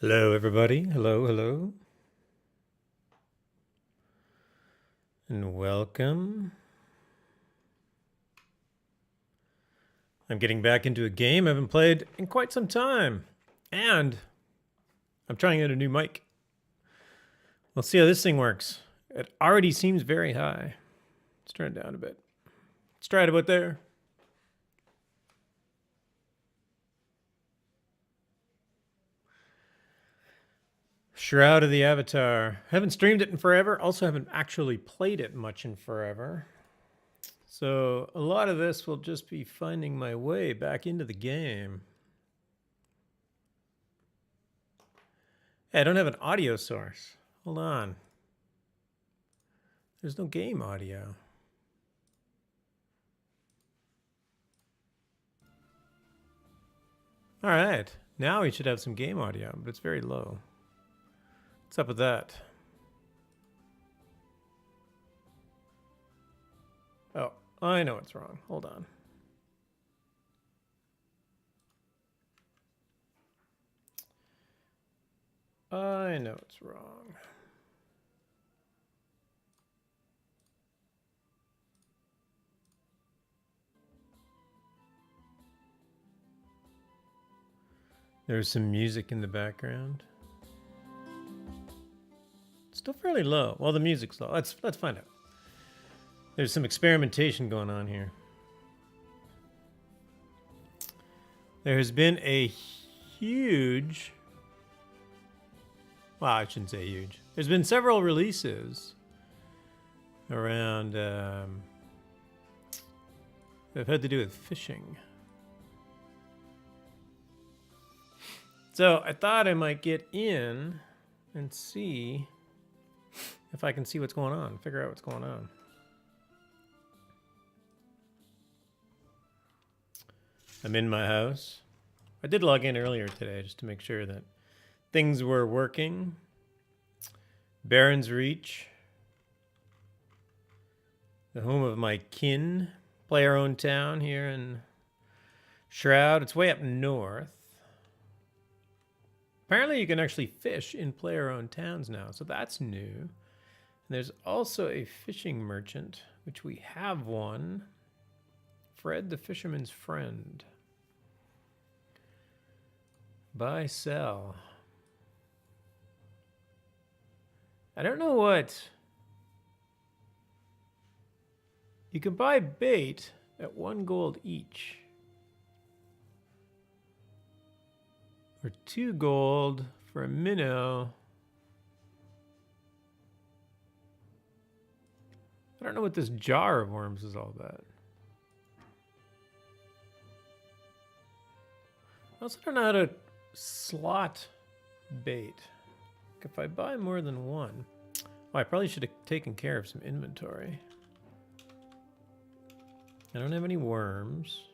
Hello, everybody. Hello, hello. And welcome. I'm getting back into a game I haven't played in quite some time. And I'm trying out a new mic. We'll see how this thing works. It already seems very high. Let's turn it down a bit. Let's try it about there. Shroud of the Avatar. Haven't streamed it in forever. Also haven't actually played it much in forever. So a lot of this will just be finding my way back into the game. Hey, I don't have an audio source. Hold on. There's no game audio. All right. Now we should have some game audio, but it's very low. What's up with that? Oh, I know what's wrong. Hold on. I know what's wrong. There's some music in the background. It's still fairly low. Well, the music's low. Let's find out. There's some experimentation going on here. There has been a huge... Well, I shouldn't say huge. There's been several releases around that have had to do with fishing. So I thought I might get in and see if I can see what's going on, figure out what's going on. I'm in my house. I did log in earlier today just to make sure that things were working. Baron's Reach. The home of my kin. Player-owned town here in Shroud. It's way up north. Apparently you can actually fish in player-owned towns now, so that's new. And there's also a fishing merchant, which we have one. Fred the Fisherman's Friend. Buy, sell. I don't know what... You can buy bait at 1 gold each. Or 2 gold for a minnow. I don't know what this jar of worms is all about. I also don't know how to slot bait. If I buy more than one... Oh, I probably should have taken care of some inventory. I don't have any worms.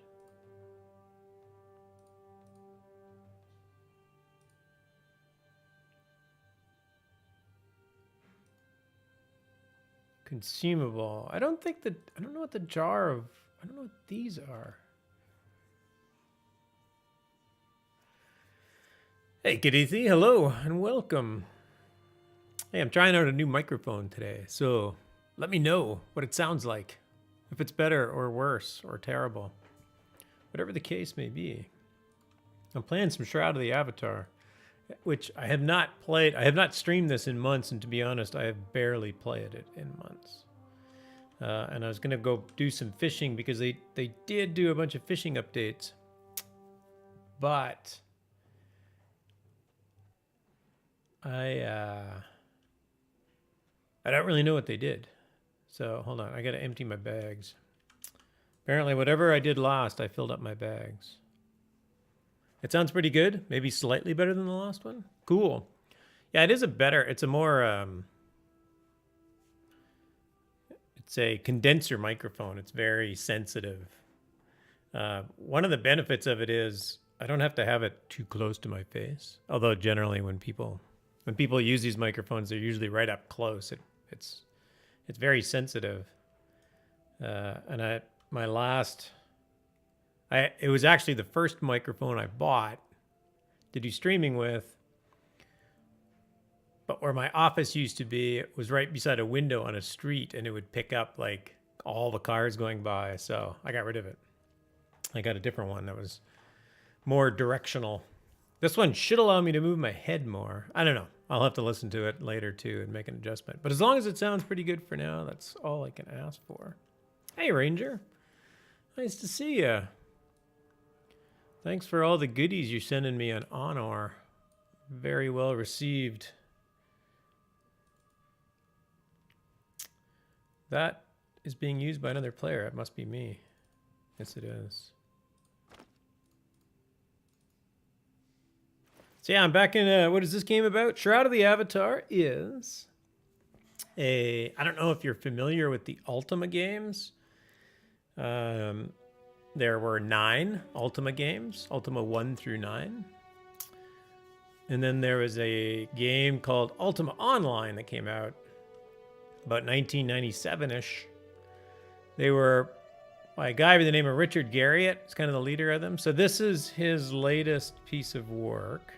Consumable. I don't know what the jar of... I don't know what these are. Hey, Kadisi, hello and welcome. Hey, I'm trying out a new microphone today, so let me know what it sounds like. If it's better or worse or terrible. Whatever the case may be. I'm playing some Shroud of the Avatar, which I have not played. I have not streamed this in months, and to be honest, I have barely played it in months. And I was going to go do some fishing because they did do a bunch of fishing updates. But I don't really know what they did. So hold on, I got to empty my bags. Apparently whatever I did last, I filled up my bags. It sounds pretty good. Maybe slightly better than the last one. Cool. Yeah, it's a more, it's a condenser microphone. It's very sensitive. One of the benefits of it is I don't have to have it too close to my face. Although generally when people use these microphones, they're usually right up close. It's very sensitive. And it was actually the first microphone I bought to do streaming with. But where my office used to be, it was right beside a window on a street, and it would pick up like all the cars going by. So I got rid of it. I got a different one that was more directional. This one should allow me to move my head more. I don't know. I'll have to listen to it later too and make an adjustment. But as long as it sounds pretty good for now, that's all I can ask for. Hey, Ranger. Nice to see you. Thanks for all the goodies you're sending me on Honor. Very well received. That is being used by another player. It must be me. Yes, it is. So yeah, I'm back in, what is this game about? Shroud of the Avatar is I don't know if you're familiar with the Ultima games. There were 9 Ultima games, Ultima 1 through 9. And then there was a game called Ultima Online that came out about 1997-ish. They were by a guy by the name of Richard Garriott. He's kind of the leader of them. So this is his latest piece of work.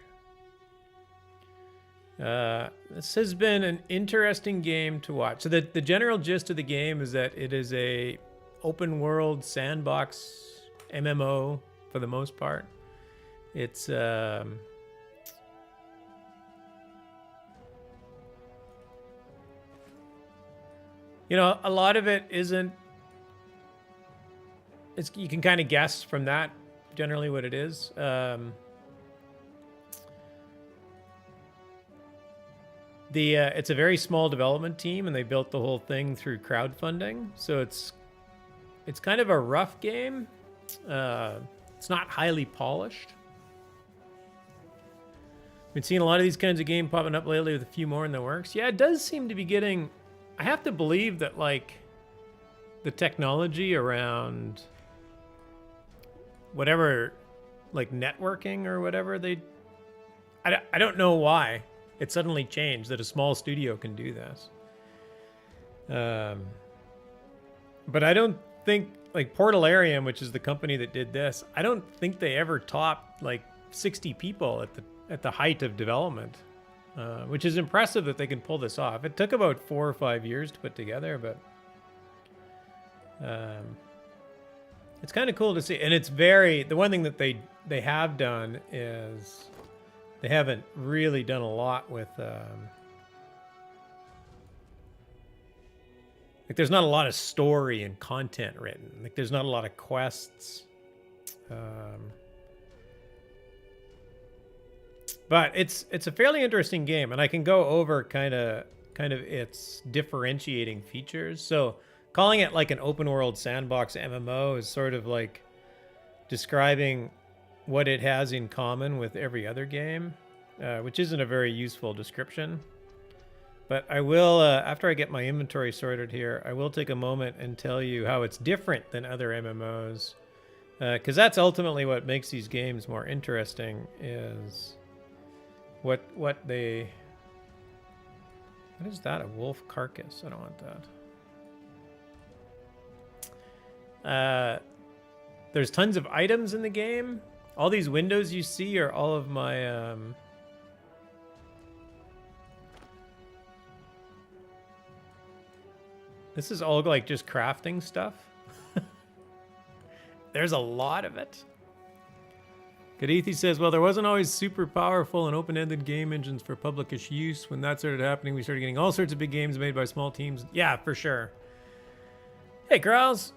This has been an interesting game to watch. So the general gist of the game is that it is a open world sandbox MMO for the most part. It's you know, a lot of it isn't. You can kind of guess from that generally what it is. It's a very small development team, and they built the whole thing through crowdfunding. So it's kind of a rough game. It's not highly polished. Been seeing a lot of these kinds of games popping up lately with a few more in the works. Yeah, it does seem to be getting. I have to believe that like the technology around whatever, like networking or whatever I don't know why it suddenly changed that a small studio can do this. But I don't think like Portalarium, which is the company that did this, I don't think they ever topped like 60 people at the height of development. Which is impressive that they can pull this off. It took about 4 or 5 years to put together, but it's kind of cool to see. And it's the one thing that they have done is they haven't really done a lot with like there's not a lot of story and content written. Like there's not a lot of quests. But it's a fairly interesting game, and I can go over kind of its differentiating features. So calling it like an open world sandbox MMO is sort of like describing what it has in common with every other game, which isn't a very useful description. But I will, after I get my inventory sorted here, I will take a moment and tell you how it's different than other MMOs, because that's ultimately what makes these games more interesting. Is what is that? A wolf carcass? I don't want that. There's tons of items in the game. All these windows you see are all of my this is all like just crafting stuff. There's a lot of it. Kadithi says, well, there wasn't always super powerful and open-ended game engines for publicish use. When that started happening, we started getting all sorts of big games made by small teams. Yeah, for sure. Hey, girls.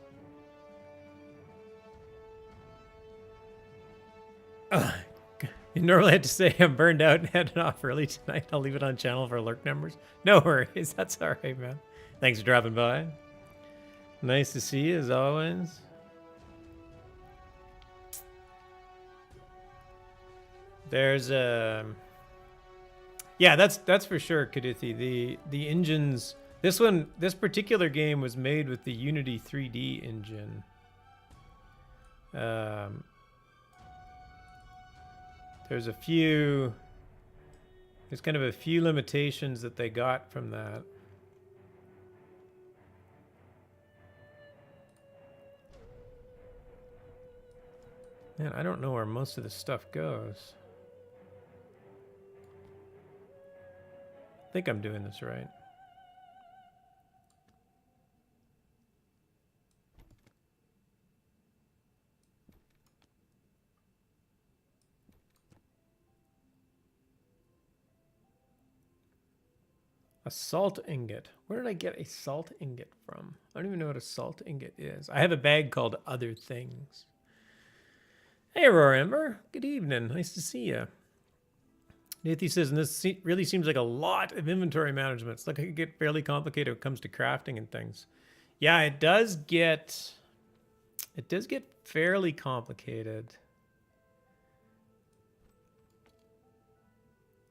You normally have to say I'm burned out and heading off early tonight. I'll leave it on channel for alert numbers. No worries. That's all right, man. Thanks for dropping by. Nice to see you, as always. There's yeah, that's for sure, Kadithi. The engines. This particular game was made with the Unity 3D engine. There's kind of a few limitations that they got from that. Man, I don't know where most of this stuff goes. think I'm doing this right. A salt ingot. Where did I get a salt ingot from? I don't even know what a salt ingot is. I have a bag called Other Things. Hey, Aurora Ember. Good evening. Nice to see you. Nathan says, and this really seems like a lot of inventory management. It's like it could get fairly complicated when it comes to crafting and things. Yeah, it does get fairly complicated.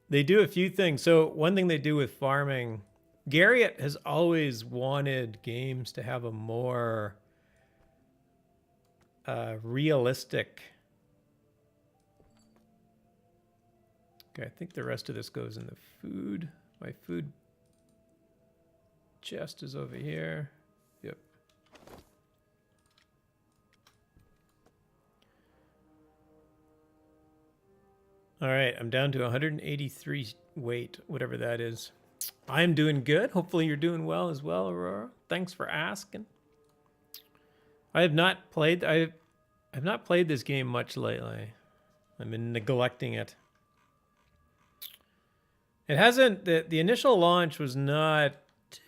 They do a few things. So one thing they do with farming, Garriott has always wanted games to have a more realistic. Okay, I think the rest of this goes in the food. My food chest is over here. Yep. All right, I'm down to 183 weight, whatever that is. I'm doing good. Hopefully you're doing well as well, Aurora. Thanks for asking. I have not played this game much lately. I've been neglecting it. It hasn't, the initial launch was not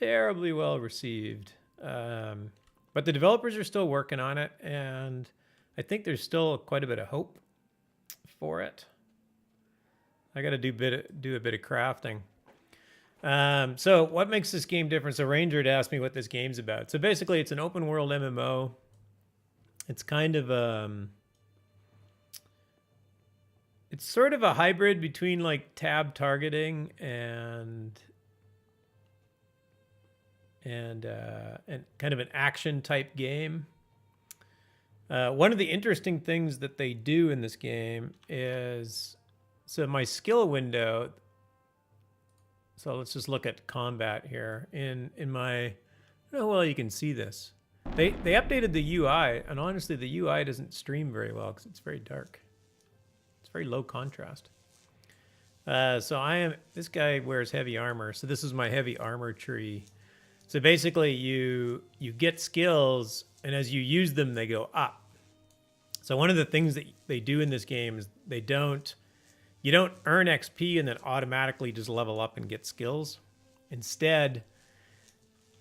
terribly well received. But the developers are still working on it, and I think there's still quite a bit of hope for it. I got to do a bit of crafting. So what makes this game different? So Ranger had asked me what this game's about. So basically, it's an open world MMO. It's kind of it's sort of a hybrid between like tab targeting and kind of an action type game. One of the interesting things that they do in this game is, so my skill window, so let's just look at combat here. In my, I don't know how well you can see this. They updated the UI, and honestly the UI doesn't stream very well because it's very dark. It's very low contrast. So this guy wears heavy armor, so this is my heavy armor tree. So basically you get skills, and as you use them, they go up. So one of the things that they do in this game is you don't earn XP and then automatically just level up and get skills. Instead,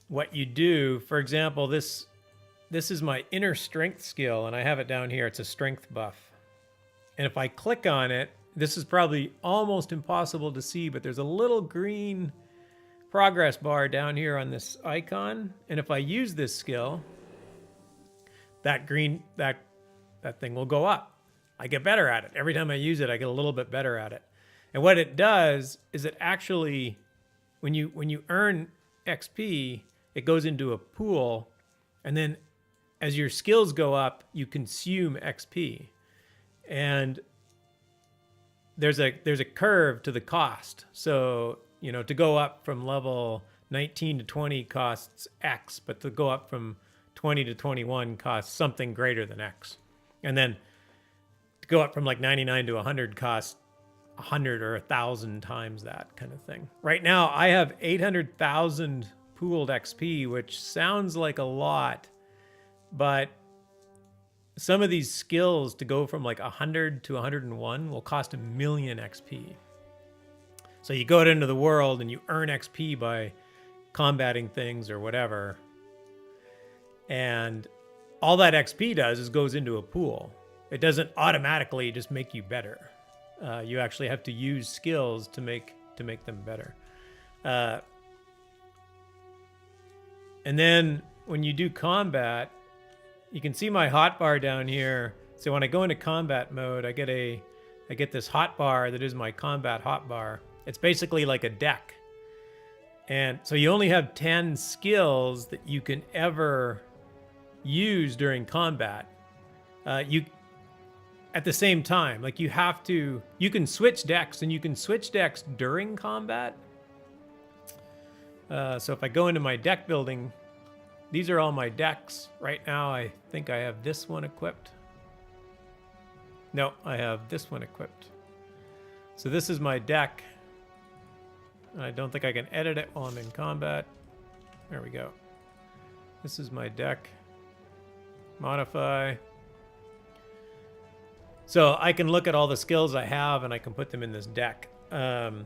what you do, for example, this is my inner strength skill, and I have it down here. It's a strength buff. And if I click on it, this is probably almost impossible to see, but there's a little green progress bar down here on this icon. And if I use this skill, that thing will go up. I get better at it. Every time I use it, I get a little bit better at it. And what it does is it actually, when you earn XP, it goes into a pool, and then as your skills go up, you consume XP. And there's a curve to the cost. So, to go up from level 19 to 20 costs X, but to go up from 20 to 21 costs something greater than X. And then to go up from like 99 to 100 costs 100 or 1,000 times that kind of thing. Right now, I have 800,000 pooled XP, which sounds like a lot, but some of these skills to go from like 100 to 101 will cost 1 million XP. So you go out into the world and you earn XP by combating things or whatever. And all that XP does is goes into a pool. It doesn't automatically just make you better. You actually have to use skills to make them better. And then when you do combat, you can see my hotbar down here. So when I go into combat mode, I get this hotbar that is my combat hotbar. It's basically like a deck. And so you only have 10 skills that you can ever use during combat. At the same time, like you can switch decks, and you can switch decks during combat. So if I go into my deck building, these are all my decks. Right now, I think I have this one equipped. No, I have this one equipped. So this is my deck. I don't think I can edit it while I'm in combat. There we go. This is my deck. Modify. So I can look at all the skills I have and I can put them in this deck. And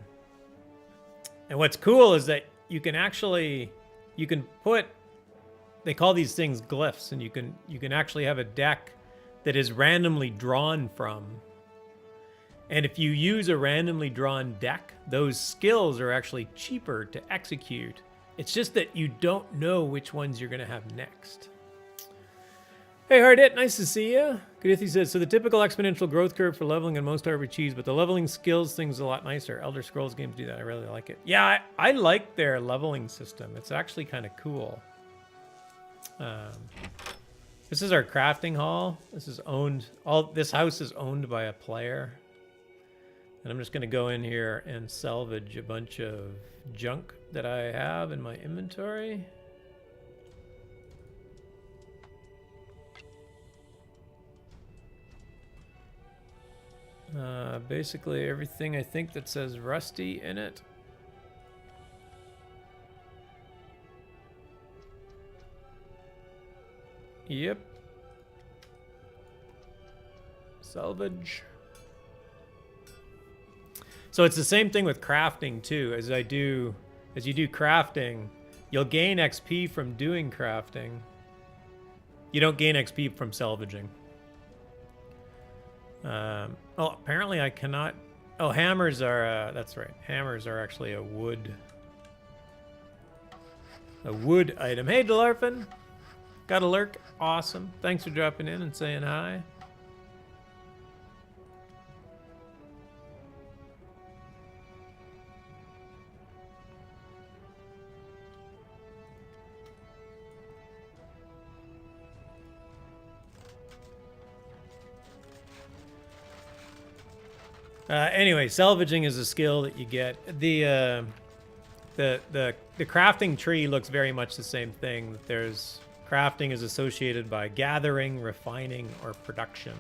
what's cool is that you can actually, they call these things glyphs, and you can actually have a deck that is randomly drawn from. And if you use a randomly drawn deck, those skills are actually cheaper to execute. It's just that you don't know which ones you're going to have next. Hey, Hardit, nice to see you. Kadithi says, so the typical exponential growth curve for leveling in most RPGs, but the leveling skills thing's a lot nicer. Elder Scrolls games do that. I really like it. Yeah, I like their leveling system. It's actually kind of cool. This is our crafting hall. This is owned. This house is owned by a player. And I'm just going to go in here and salvage a bunch of junk that I have in my inventory. Basically everything I think that says rusty in it. Yep. Salvage. So it's the same thing with crafting too. As you do crafting, you'll gain XP from doing crafting. You don't gain XP from salvaging. Oh, apparently I cannot. Oh, hammers are. That's right. Hammers are actually a wood item. Hey, Delarfin. Got a lurk. Awesome. Thanks for dropping in and saying hi. Anyway, salvaging is a skill that you get. The crafting tree looks very much the same thing. There's crafting is associated by gathering, refining, or production.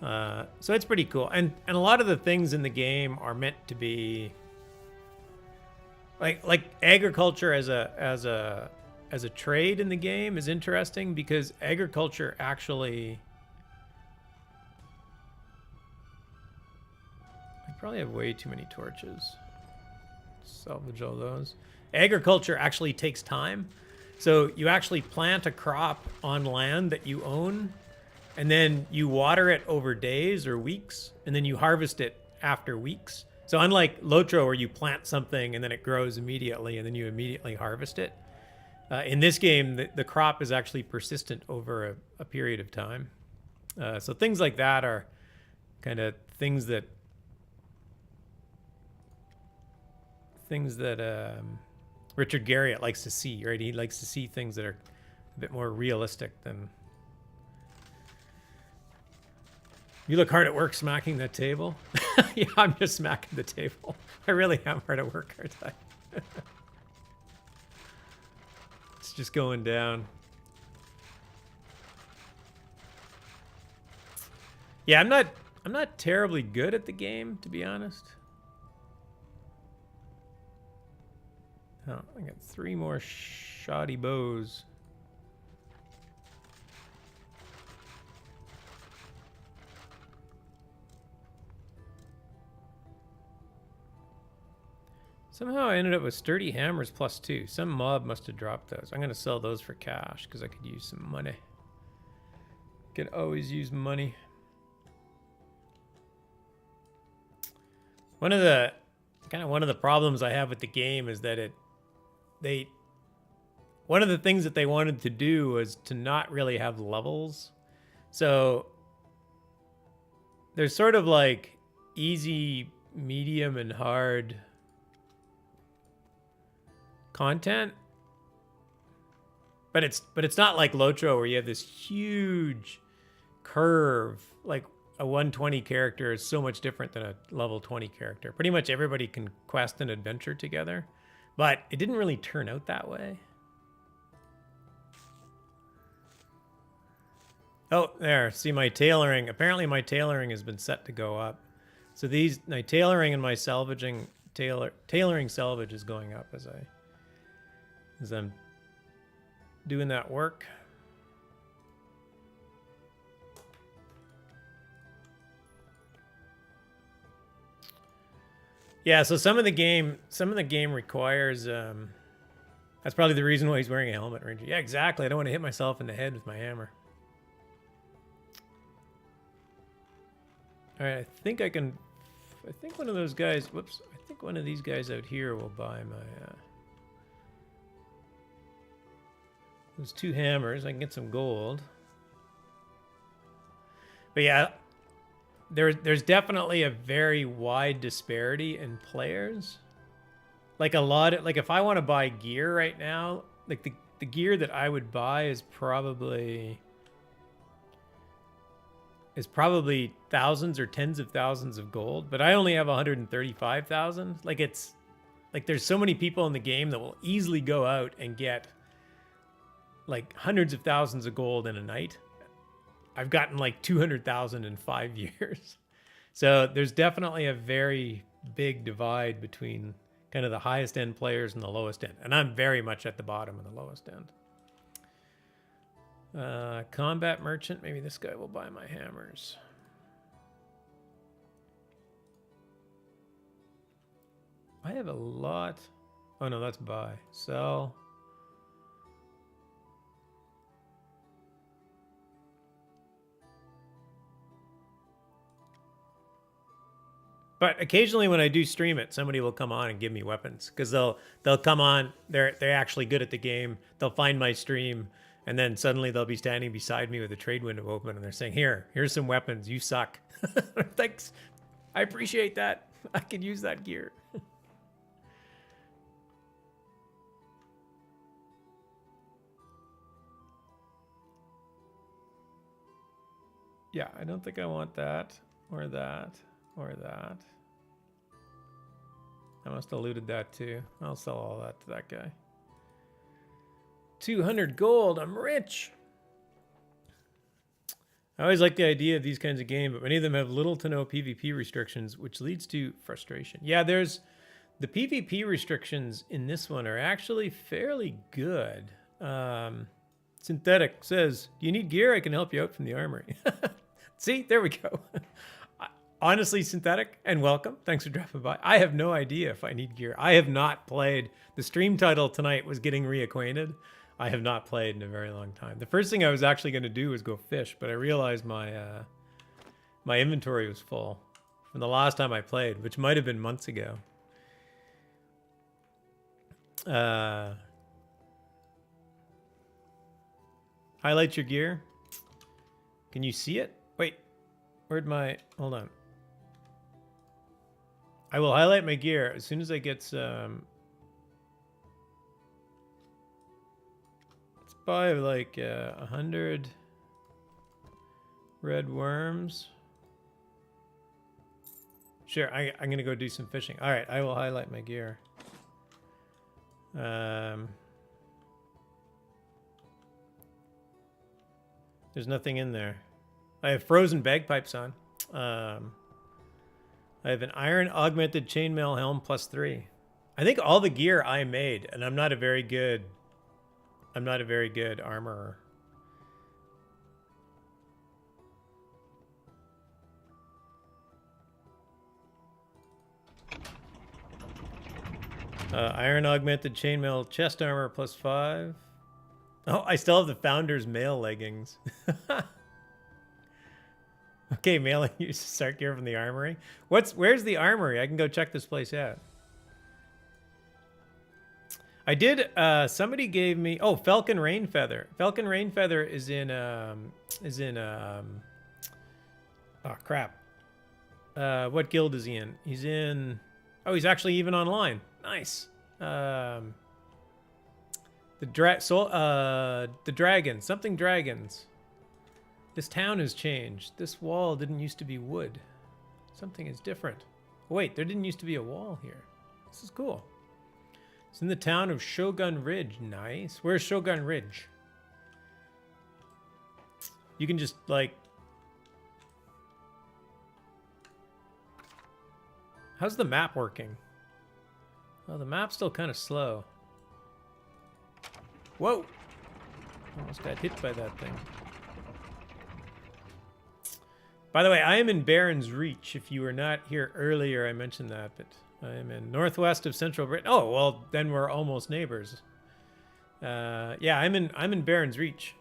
So it's pretty cool. And a lot of the things in the game are meant to be like agriculture as a trade in the game is interesting because agriculture actually. Probably have way too many torches. Salvage all those. Agriculture actually takes time. So you actually plant a crop on land that you own, and then you water it over days or weeks, and then you harvest it after weeks. So unlike Lotro, where you plant something and then it grows immediately, and then you immediately harvest it, in this game, the crop is actually persistent over a period of time. So things like that are kind of things that Richard Garriott likes to see, right? He likes to see things that are a bit more realistic than... You look hard at work smacking that table. Yeah, I'm just smacking the table. I really am hard at work, aren't I? It's just going down. Yeah, I'm not terribly good at the game, to be honest. Oh, I got 3 more shoddy bows. Somehow I ended up with sturdy hammers +2. Some mob must have dropped those. I'm going to sell those for cash because I could use some money. Could always use money. One of the problems I have with the game is that one of the things that they wanted to do was to not really have levels. So there's sort of like easy, medium, and hard content. But it's not like Lotro where you have this huge curve. Like a 120 character is so much different than a level 20 character. Pretty much everybody can quest and adventure together. But it didn't really turn out that way. Oh, there. See my tailoring. Apparently my tailoring has been set to go up. So these, my tailoring and my salvaging, tailoring salvage is going up as I'm doing that work. Yeah, so some of the game requires that's probably the reason why he's wearing a helmet, Ranger. Yeah, exactly. I don't want to hit myself in the head with my hammer. All right, I think one of those guys, whoops, I think one of these guys out here will buy my those 2 hammers. I can get some gold. But yeah, there's definitely a very wide disparity in players. Like if I want to buy gear right now, like the gear that I would buy is probably thousands or tens of thousands of gold, but I only have 135,000. Like there's so many people in the game that will easily go out and get like hundreds of thousands of gold in a night. I've gotten like 200,000 in 5 years. So there's definitely a very big divide between kind of the highest end players and the lowest end. And I'm very much at the bottom of the lowest end. Combat merchant. Maybe this guy will buy my hammers. I have a lot. Oh no, that's buy. Sell. But occasionally when I do stream it, somebody will come on and give me weapons because they'll come on. They're actually good at the game. They'll find my stream, and then suddenly they'll be standing beside me with a trade window open, and they're saying, "Here's some weapons. You suck." Thanks. I appreciate that. I could use that gear. Yeah, I don't think I want that or that. Or that. I must have looted that too. I'll sell all that to that guy. 200 gold. I'm rich. I always like the idea of these kinds of games, but many of them have little to no PvP restrictions, which leads to frustration. Yeah, there's the PvP restrictions in this one are actually fairly good. Synthetic says, "Do you need gear? I can help you out from the armory." See, there we go. Honestly, Synthetic, and welcome. Thanks for dropping by. I have no idea if I need gear. I have not played. The stream title tonight was Getting Reacquainted. I have not played in a very long time. The first thing I was actually going to do was go fish, but I realized my my inventory was full from the last time I played, which might have been months ago. Highlight your gear. Can you see it? Wait, where'd my... Hold on. I will highlight my gear as soon as I get some... Let's buy like 100 red worms. Sure, I'm going to go do some fishing. All right, I will highlight my gear. There's nothing in there. I have frozen bagpipes on. I have an iron augmented chainmail helm +3. I think all the gear I made, and I'm not a very good armorer. Iron augmented chainmail chest armor +5. Oh, I still have the founder's mail leggings. Okay, mailing you start gear from the armory. Where's the armory? I can go check this place out. I did. Somebody gave me. Oh, Falcon Rainfeather. Falcon Rainfeather is in. Oh crap. What guild is he in? He's in. Oh, he's actually even online. Nice. The dragons. Something dragons. This town has changed. This wall didn't used to be wood. Something is different. Wait, there didn't used to be a wall here. This is cool. It's in the town of Shogun Ridge. Nice. Where's Shogun Ridge? You can just, like... How's the map working? Well, the map's still kind of slow. Whoa! Almost got hit by that thing. By the way, I am in Barron's Reach. If you were not here earlier, I mentioned that, but I am in northwest of central Britain. Oh, well, then we're almost neighbors. Yeah, I'm in Barron's Reach,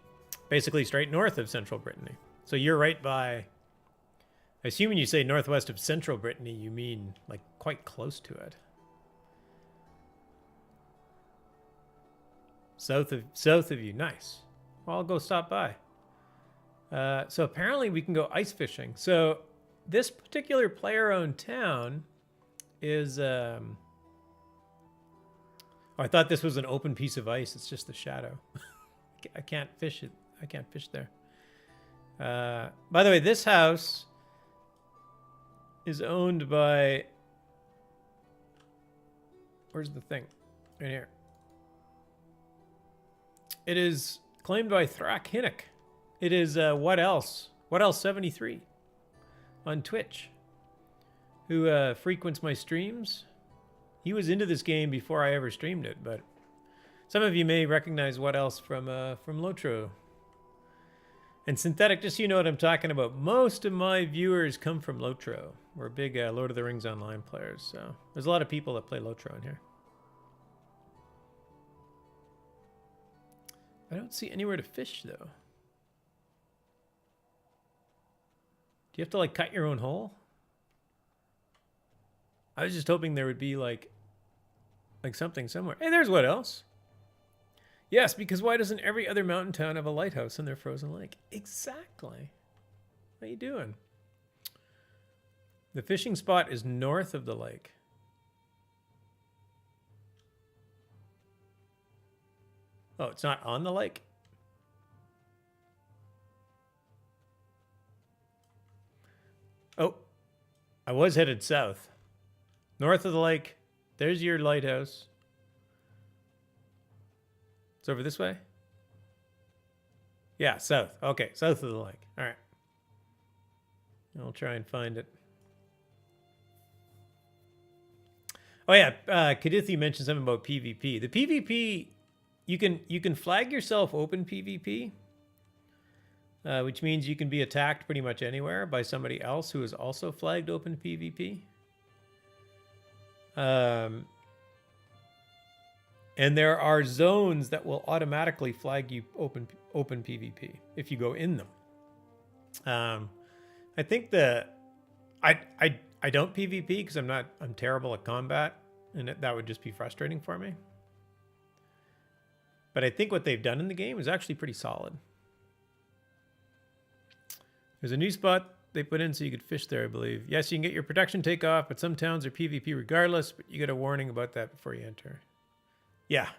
basically straight north of central Brittany. So you're right by. I assume when you say northwest of central Brittany, you mean like quite close to it. South of you, nice. Well, I'll go stop by. So apparently we can go ice fishing. So this particular player-owned town is. Oh, I thought this was an open piece of ice. It's just a shadow. I can't fish it. I can't fish there. By the way, this house is owned by. Where's the thing? Right here. It is claimed by Thrak Hinnock. It is What Else? What Else 73 on Twitch, who frequents my streams. He was into this game before I ever streamed it, but some of you may recognize What Else from Lotro. And Synthetic, just so you know what I'm talking about, most of my viewers come from Lotro. We're big Lord of the Rings Online players, so there's a lot of people that play Lotro in here. I don't see anywhere to fish, though. Do you have to, like, cut your own hole? I was just hoping there would be, like something somewhere. Hey, there's What Else? Yes, because why doesn't every other mountain town have a lighthouse in their frozen lake? Exactly. How you doing? The fishing spot is north of the lake. Oh, it's not on the lake? Oh, I was headed south. North of the lake. There's your lighthouse. It's over this way? Yeah, south. Okay, south of the lake. All right. I'll try and find it. Oh yeah, Kadithi mentioned something about PvP. The PvP, you can flag yourself open PvP, which means you can be attacked pretty much anywhere by somebody else who is also flagged open PvP. And there are zones that will automatically flag you open PvP if you go in them. I think I don't PvP because I'm terrible at combat, and that would just be frustrating for me. But I think what they've done in the game is actually pretty solid. There's a new spot they put in so you could fish there, I believe. Yes, you can get your protection takeoff, but some towns are PvP regardless, but you get a warning about that before you enter. Yeah.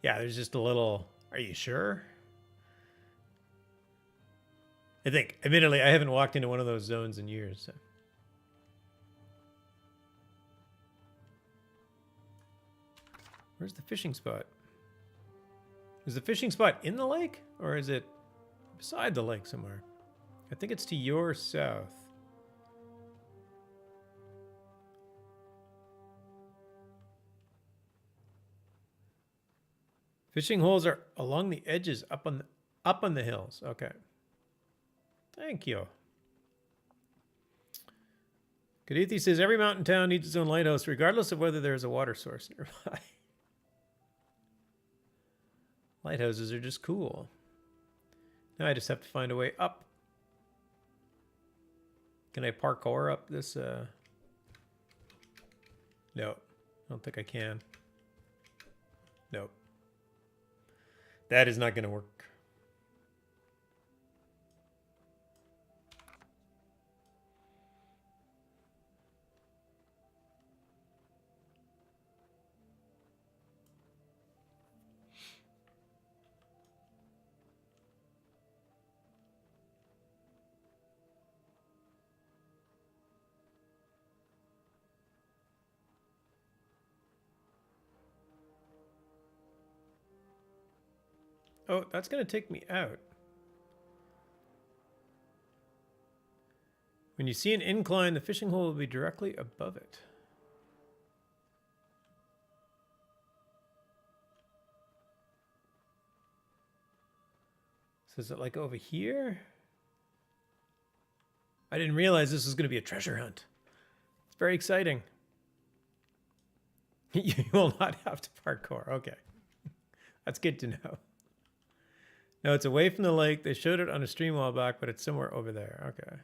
Yeah, there's just a little, are you sure? I think, admittedly, I haven't walked into one of those zones in years. So. Where's the fishing spot? Is the fishing spot in the lake? Or is it beside the lake somewhere? I think it's to your south. Fishing holes are along the edges, up on the hills. Okay. Thank you. Kadithi says every mountain town needs its own lighthouse, regardless of whether there's a water source nearby. Lighthouses are just cool. Now I just have to find a way up. Can I parkour up this? No, I don't think I can. Nope. That is not going to work. Oh, that's going to take me out. When you see an incline, the fishing hole will be directly above it. So is it like over here? I didn't realize this was going to be a treasure hunt. It's very exciting. You will not have to parkour. Okay. That's good to know. No, it's away from the lake. They showed it on a stream a while back, but it's somewhere over there. Okay.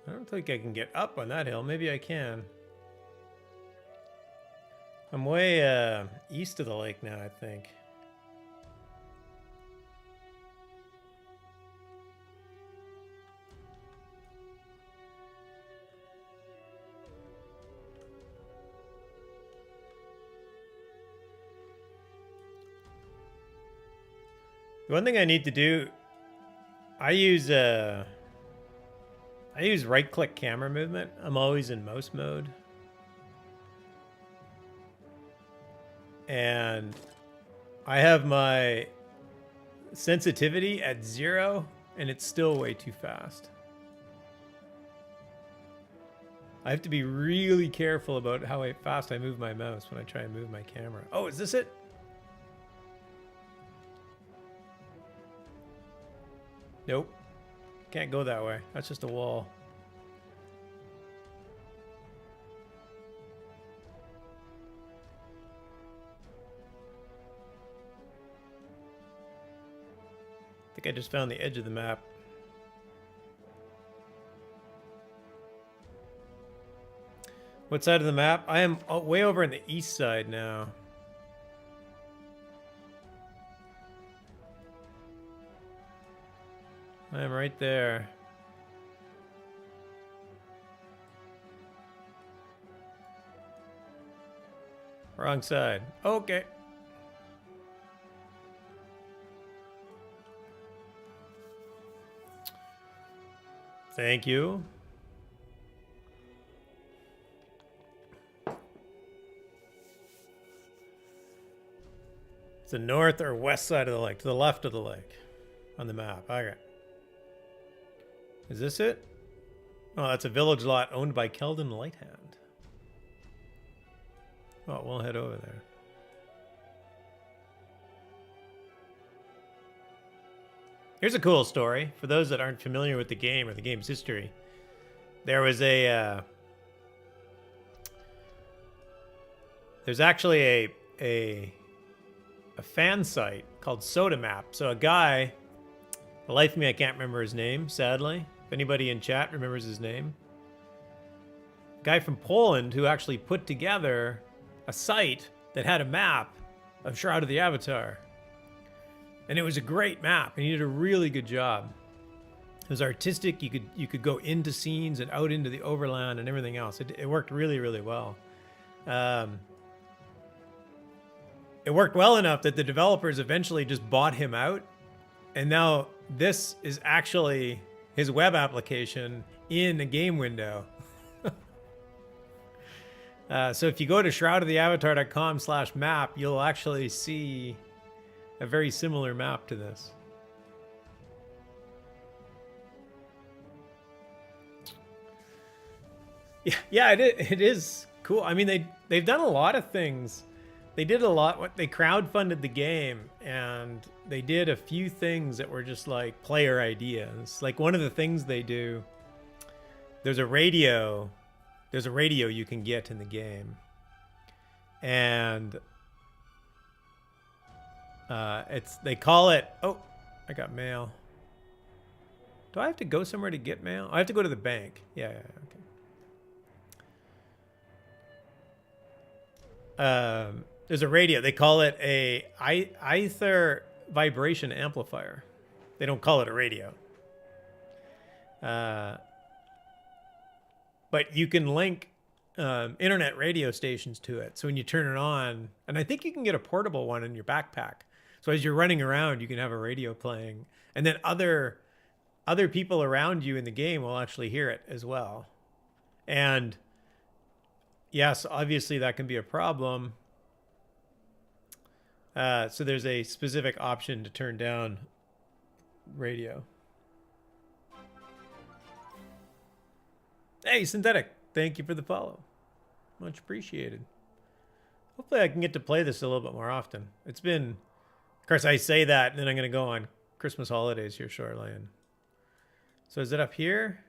I don't think I can get up on that hill. Maybe I can. I'm way east of the lake now, I think. The one thing I need to do, I use right-click camera movement. I'm always in mouse mode. And I have my sensitivity at 0, and it's still way too fast. I have to be really careful about how fast I move my mouse when I try and move my camera. Oh, is this it? Nope. Can't go that way. That's just a wall. I think I just found the edge of the map. What side of the map? I am way over on the east side now. I am right there. Wrong side. Okay. Thank you. It's the north or west side of the lake, to the left of the lake on the map. Okay. Is this it? Oh, that's a village lot owned by Keldon Lighthand. Oh, we'll head over there. Here's a cool story for those that aren't familiar with the game or the game's history. There was there's actually a fan site called Soda Map. So a guy, the life of me, I can't remember his name, sadly. If anybody in chat remembers his name. A guy from Poland who actually put together a site that had a map of Shroud of the Avatar. And it was a great map, and he did a really good job. It was artistic. You could go into scenes and out into the overland and everything else. It worked really, really well. It worked well enough that the developers eventually just bought him out. And now this is actually his web application in a game window. So if you go to shroudoftheavatar.com/map, you'll actually see a very similar map to this. Yeah, it is cool. I mean, they've done a lot of things. They did a lot. They crowdfunded the game, and they did a few things that were just like player ideas. Like one of the things they do, there's a radio you can get in the game, and they call it. Oh, I got mail. Do I have to go somewhere to get mail? I have to go to the bank. Yeah, okay. There's a radio. They call it a ether vibration amplifier. They don't call it a radio. But you can link internet radio stations to it. So when you turn it on, and I think you can get a portable one in your backpack. So as you're running around, you can have a radio playing, and then other people around you in the game will actually hear it as well. And yes, obviously that can be a problem. So there's a specific option to turn down radio. Hey, Synthetic, thank you for the follow. Much appreciated. Hopefully I can get to play this a little bit more often. It's been, of course I say that, and then I'm going to go on Christmas holidays here shortly. So is it up here?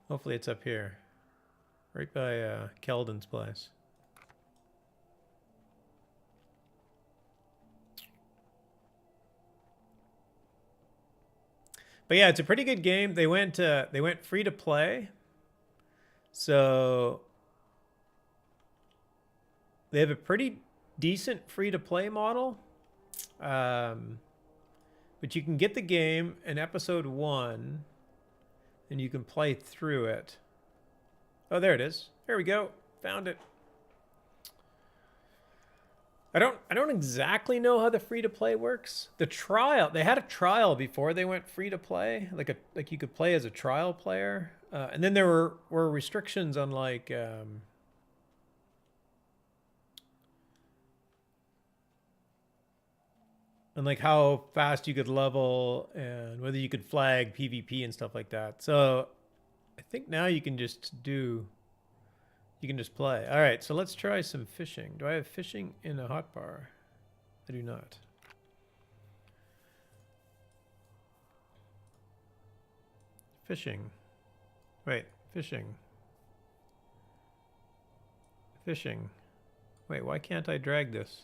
Hopefully it's up here. Right by Keldon's place. But yeah, it's a pretty good game. They went free to play. So they have a pretty decent free to play model. But you can get the game in episode 1 and you can play through it. Oh, there it is. There we go. Found it. I don't exactly know how the free to play works. The trial, they had a trial before they went free to play, like you could play as a trial player, and then there were restrictions on like and like how fast you could level and whether you could flag PvP and stuff like that. So I think now you can just play. All right, so let's try some fishing. Do I have fishing in a hotbar? I do not. Fishing. Wait, fishing. Fishing. Wait, why can't I drag this?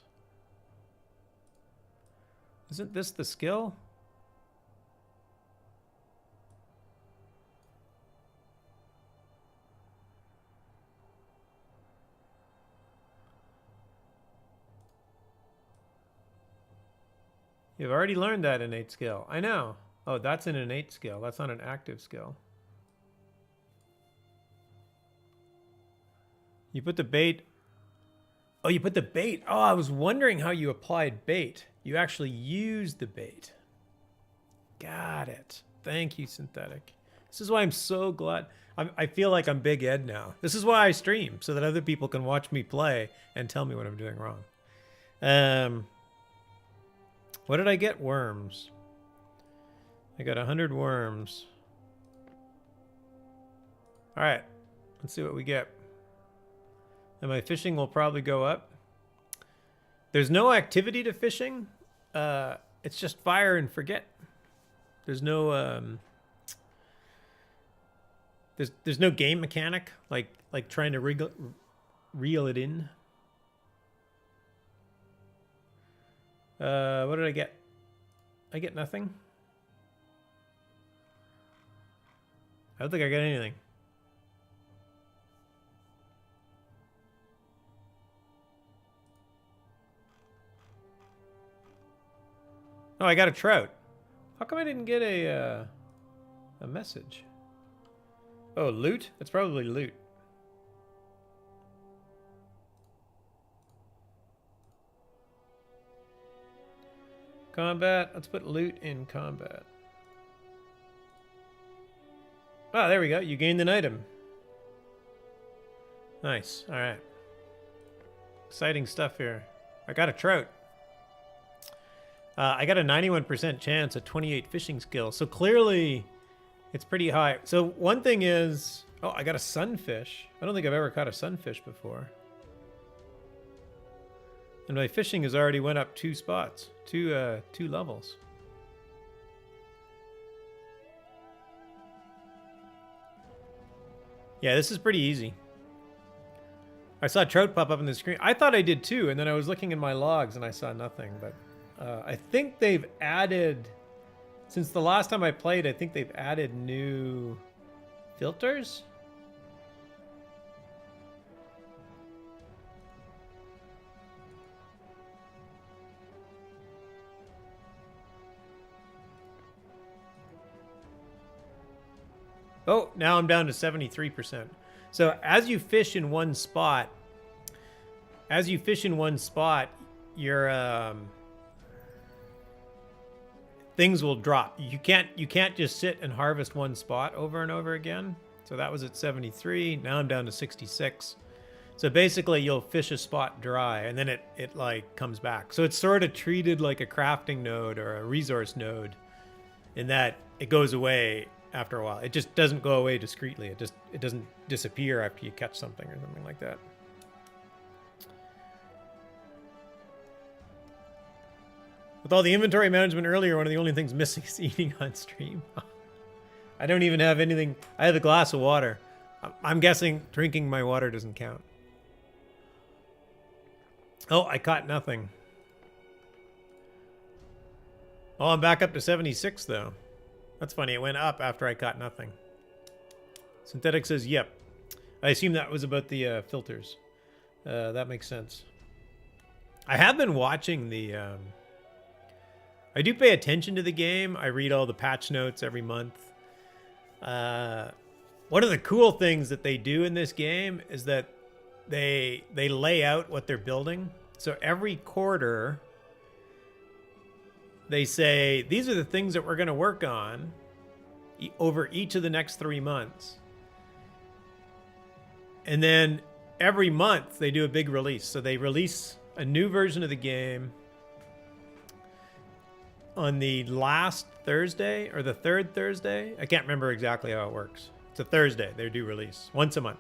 Isn't this the skill? You've already learned that innate skill. I know. Oh, that's an innate skill. That's not an active skill. You put the bait. Oh, you put the bait. Oh, I was wondering how you applied bait. You actually used the bait. Got it. Thank you, Synthetic. This is why I'm so glad. I feel like I'm Big Ed now. This is why I stream, so that other people can watch me play and tell me what I'm doing wrong. What did I get? Worms. I got 100 worms. All right, let's see what we get. And my fishing will probably go up. There's no activity to fishing. It's just fire and forget. There's no there's no game mechanic like trying to reel it in. What did I get? I get nothing. I don't think I got anything. Oh, I got a trout. How come I didn't get a message? Oh, loot? That's probably loot. Combat. Let's put loot in combat. Oh, there we go. You gained an item. Nice. All right. Exciting stuff here. I got a trout. I got a 91% chance at 28 fishing skill. So clearly it's pretty high. So one thing is, oh, I got a sunfish. I don't think I've ever caught a sunfish before. And my fishing has already went up 2 spots, two levels. Yeah, this is pretty easy. I saw trout pop up on the screen. I thought I did too, and then I was looking in my logs and I saw nothing. But I think they've added, since the last time I played, I think they've added new filters. Oh, now I'm down to 73%. So as you fish in one spot, your things will drop. You can't just sit and harvest one spot over and over again. So that was at 73. Now I'm down to 66. So basically you'll fish a spot dry and then it like comes back. So it's sort of treated like a crafting node or a resource node in that it goes away after a while. It just doesn't go away discreetly. It doesn't disappear after you catch something or something like that. With all the inventory management earlier, one of the only things missing is eating on stream. I don't even have anything. I have a glass of water. I'm guessing drinking my water doesn't count. Oh, I caught nothing. Oh, I'm back up to 76, though. That's funny. It went up after I caught nothing. Synthetic says, yep. I assume that was about the filters. That makes sense. I have been watching the... I do pay attention to the game. I read all the patch notes every month. One of the cool things that they do in this game is that they lay out what they're building. So every quarter, they say, these are the things that we're going to work on over each of the next 3 months. And then every month, they do a big release. So they release a new version of the game on the last Thursday or the third Thursday. I can't remember exactly how it works. It's a Thursday. They do release once a month.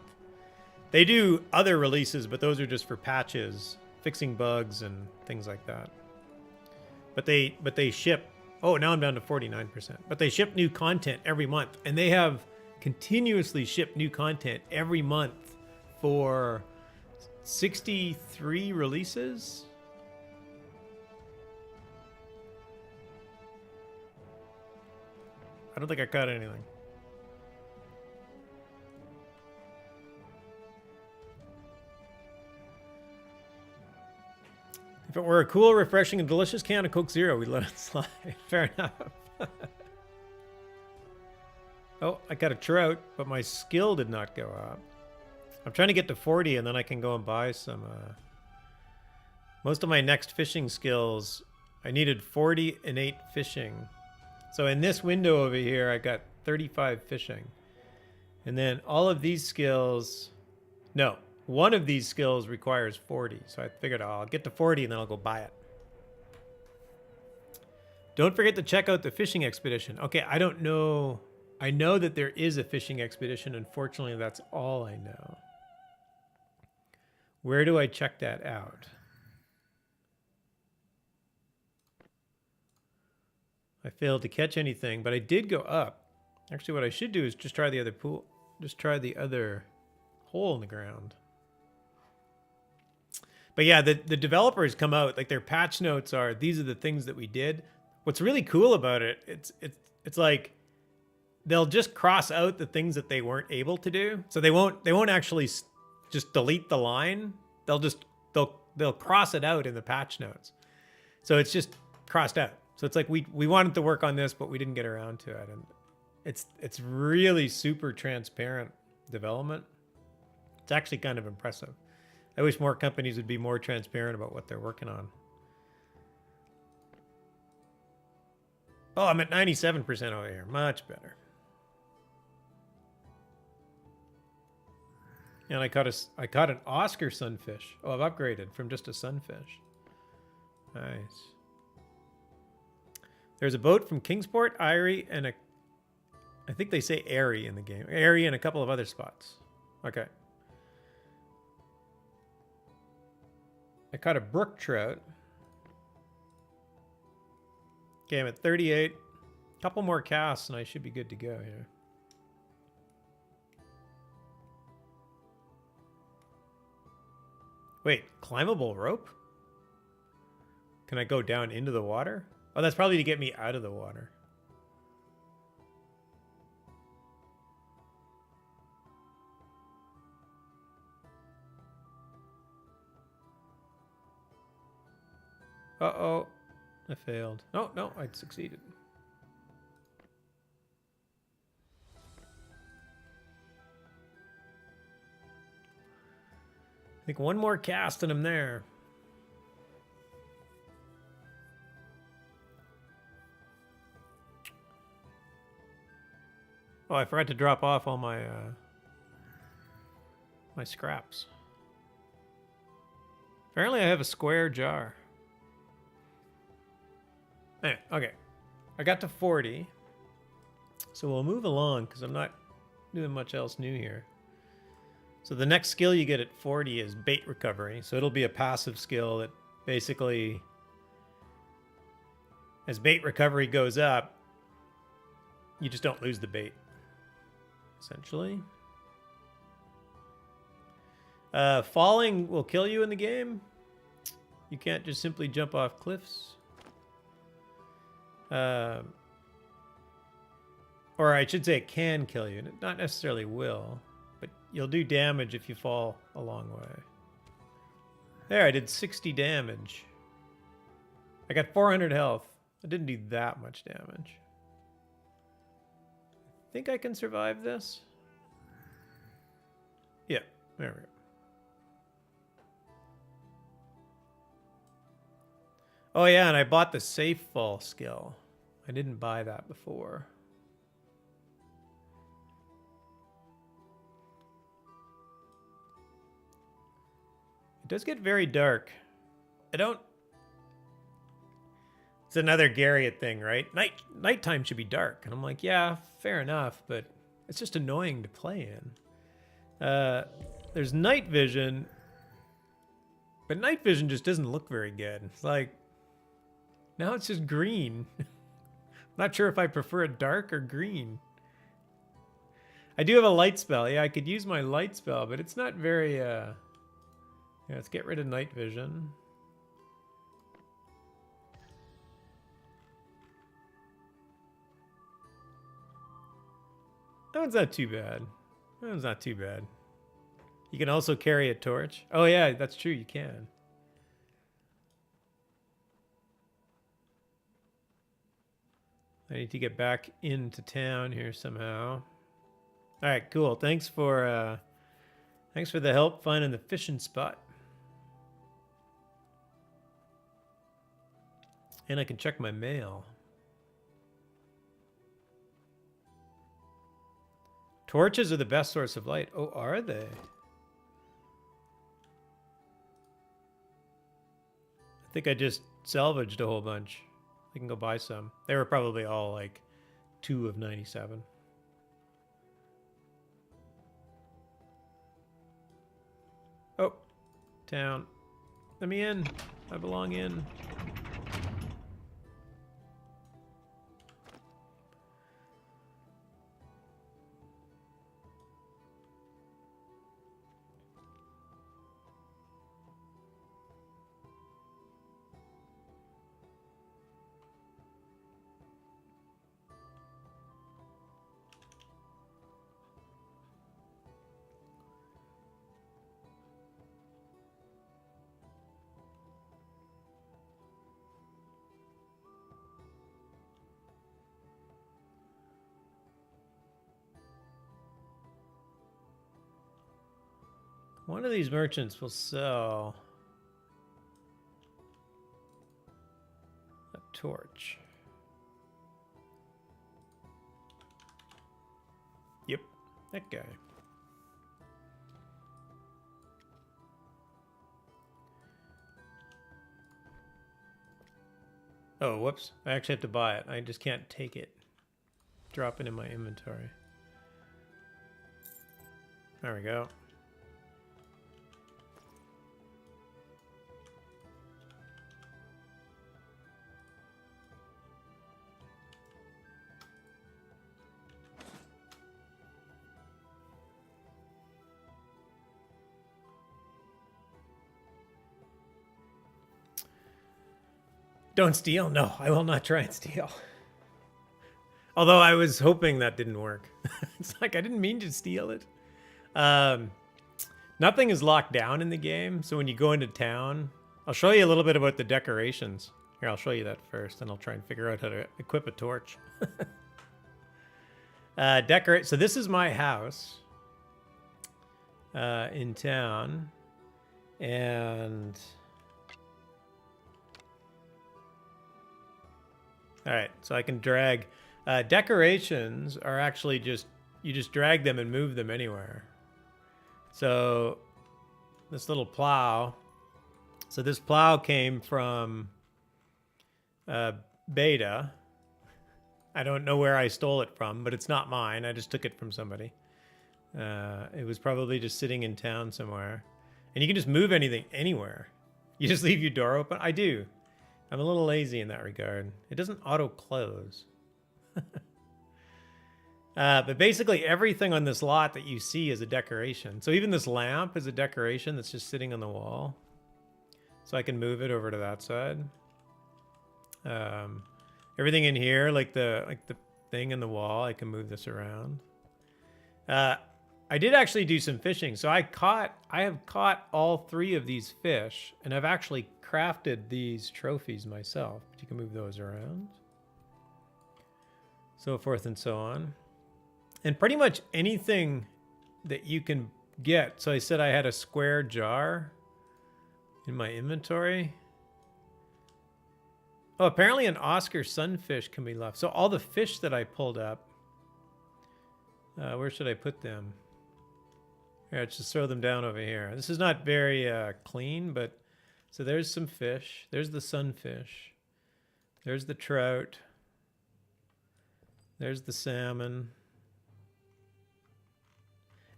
They do other releases, but those are just for patches, fixing bugs and things like that. But they ship. Oh, now I'm down to 49%. But they ship new content every month, and they have continuously shipped new content every month for 63 releases. I don't think I caught anything. If it were a cool, refreshing, and delicious can of Coke Zero, we'd let it slide. Fair enough. Oh, I got a trout, but my skill did not go up. I'm trying to get to 40, and then I can go and buy some... Most of my next fishing skills, I needed 40 innate fishing. So in this window over here, I got 35 fishing. And then all of these skills... No. One of these skills requires 40, so I figured I'll get to 40 and then I'll go buy it. Don't forget to check out the fishing expedition. Okay, I don't know. I know that there is a fishing expedition. Unfortunately, that's all I know. Where do I check that out? I failed to catch anything, but I did go up. Actually, what I should do is just try the other pool. Just try the other hole in the ground. But yeah, the developers come out, like their patch notes are, these are the things that we did. What's really cool about it, it's like they'll just cross out the things that they weren't able to do. So they won't actually just delete the line. They'll cross it out in the patch notes. So it's just crossed out. So it's like we wanted to work on this, but we didn't get around to it. And it's really super transparent development. It's actually kind of impressive. I wish more companies would be more transparent about what they're working on. Oh, I'm at 97% over here. Much better. And I caught an Oscar sunfish. Oh, I've upgraded from just a sunfish. Nice. There's a boat from Kingsport, Erie, and I think they say Erie in the game. Erie and a couple of other spots. Okay. I caught a brook trout. Okay, I'm at 38. Couple more casts and I should be good to go here. Wait, climbable rope? Can I go down into the water? Oh, that's probably to get me out of the water. Uh-oh. I failed. Oh, no, I'd succeeded. I think one more cast and I'm there. Oh, I forgot to drop off all my my scraps. Apparently I have a square jar. Anyway, okay. I got to 40. So we'll move along because I'm not doing much else new here. So the next skill you get at 40 is bait recovery. So it'll be a passive skill that basically, as bait recovery goes up, you just don't lose the bait, essentially. Falling will kill you in the game. You can't just simply jump off cliffs. Or I should say it can kill you. Not necessarily will, but you'll do damage if you fall a long way. There, I did 60 damage. I got 400 health. I didn't do that much damage. I think I can survive this. Yeah, there we go. Oh yeah, and I bought the safe fall skill. I didn't buy that before. It does get very dark. I don't... It's another Garriott thing, right? Nighttime should be dark. And I'm like, yeah, fair enough, but it's just annoying to play in. There's night vision, but night vision just doesn't look very good. It's like, now it's just green. Not sure if I prefer it dark or green. I do have a light spell. Yeah, I could use my light spell, but it's not very... Yeah, let's get rid of night vision. That one's not too bad. That one's not too bad. You can also carry a torch. Oh yeah, that's true, you can. I need to get back into town here somehow. All right, cool. Thanks for the help finding the fishing spot. And I can check my mail. Torches are the best source of light. Oh, are they? I think I just salvaged a whole bunch. I can go buy some. They were probably all like 2 of 97. Oh, town. Let me in. I belong in. One of these merchants will sell a torch. Yep, that guy. Oh, whoops. I actually have to buy it. I just can't take it. Drop it in my inventory. There we go. Don't steal? No, I will not try and steal. Although I was hoping that didn't work. It's like I didn't mean to steal it. Nothing is locked down in the game, so when you go into town, I'll show you a little bit about the decorations. Here, I'll show you that first, and I'll try and figure out how to equip a torch. Decorate. So this is my house in town, and... All right, so I can drag. Decorations are actually just you just drag them and move them anywhere. So this little plow. So this plow came from Beta. I don't know where I stole it from, but it's not mine. I just took it from somebody. It was probably just sitting in town somewhere. And you can just move anything anywhere. You just leave your door open. I do. I'm a little lazy in that regard. It doesn't auto close. But basically everything on this lot that you see is a decoration. So even this lamp is a decoration that's just sitting on the wall. So I can move it over to that side. Everything in here, like the thing in the wall, I can move this around. I did actually do some fishing. So I have caught all 3 of these fish, and I've actually crafted these trophies myself. But you can move those around. So forth and so on. And pretty much anything that you can get. So I said I had a square jar in my inventory. Oh, apparently an Oscar sunfish can be left. So all the fish that I pulled up, where should I put them? Here, let's just throw them down over here. This is not very clean, but so there's some fish. There's the sunfish. There's the trout. There's the salmon.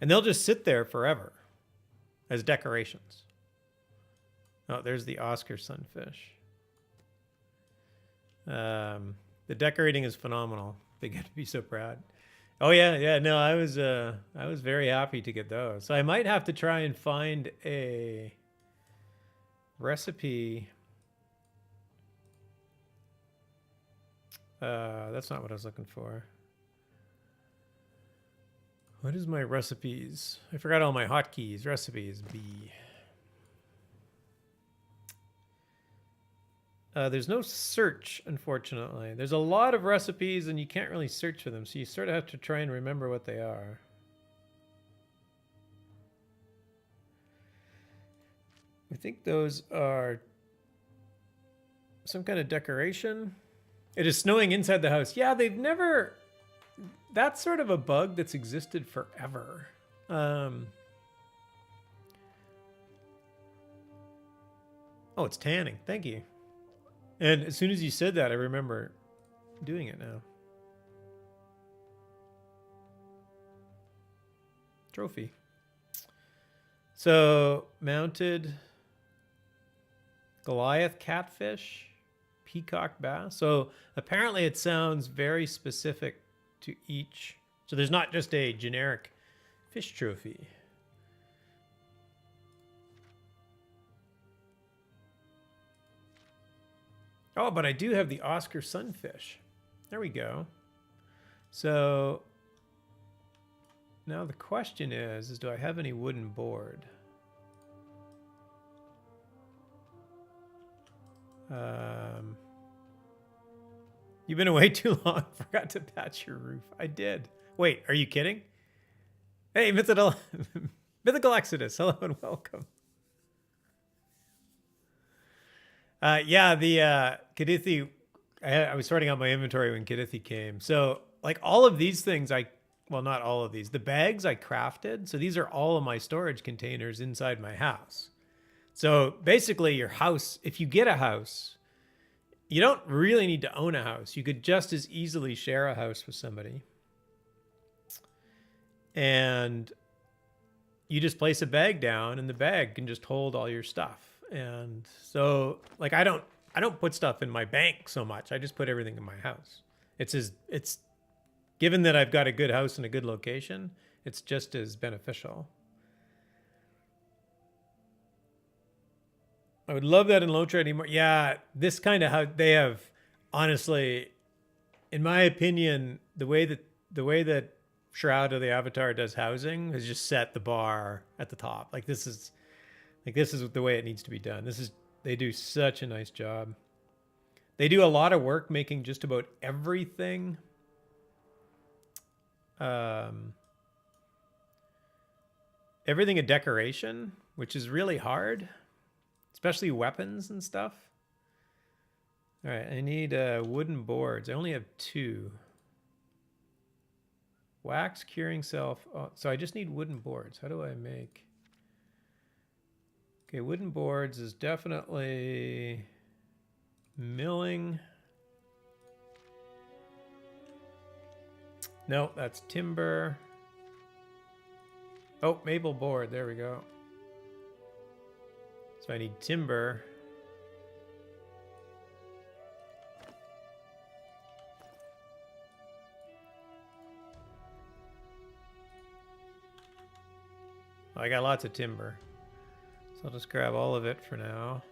And they'll just sit there forever as decorations. Oh, there's the Oscar sunfish. The decorating is phenomenal. They get to be so proud. Oh yeah. No, I was very happy to get those. So I might have to try and find a recipe. That's not what I was looking for. What is my recipes? I forgot all my hotkeys. Recipes B. There's no search, unfortunately. There's a lot of recipes and you can't really search for them, so you sort of have to try and remember what they are. I think those are some kind of decoration. It is snowing inside the house. Yeah, they've never... That's sort of a bug that's existed forever. Oh, it's tanning. Thank you. And as soon as you said that, I remember doing it now. Trophy. So, mounted Goliath catfish, peacock bass. So, apparently it sounds very specific to each. So, there's not just a generic fish trophy. Oh, but I do have the Oscar sunfish. There we go. So now the question is do I have any wooden board? You've been away too long. Forgot to patch your roof. I did. Wait, are you kidding? Hey, Mythical Exodus. Hello and welcome. Yeah, the Kadithi, I was sorting out my inventory when Kadithi came. So, like, all of these things, well, not all of these. The bags I crafted. So these are all of my storage containers inside my house. So basically your house, if you get a house, you don't really need to own a house. You could just as easily share a house with somebody. And you just place a bag down and the bag can just hold all your stuff. And so, like, I don't put stuff in my bank so much. I just put everything in my house. It's given that I've got a good house and a good location, it's just as beneficial. I would love that in low trade anymore. Yeah, this kind of how they have, honestly, in my opinion, the way that Shroud of the Avatar does housing has just set the bar at the top. Like this is the way it needs to be done. They do such a nice job. They do a lot of work making just about everything. Everything a decoration, which is really hard, especially weapons and stuff. All right, I need wooden boards. I only have 2. Wax, curing self. Oh, so I just need wooden boards. How do I make? Okay, wooden boards is definitely milling. No, that's timber. Oh, maple board. There we go. So I need timber. I got lots of timber. So I'll just grab all of it for now.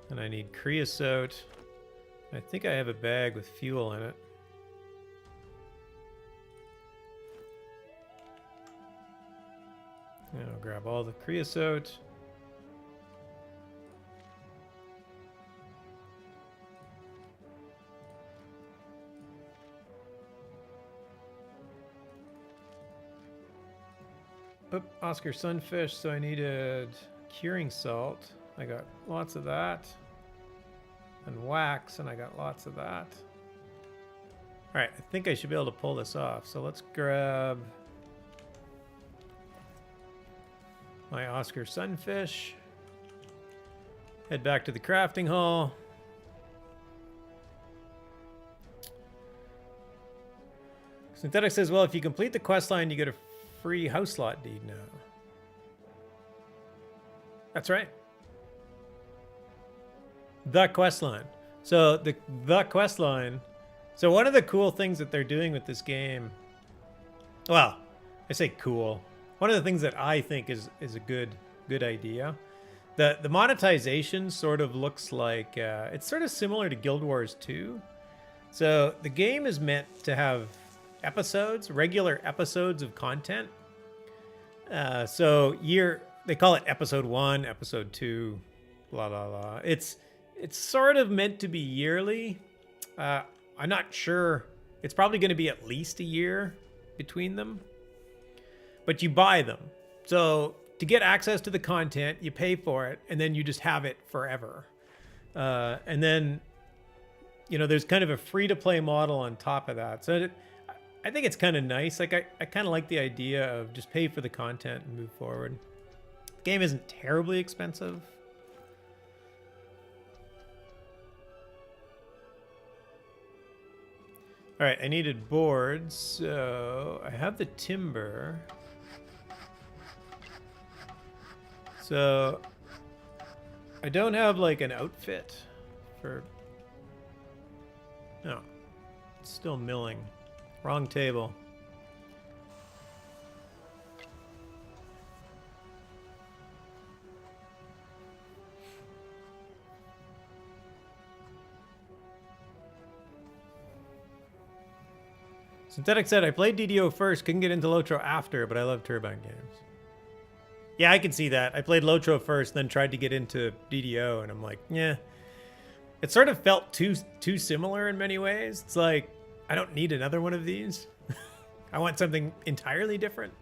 And I need creosote. I think I have a bag with fuel in it. And I'll grab all the creosote. Oop, Oscar sunfish, so I needed curing salt. I got lots of that. And wax, and I got lots of that. All right, I think I should be able to pull this off. So let's grab my Oscar sunfish. Head back to the crafting hall. Synthetic says, well, if you complete the quest line, you get a free house lot deed now. That's right. The quest line. So the quest line. So one of the cool things that they're doing with this game, well, I say cool. One of the things that I think is a good idea. The monetization sort of looks like it's sort of similar to Guild Wars 2. So the game is meant to have episodes, regular episodes of content. So they call it episode 1, episode 2, blah blah blah. It's sort of meant to be yearly. I'm not sure. It's probably going to be at least a year between them. But you buy them. So to get access to the content, you pay for it, and then you just have it forever. And then, there's kind of a free-to-play model on top of that. So I think it's kind of nice. Like I kind of like the idea of just pay for the content and move forward. The game isn't terribly expensive. All right, I needed boards, so I have the timber. So I don't have like an outfit for... No, it's still milling. Wrong table. Synthetic said, I played DDO first, couldn't get into Lotro after, but I love Turbine games. Yeah, I can see that. I played Lotro first, then tried to get into DDO, and I'm like, yeah. It sort of felt too similar in many ways. It's like, I don't need another one of these. I want something entirely different.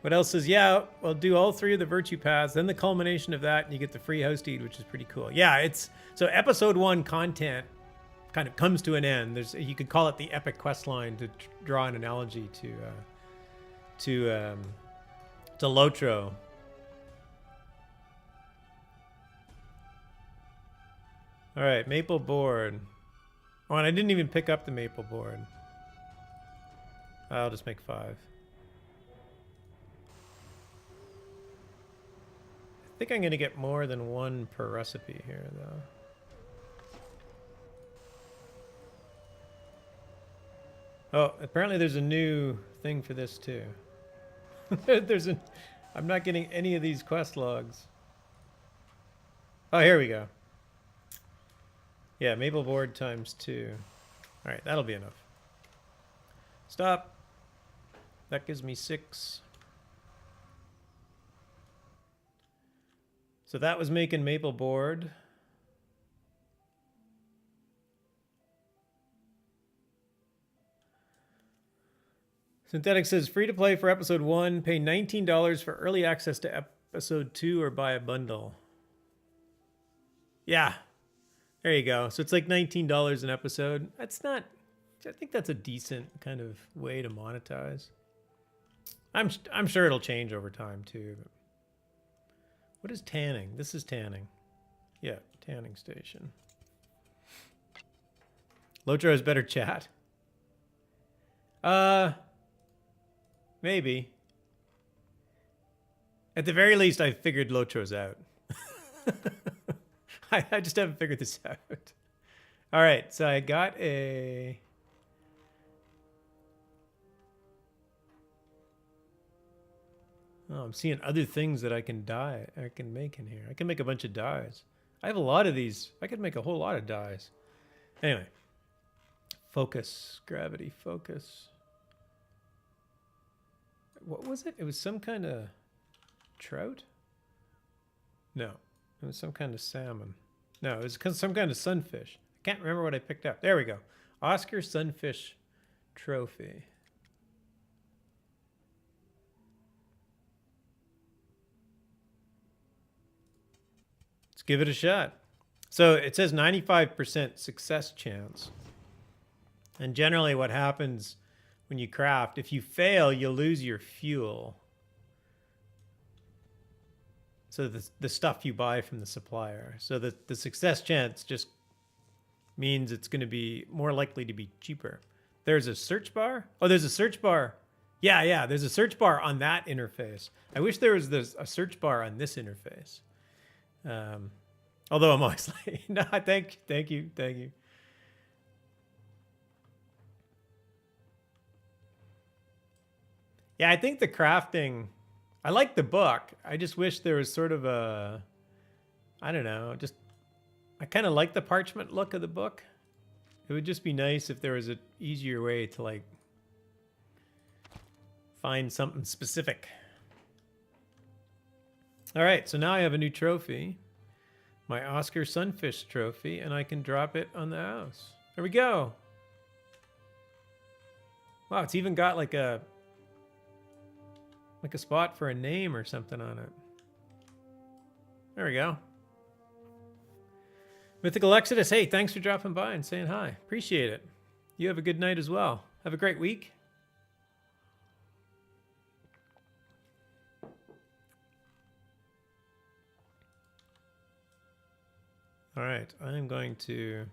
What else says, yeah, well, do all 3 of the virtue paths, then the culmination of that, and you get the free house deed, which is pretty cool. Yeah, so episode 1 content kind of comes to an end. You could call it the epic quest line to draw an analogy to Lotro. All right, maple board. Oh, and I didn't even pick up the maple board. I'll just make 5. I think I'm gonna get more than 1 per recipe here, though. Oh, apparently there's a new thing for this too. I'm not getting any of these quest logs. Oh, here we go. Yeah, maple board times 2. All right, that'll be enough. Stop. That gives me 6. So that was making maple board. Synthetic says, free to play for episode 1, pay $19 for early access to episode 2 or buy a bundle. Yeah, there you go. So it's like $19 an episode. That's not I think that's a decent kind of way to monetize. I'm sure it'll change over time too. What is tanning? This is tanning. Yeah, tanning station. Lotro has better chat. Maybe. At the very least, I figured Lotro's out. I just haven't figured this out. All right, so I got a... Oh, I'm seeing other things that I can make in here. I can make a bunch of dyes. I have a lot of these. I could make a whole lot of dyes. Anyway. Focus. Gravity. Focus. What was it? It was some kind of trout? No. It was some kind of salmon. No, it was some kind of sunfish. I can't remember what I picked up. There we go. Oscar Sunfish Trophy. Let's give it a shot. So it says 95% success chance. And generally what happens when you craft, if you fail, you'll lose your fuel. So the stuff you buy from the supplier. So the success chance just means it's going to be more likely to be cheaper. There's a search bar. Oh, there's a search bar. Yeah, there's a search bar on that interface. I wish there was a search bar on this interface. Although I'm always like, no, thank you. Yeah, I think the crafting, I like the book. I just wish there was sort of a, I don't know, just, I kind of like the parchment look of the book. It would just be nice if there was an easier way to like find something specific. All right, so now I have a new trophy. My Oscar Sunfish trophy, and I can drop it on the house. There we go. Wow, it's even got like a spot for a name or something on it. There we go. Mythical Exodus, hey, thanks for dropping by and saying hi. Appreciate it. You have a good night as well. Have a great week. All right, I'm going to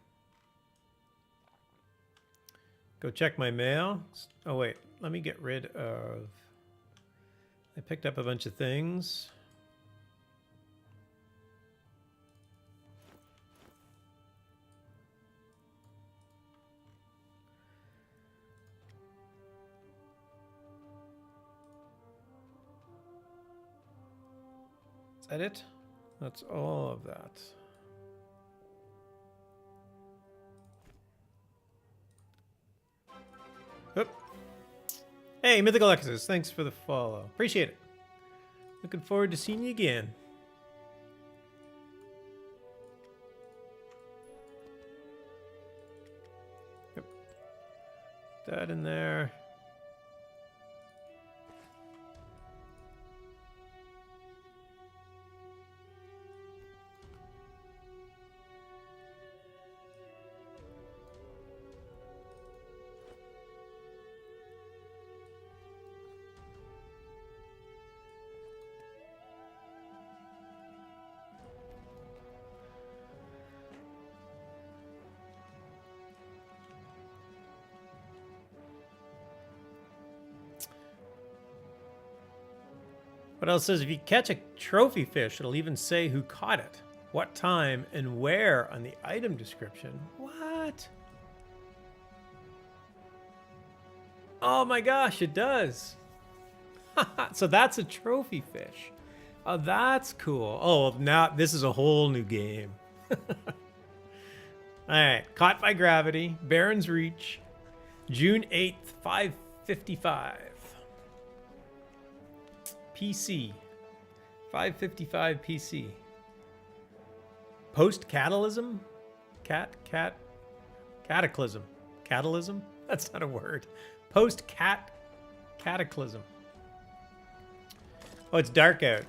go check my mail. Oh, wait, let me get rid of... I picked up a bunch of things. Is that it? That's all of that. Oop. Hey, Mythical Exodus, thanks for the follow. Appreciate it. Looking forward to seeing you again. Yep. That in there. What else says if you catch a trophy fish, it'll even say who caught it, what time, and where on the item description. What? Oh my gosh, it does. So that's a trophy fish. Oh, that's cool. Oh, now this is a whole new game. All right, Caught by Gravity, Baron's Reach, June 8th, 5:55. PC. 5:55 PC. Post-catalysm? Cataclysm. Catalysm? That's not a word. Post-cataclysm. Oh, it's dark out.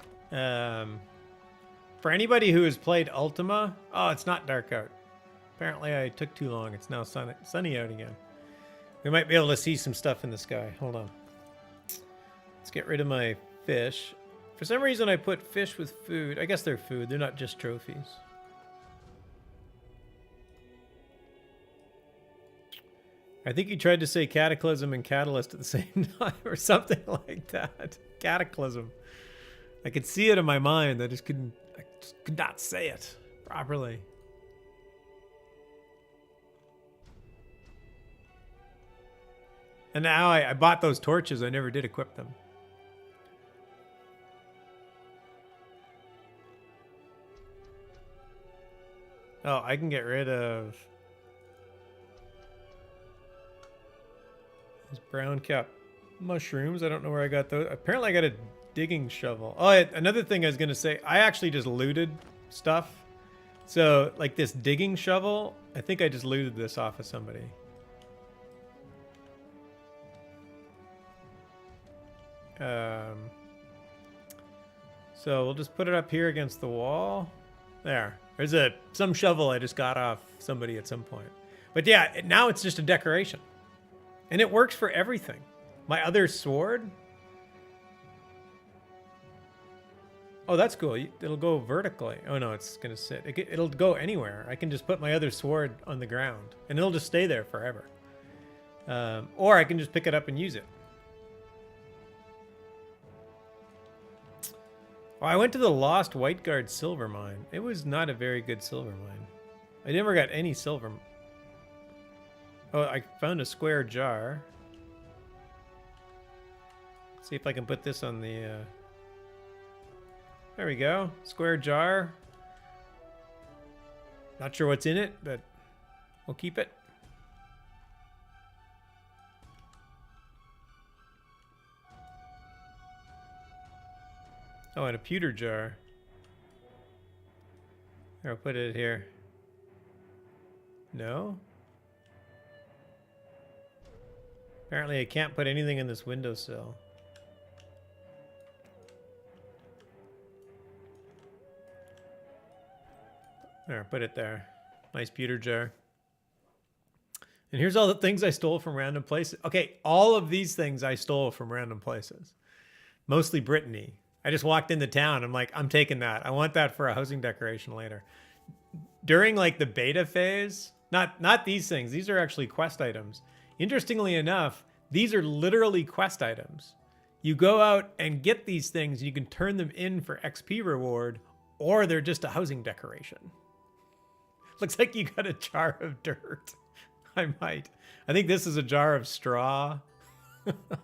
For anybody who has played Ultima, oh, it's not dark out. Apparently I took too long. It's now sunny out again. We might be able to see some stuff in the sky. Hold on. Let's get rid of my fish. For some reason, I put fish with food. I guess they're food. They're not just trophies. I think you tried to say cataclysm and catalyst at the same time or something like that. Cataclysm. I could see it in my mind. I just could not say it properly. And now I bought those torches. I never did equip them. Oh, I can get rid of these brown cap mushrooms. I don't know where I got those. Apparently I got a digging shovel. Oh, another thing I was going to say. I actually just looted stuff. So, like this digging shovel, I think I just looted this off of somebody. So we'll just put it up here against the wall. There. There's some shovel I just got off somebody at some point. But yeah, now it's just a decoration. And it works for everything. My other sword. Oh, that's cool. It'll go vertically. Oh no, it's gonna sit. It'll go anywhere. I can just put my other sword on the ground and it'll just stay there forever. Or I can just pick it up and use it. Oh, I went to the Lost White Guard silver mine. It was not a very good silver mine. I never got any silver. Oh, I found a square jar. Let's see if I can put this on the... There we go. Square jar. Not sure what's in it, but we'll keep it. Oh, and a pewter jar. Here, I'll put it here. No? Apparently I can't put anything in this windowsill. There, put it there. Nice pewter jar. And here's all the things I stole from random places. Okay, all of these things I stole from random places. Mostly Brittany. I just walked into town. I'm like, I'm taking that. I want that for a housing decoration later. During like the beta phase, not these things. These are actually quest items. Interestingly enough, these are literally quest items. You go out and get these things and you can turn them in for XP reward, or they're just a housing decoration. Looks like you got a jar of dirt. I might. I think this is a jar of straw.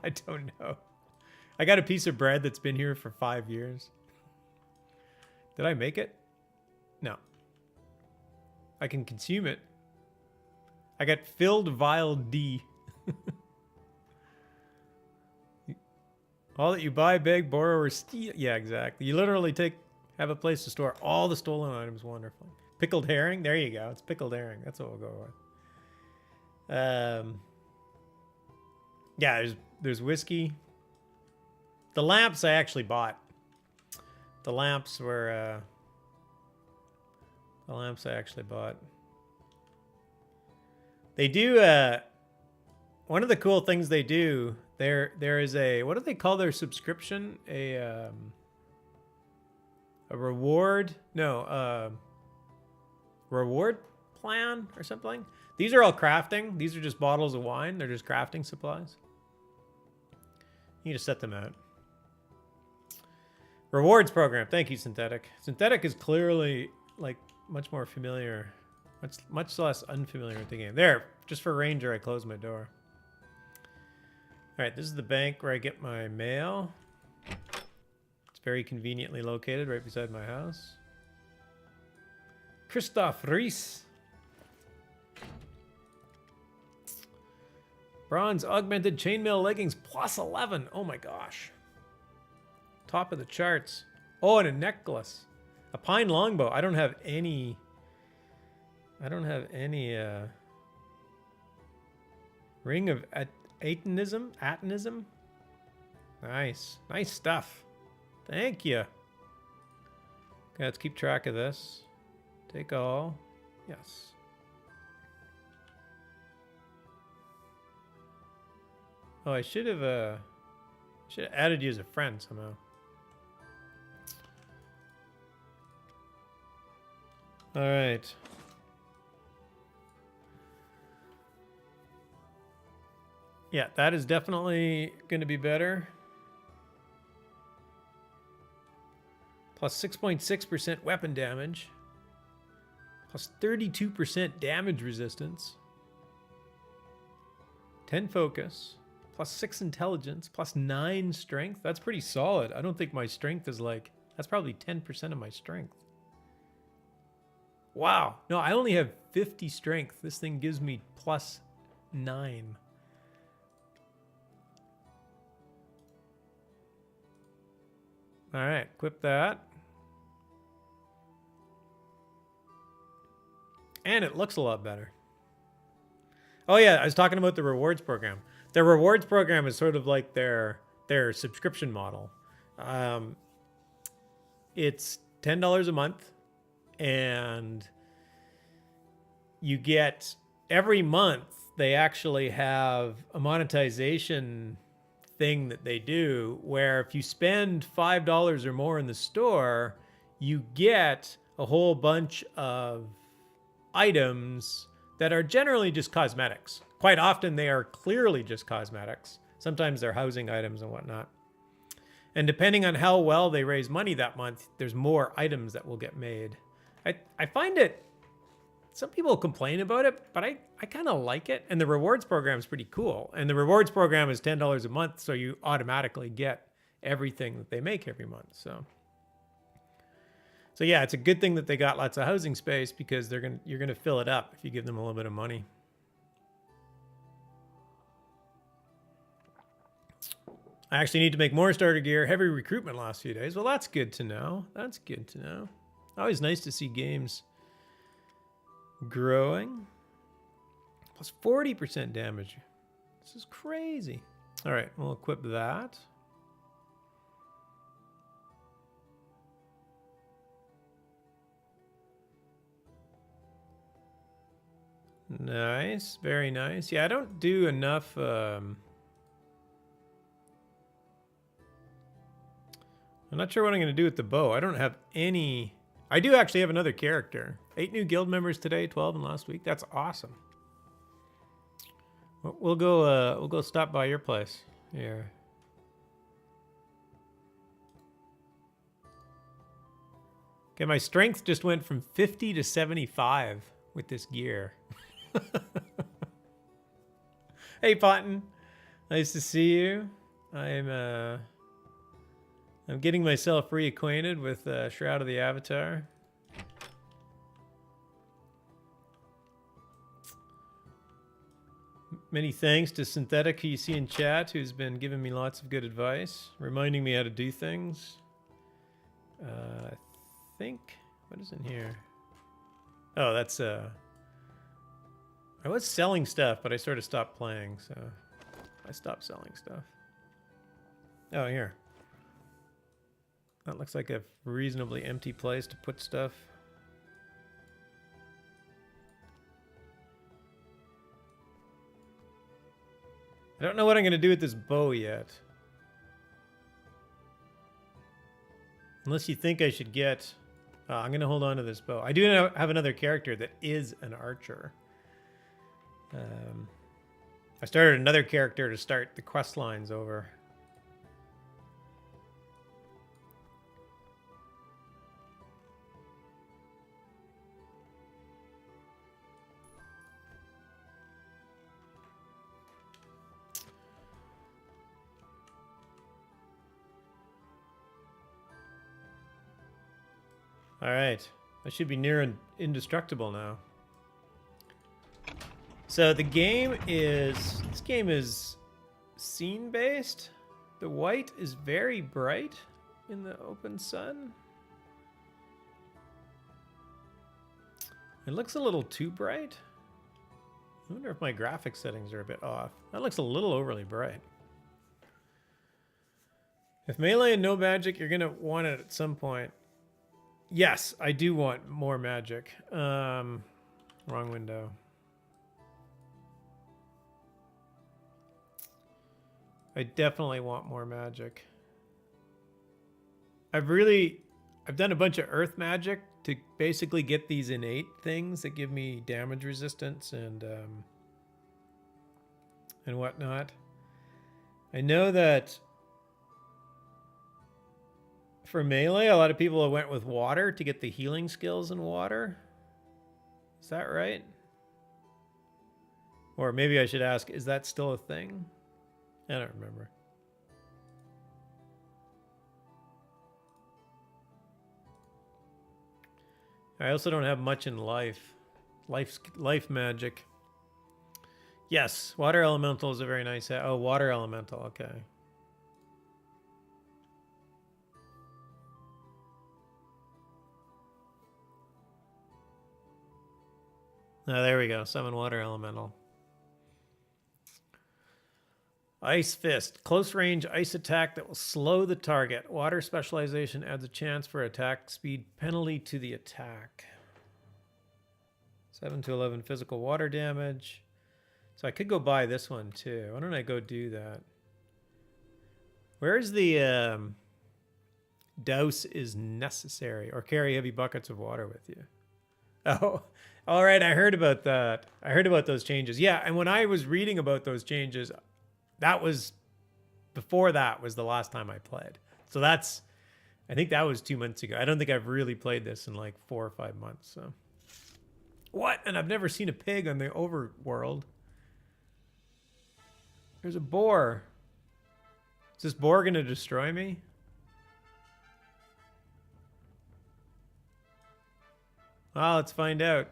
I don't know. I got a piece of bread that's been here for 5 years. Did I make it? No. I can consume it. I got filled vial D. All that you buy, beg, borrow, or steal. Yeah, exactly. You literally have a place to store all the stolen items. Wonderful. Pickled herring. There you go. It's pickled herring. That's what we'll go with. Yeah, there's whiskey. The lamps I actually bought. The lamps were the lamps I actually bought. They do one of the cool things they do, there is a, what do they call their subscription? A reward? No, reward plan or something. These are all crafting. These are just bottles of wine. They're just crafting supplies. You need to set them out. Rewards program. Thank you, Synthetic. Synthetic is clearly like much more familiar, much less unfamiliar with the game. There, just for Ranger, I closed my door. All right, this is the bank where I get my mail. It's very conveniently located right beside my house. Christoph Rees. Bronze augmented chainmail leggings plus 11. Oh my gosh. Top of the charts. Oh, and a necklace. A pine longbow. I don't have any ring of atonism. Nice stuff. Thank you. Okay, let's keep track of this. Take all. Yes. Oh, I should have added you as a friend somehow. All right. Yeah, that is definitely going to be better. Plus 6.6% weapon damage. Plus 32% damage resistance. 10 focus. Plus 6 intelligence. Plus 9 strength. That's pretty solid. I don't think my strength is like... That's probably 10% of my strength. Wow. No, I only have 50 strength. This thing gives me plus 9. All right, equip that. And it looks a lot better. Oh yeah, I was talking about the rewards program. Their rewards program is sort of like their subscription model. It's $10 a month, and you get every month they actually have a monetization thing that they do where if you spend $5 or more in the store, you get a whole bunch of items that are generally just cosmetics. Quite often they are clearly just cosmetics. Sometimes they're housing items and whatnot. And depending on how well they raise money that month, there's more items that will get made. I find it, some people complain about it, but I kind of like it. And the rewards program is pretty cool. And the rewards program is $10 a month, so you automatically get everything that they make every month. So yeah, it's a good thing that they got lots of housing space because you're gonna fill it up if you give them a little bit of money. I actually need to make more starter gear. Heavy recruitment last few days. Well, that's good to know. That's good to know. Always nice to see games growing. Plus 40% damage. This is crazy. All right, we'll equip that. Nice, very nice. Yeah, I don't do enough. I'm not sure what I'm going to do with the bow. I don't have any. I do actually have another character. 8 new guild members today, 12 in last week. That's awesome. We'll go stop by your place here. Okay, my strength just went from 50 to 75 with this gear. Hey, Potton. Nice to see you. I'm getting myself reacquainted with Shroud of the Avatar. Many thanks to Synthetic, who you see in chat, who's been giving me lots of good advice, reminding me how to do things. I think, what is in here? Oh, that's I was selling stuff, but I sort of stopped playing, so I stopped selling stuff. Oh, here. That looks like a reasonably empty place to put stuff. I don't know what I'm going to do with this bow yet. Unless you think I should get... I'm going to hold on to this bow. I do have another character that is an archer. I started another character to start the quest lines over. All right, I should be near indestructible now. So the game is, this game is scene based. The white is very bright in the open sun. It looks a little too bright. I wonder if my graphics settings are a bit off. That looks a little overly bright. If melee and no magic, you're gonna want it at some point. Yes, I do want more magic. Wrong window. I definitely want more magic. I've done a bunch of earth magic to basically get these innate things that give me damage resistance and whatnot. I know that for melee, a lot of people went with water to get the healing skills in water. Is that right? Or maybe I should ask, is that still a thing? I don't remember. I also don't have much in life. Life magic. Yes, water elemental is a very nice... Oh, water elemental, okay. Oh, there we go. Summon water elemental. Ice Fist. Close range ice attack that will slow the target. Water specialization adds a chance for attack speed penalty to the attack. 7 to 11 physical water damage. So I could go buy this one too. Why don't I go do that? Where's the douse is necessary or carry heavy buckets of water with you? Oh, all right. I heard about that. I heard about those changes. Yeah, and when I was reading about those changes, that was before that was the last time I played. So that's, I think that was 2 months ago. I don't think I've really played this in like 4 or 5 months. So what? And I've never seen a pig on the overworld. There's a boar. Is this boar gonna destroy me? Well, let's find out.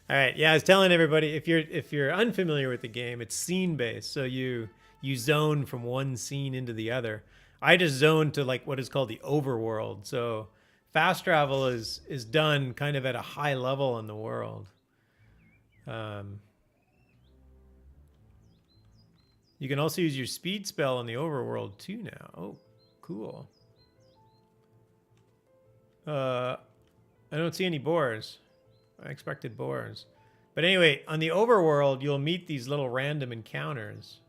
All right, yeah, I was telling everybody, if you're unfamiliar with the game, it's scene based, so you zone from one scene into the other. I just zoned to like what is called the overworld, so fast travel is done kind of at a high level in the world. You can also use your speed spell in the overworld too now. Oh, cool. I don't see any boars. I expected boars. But anyway, on the overworld, you'll meet these little random encounters.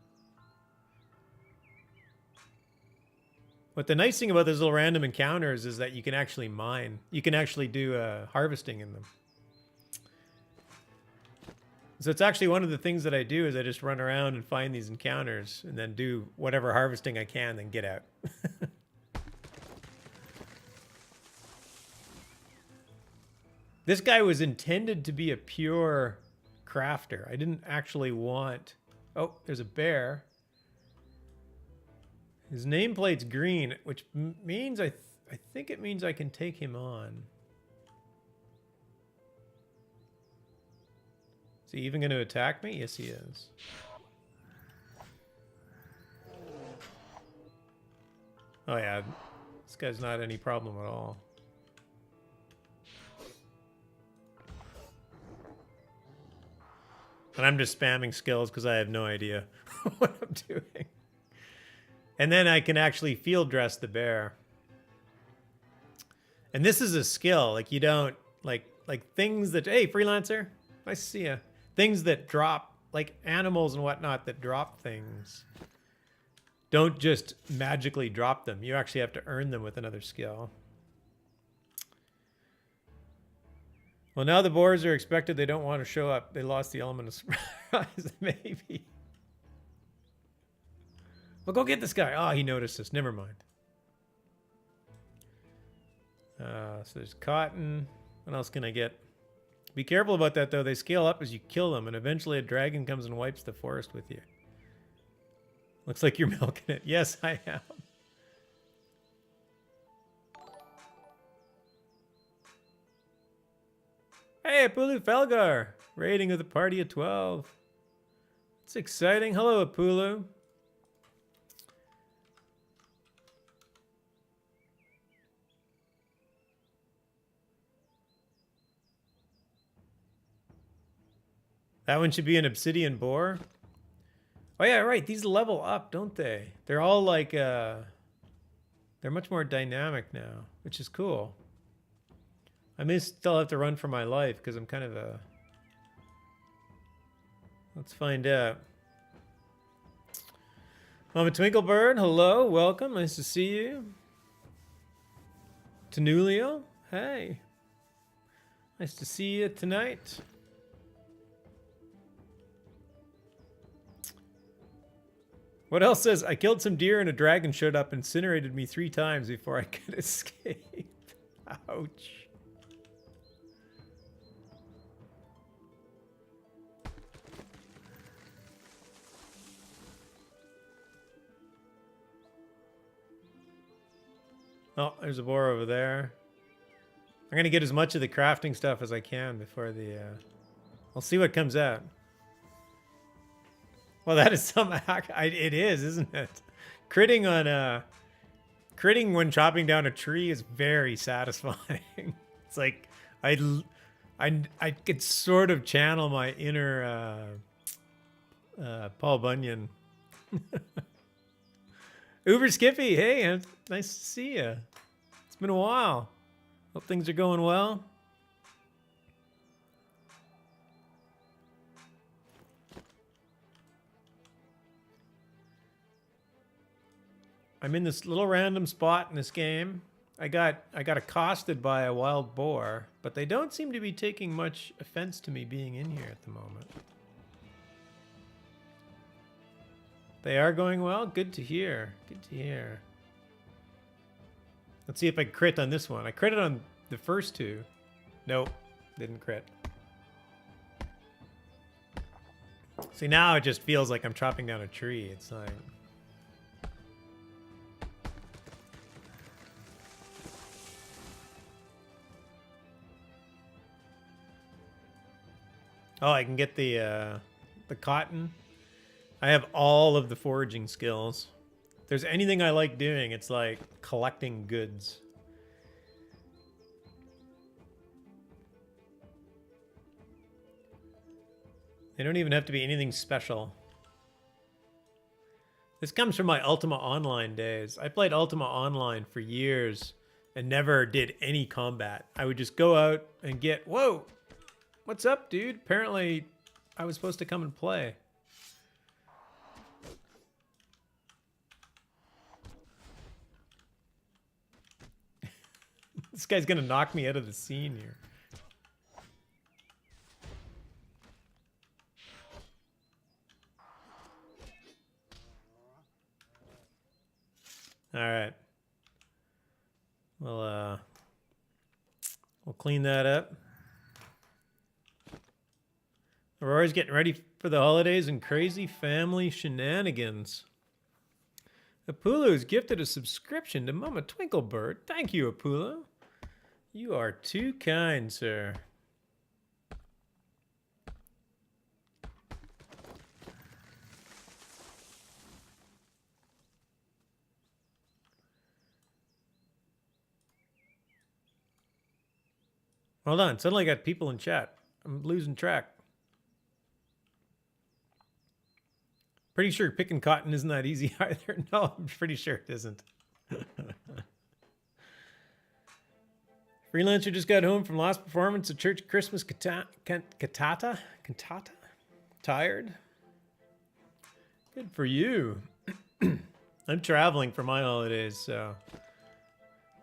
What the nice thing about those little random encounters is that you can actually mine. You can actually do harvesting in them. So it's actually one of the things that I do is I just run around and find these encounters and then do whatever harvesting I can, then get out. This guy was intended to be a pure crafter. I didn't actually want... Oh, there's a bear. His nameplate's green, which means I think it means I can take him on. Is he even going to attack me? Yes, he is. Oh yeah, this guy's not any problem at all. And I'm just spamming skills because I have no idea what I'm doing. And then I can actually field dress the bear. And this is a skill. Like you don't like things that, hey, freelancer, nice to see you. Things that drop, like animals and whatnot that drop things, don't just magically drop them. You actually have to earn them with another skill. Well, now the boars are expected. They don't want to show up. They lost the element of surprise, maybe. Well, go get this guy. Oh, he noticed us. Never mind. So there's cotton. What else can I get? Be careful about that, though. They scale up as you kill them, and eventually a dragon comes and wipes the forest with you. Looks like you're milking it. Yes, I am. Hey, Apulu Felgar! Rating of the party of 12. It's exciting. Hello, Apulu. That one should be an obsidian boar. Oh yeah, right. These level up, don't they? They're all like, they're much more dynamic now, which is cool. I may still have to run for my life because I'm kind of a... Let's find out. Mama Twinklebird, hello, welcome, nice to see you. Tenulio, hey. Nice to see you tonight. What else says, I killed some deer and a dragon showed up and incinerated me 3 times before I could escape. Ouch. Oh, there's a boar over there. I'm gonna get as much of the crafting stuff as I can before the, I'll see what comes out. Well, that is some hack. It is, isn't it? Critting on, critting when chopping down a tree is very satisfying. It's like, I could sort of channel my inner, Paul Bunyan. Uber Skippy, hey, nice to see you. It's been a while. Hope things are going well. I'm in this little random spot in this game. I got accosted by a wild boar, but they don't seem to be taking much offense to me being in here at the moment. They are going well? Good to hear. Good to hear. Let's see if I crit on this one. I critted on the first 2. Nope, didn't crit. See, now it just feels like I'm chopping down a tree. It's like... Oh, I can get the cotton. I have all of the foraging skills. If there's anything I like doing, it's like collecting goods. They don't even have to be anything special. This comes from my Ultima Online days. I played Ultima Online for years and never did any combat. I would just go out and get... Whoa! What's up, dude? Apparently, I was supposed to come and play. This guy's gonna knock me out of the scene here. All right. We'll clean that up. Aurora's getting ready for the holidays and crazy family shenanigans. Apula has gifted a subscription to Mama Twinklebird. Thank you, Apula. You are too kind, sir. Hold on, suddenly I got people in chat. I'm losing track. Pretty sure picking cotton isn't that easy either. No, I'm pretty sure it isn't. Freelancer just got home from last performance at church Christmas cantata. Tired? Good for you. I'm traveling for my holidays, so...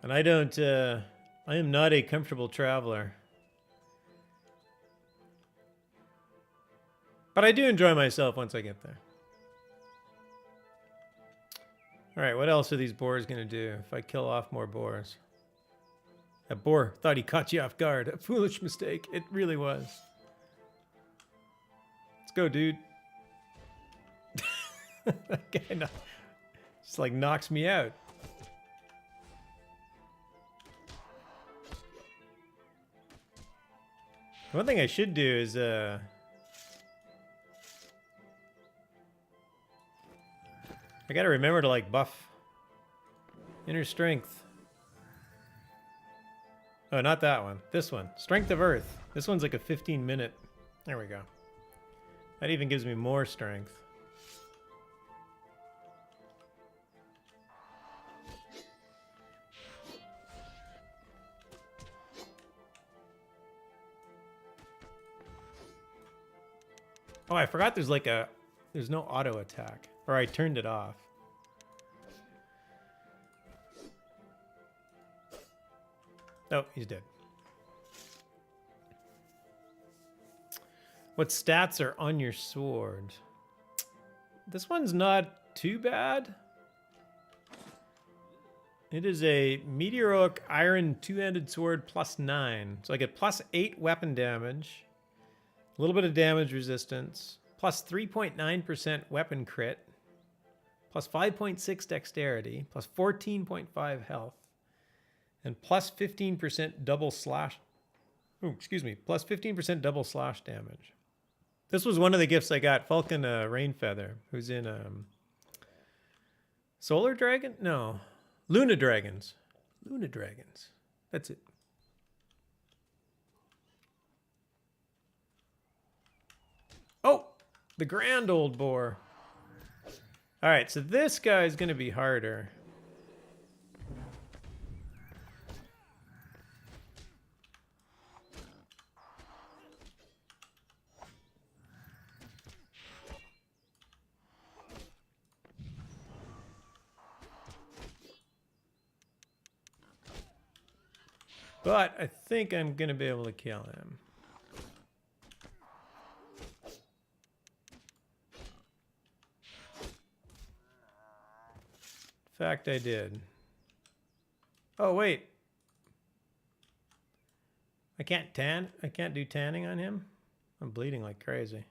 And I don't, I am not a comfortable traveler. But I do enjoy myself once I get there. Alright, what else are these boars gonna do if I kill off more boars? That boar thought he caught you off guard. A foolish mistake. It really was. Let's go, dude. That guy just like knocks me out. One thing I should do is I gotta remember to like buff inner strength. Oh, not that one. This one. Strength of Earth. This one's like a 15-minute. There we go. That even gives me more strength. Oh, I forgot there's like a... There's no auto attack. Or I turned it off. Oh, he's dead. What stats are on your sword? This one's not too bad. It is a meteoric iron two-handed sword +9. So I get +8 weapon damage, a little bit of damage resistance, +3.9% weapon crit, +5.6 dexterity, +14.5 health, and +15% double slash. Oh, excuse me, +15% double slash damage. This was one of the gifts I got. Falcon Rainfeather, who's in Solar Dragon? No. Luna Dragons. Luna Dragons. That's it. Oh, the grand old boar. All right, so this guy is going to be harder. But I think I'm going to be able to kill him. In fact, I did. Oh, wait. I can't tan? I can't do tanning on him? I'm bleeding like crazy.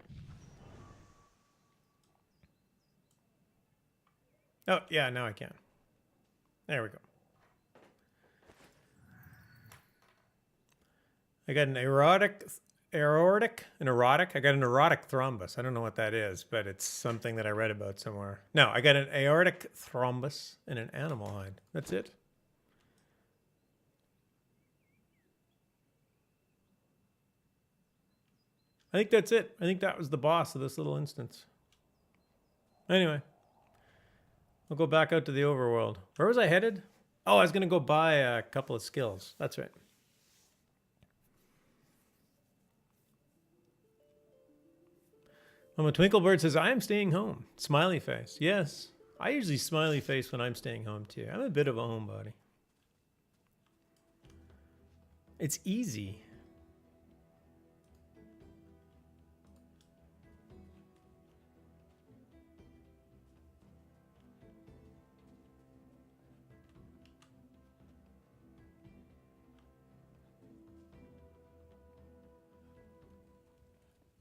Oh, yeah, now I can. There we go. I got an erotic. I got an erotic thrombus. I don't know what that is, but it's something that I read about somewhere. No, I got an aortic thrombus and an animal hide. That's it. I think that's it. I think that was the boss of this little instance. Anyway, we'll go back out to the overworld. Where was I headed? Oh, I was going to go buy a couple of skills. That's right. Mama Twinklebird says, I am staying home. Smiley face. Yes. I usually smiley face when I'm staying home too. I'm a bit of a homebody. It's easy.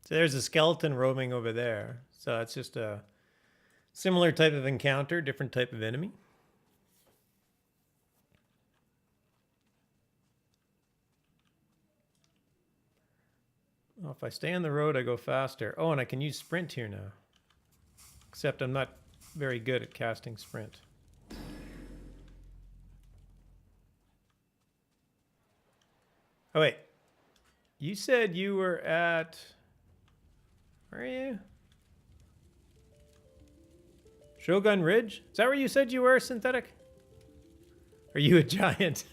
So there's a skeleton roaming over there. So it's just a similar type of encounter, different type of enemy. Well, if I stay on the road, I go faster. Oh, and I can use sprint here now. Except I'm not very good at casting sprint. Oh, wait. You said you were at... Where are you? Shogun Ridge? Is that where you said you were, Synthetic? Are you a giant?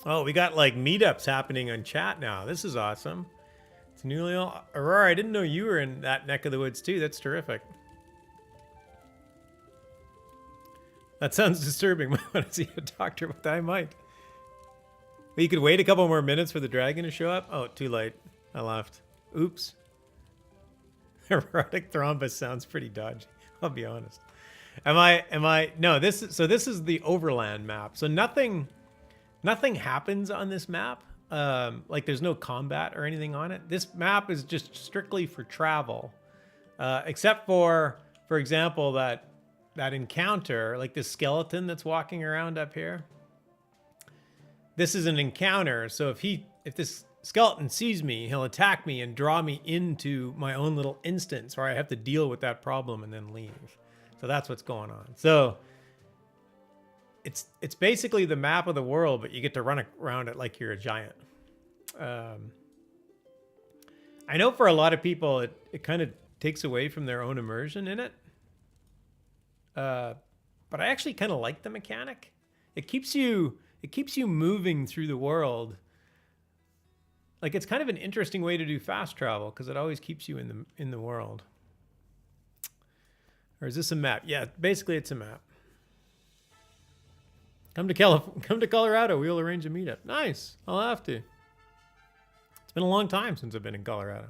Oh, we got like meetups happening on chat now. This is awesome. It's newly Aurora, I didn't know you were in that neck of the woods too. That's terrific. That sounds disturbing. I want to see a doctor, but I might. But you could wait a couple more minutes for the dragon to show up. Oh, too late. I left. Oops. Erotic thrombus sounds pretty dodgy. I'll be honest. No, this is the overland map. So nothing happens on this map. Like there's no combat or anything on it. This map is just strictly for travel. Except for example, that encounter, like this skeleton that's walking around up here. This is an encounter, so if this skeleton sees me, he'll attack me and draw me into my own little instance where I have to deal with that problem and then leave. So that's what's going on. So it's basically the map of the world, but you get to run around it like you're a giant. I know for a lot of people, it kind of takes away from their own immersion in it. But I actually kind of like the mechanic. It keeps you moving through the world. Like it's kind of an interesting way to do fast travel because it always keeps you in the world. Or is this a map? Yeah, basically it's a map. Come to Colorado. We'll arrange a meetup. Nice. I'll have to. It's been a long time since I've been in Colorado.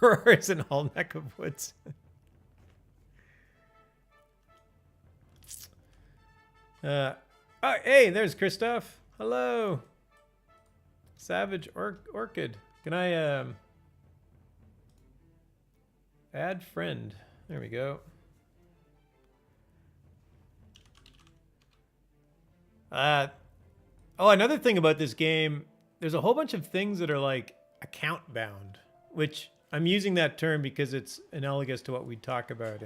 Or is an whole neck of woods. Oh, hey, there's Christoph. Hello. Savage Orchid. Can I add friend? There we go. Oh, another thing about this game, there's a whole bunch of things that are like account bound, which I'm using that term because it's analogous to what we talk about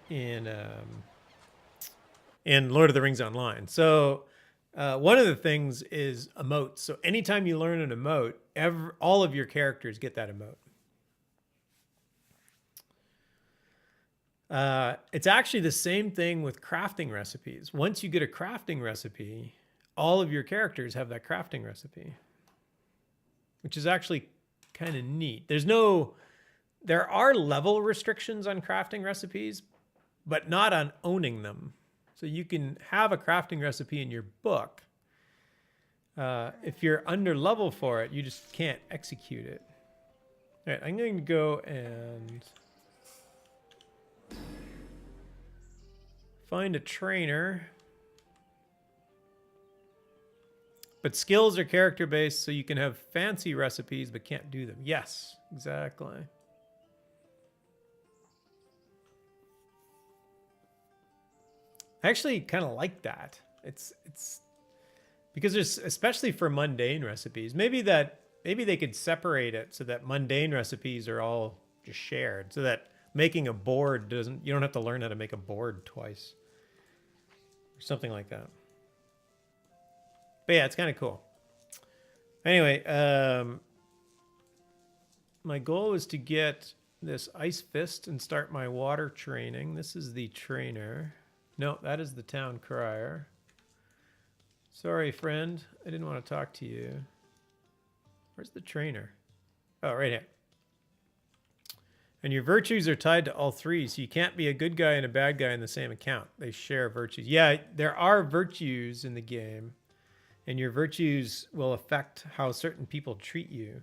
in Lord of the Rings Online. So one of the things is emotes. So anytime you learn an emote, all of your characters get that emote. It's actually the same thing with crafting recipes. Once you get a crafting recipe, all of your characters have that crafting recipe, which is actually kind of neat. There are level restrictions on crafting recipes, but not on owning them. So you can have a crafting recipe in your book. If you're under level for it, you just can't execute it. All right, I'm going to go and find a trainer. But skills are character based, so you can have fancy recipes but can't do them. Yes, exactly. I actually kind of like that. It's because there's, especially for mundane recipes, maybe they could separate it so that mundane recipes are all just shared, so that making a board you don't have to learn how to make a board twice or something like that. But yeah, it's kind of cool. Anyway, my goal is to get this Ice Fist and start my water training. This is the trainer. No, that is the town crier. Sorry, friend. I didn't want to talk to you. Where's the trainer? Oh, right here. And your virtues are tied to all three, so you can't be a good guy and a bad guy in the same account. They share virtues. Yeah, there are virtues in the game, and your virtues will affect how certain people treat you.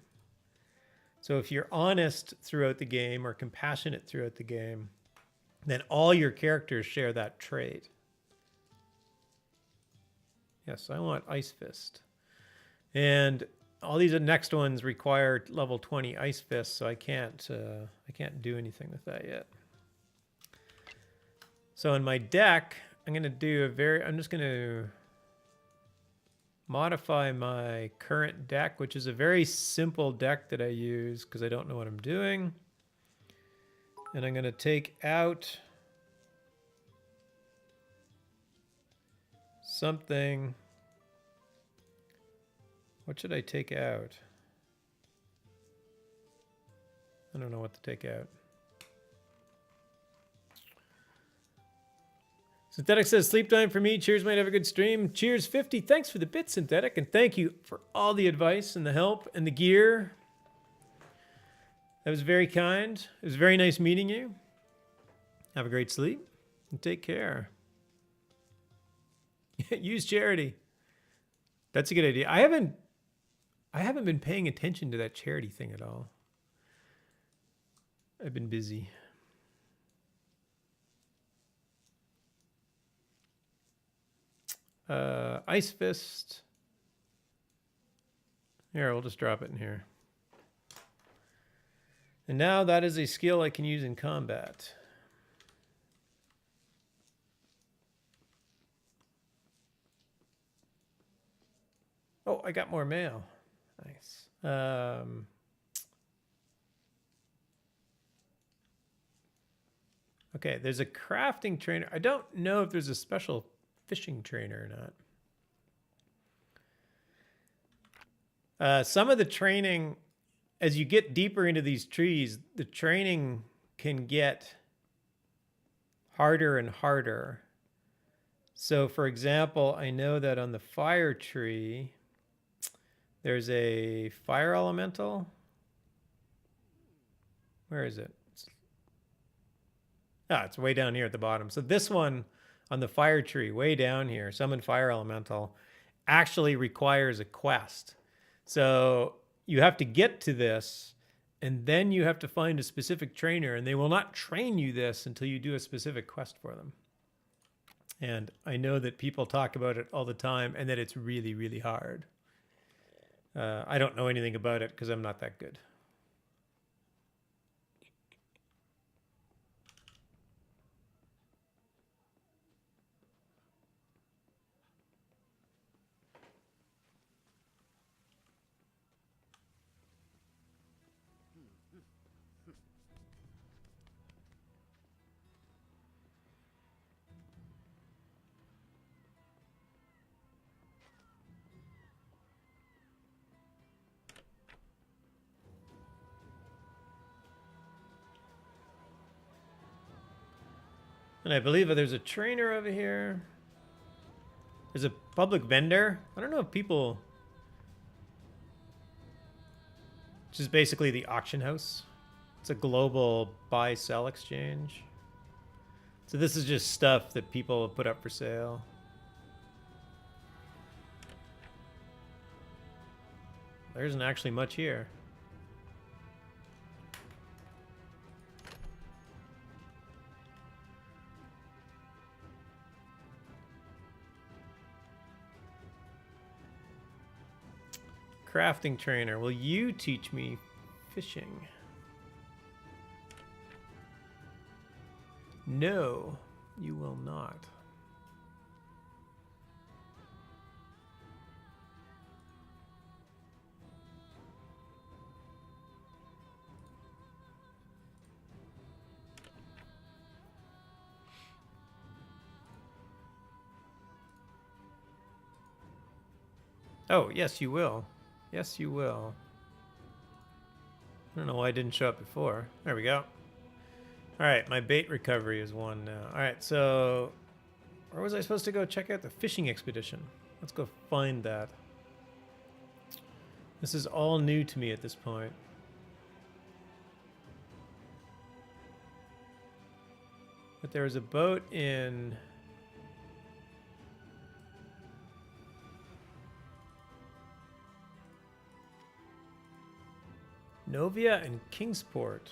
So if you're honest throughout the game or compassionate throughout the game, then all your characters share that trait. Yes, I want Ice Fist. And all these next ones require level 20 Ice Fist, so I can't do anything with that yet. So in my deck, I'm just going to modify my current deck, which is a very simple deck that I use because I don't know what I'm doing. And I'm going to take out something. What should I take out? I don't know what to take out. Synthetic says, sleep time for me. Cheers, might have a good stream. Cheers, 50. Thanks for the bit, Synthetic. And thank you for all the advice and the help and the gear. That was very kind. It was very nice meeting you. Have a great sleep and take care. Use charity. That's a good idea. I haven't been paying attention to that charity thing at all. I've been busy. Ice Fist. Here, we'll just drop it in here. And now that is a skill I can use in combat. Oh, I got more mail. Nice. Okay, there's a crafting trainer. I don't know if there's a special fishing trainer or not. Some of the training, as you get deeper into these trees, the training can get harder and harder. So for example, I know that on the fire tree, There's a fire elemental. Where is it? It's way down here at the bottom. So this one on the fire tree, way down here, summon fire elemental, actually requires a quest. So you have to get to this, and then you have to find a specific trainer, and they will not train you this until you do a specific quest for them. And I know that people talk about it all the time, and that it's really, really hard. I don't know anything about it because I'm not that good. And I believe there's a trainer over here. There's a public vendor. I don't know if people... Which is basically the auction house. It's a global buy-sell exchange. So this is just stuff that people put up for sale. There isn't actually much here. Crafting trainer, will you teach me fishing? No, you will not. Oh, yes, you will. Yes, you will. I don't know why it didn't show up before. There we go. All right, my bait recovery is 1 now. All right, so where was I supposed to go check out the fishing expedition? Let's go find that. This is all new to me at this point. But there was a boat in... Novia and Kingsport.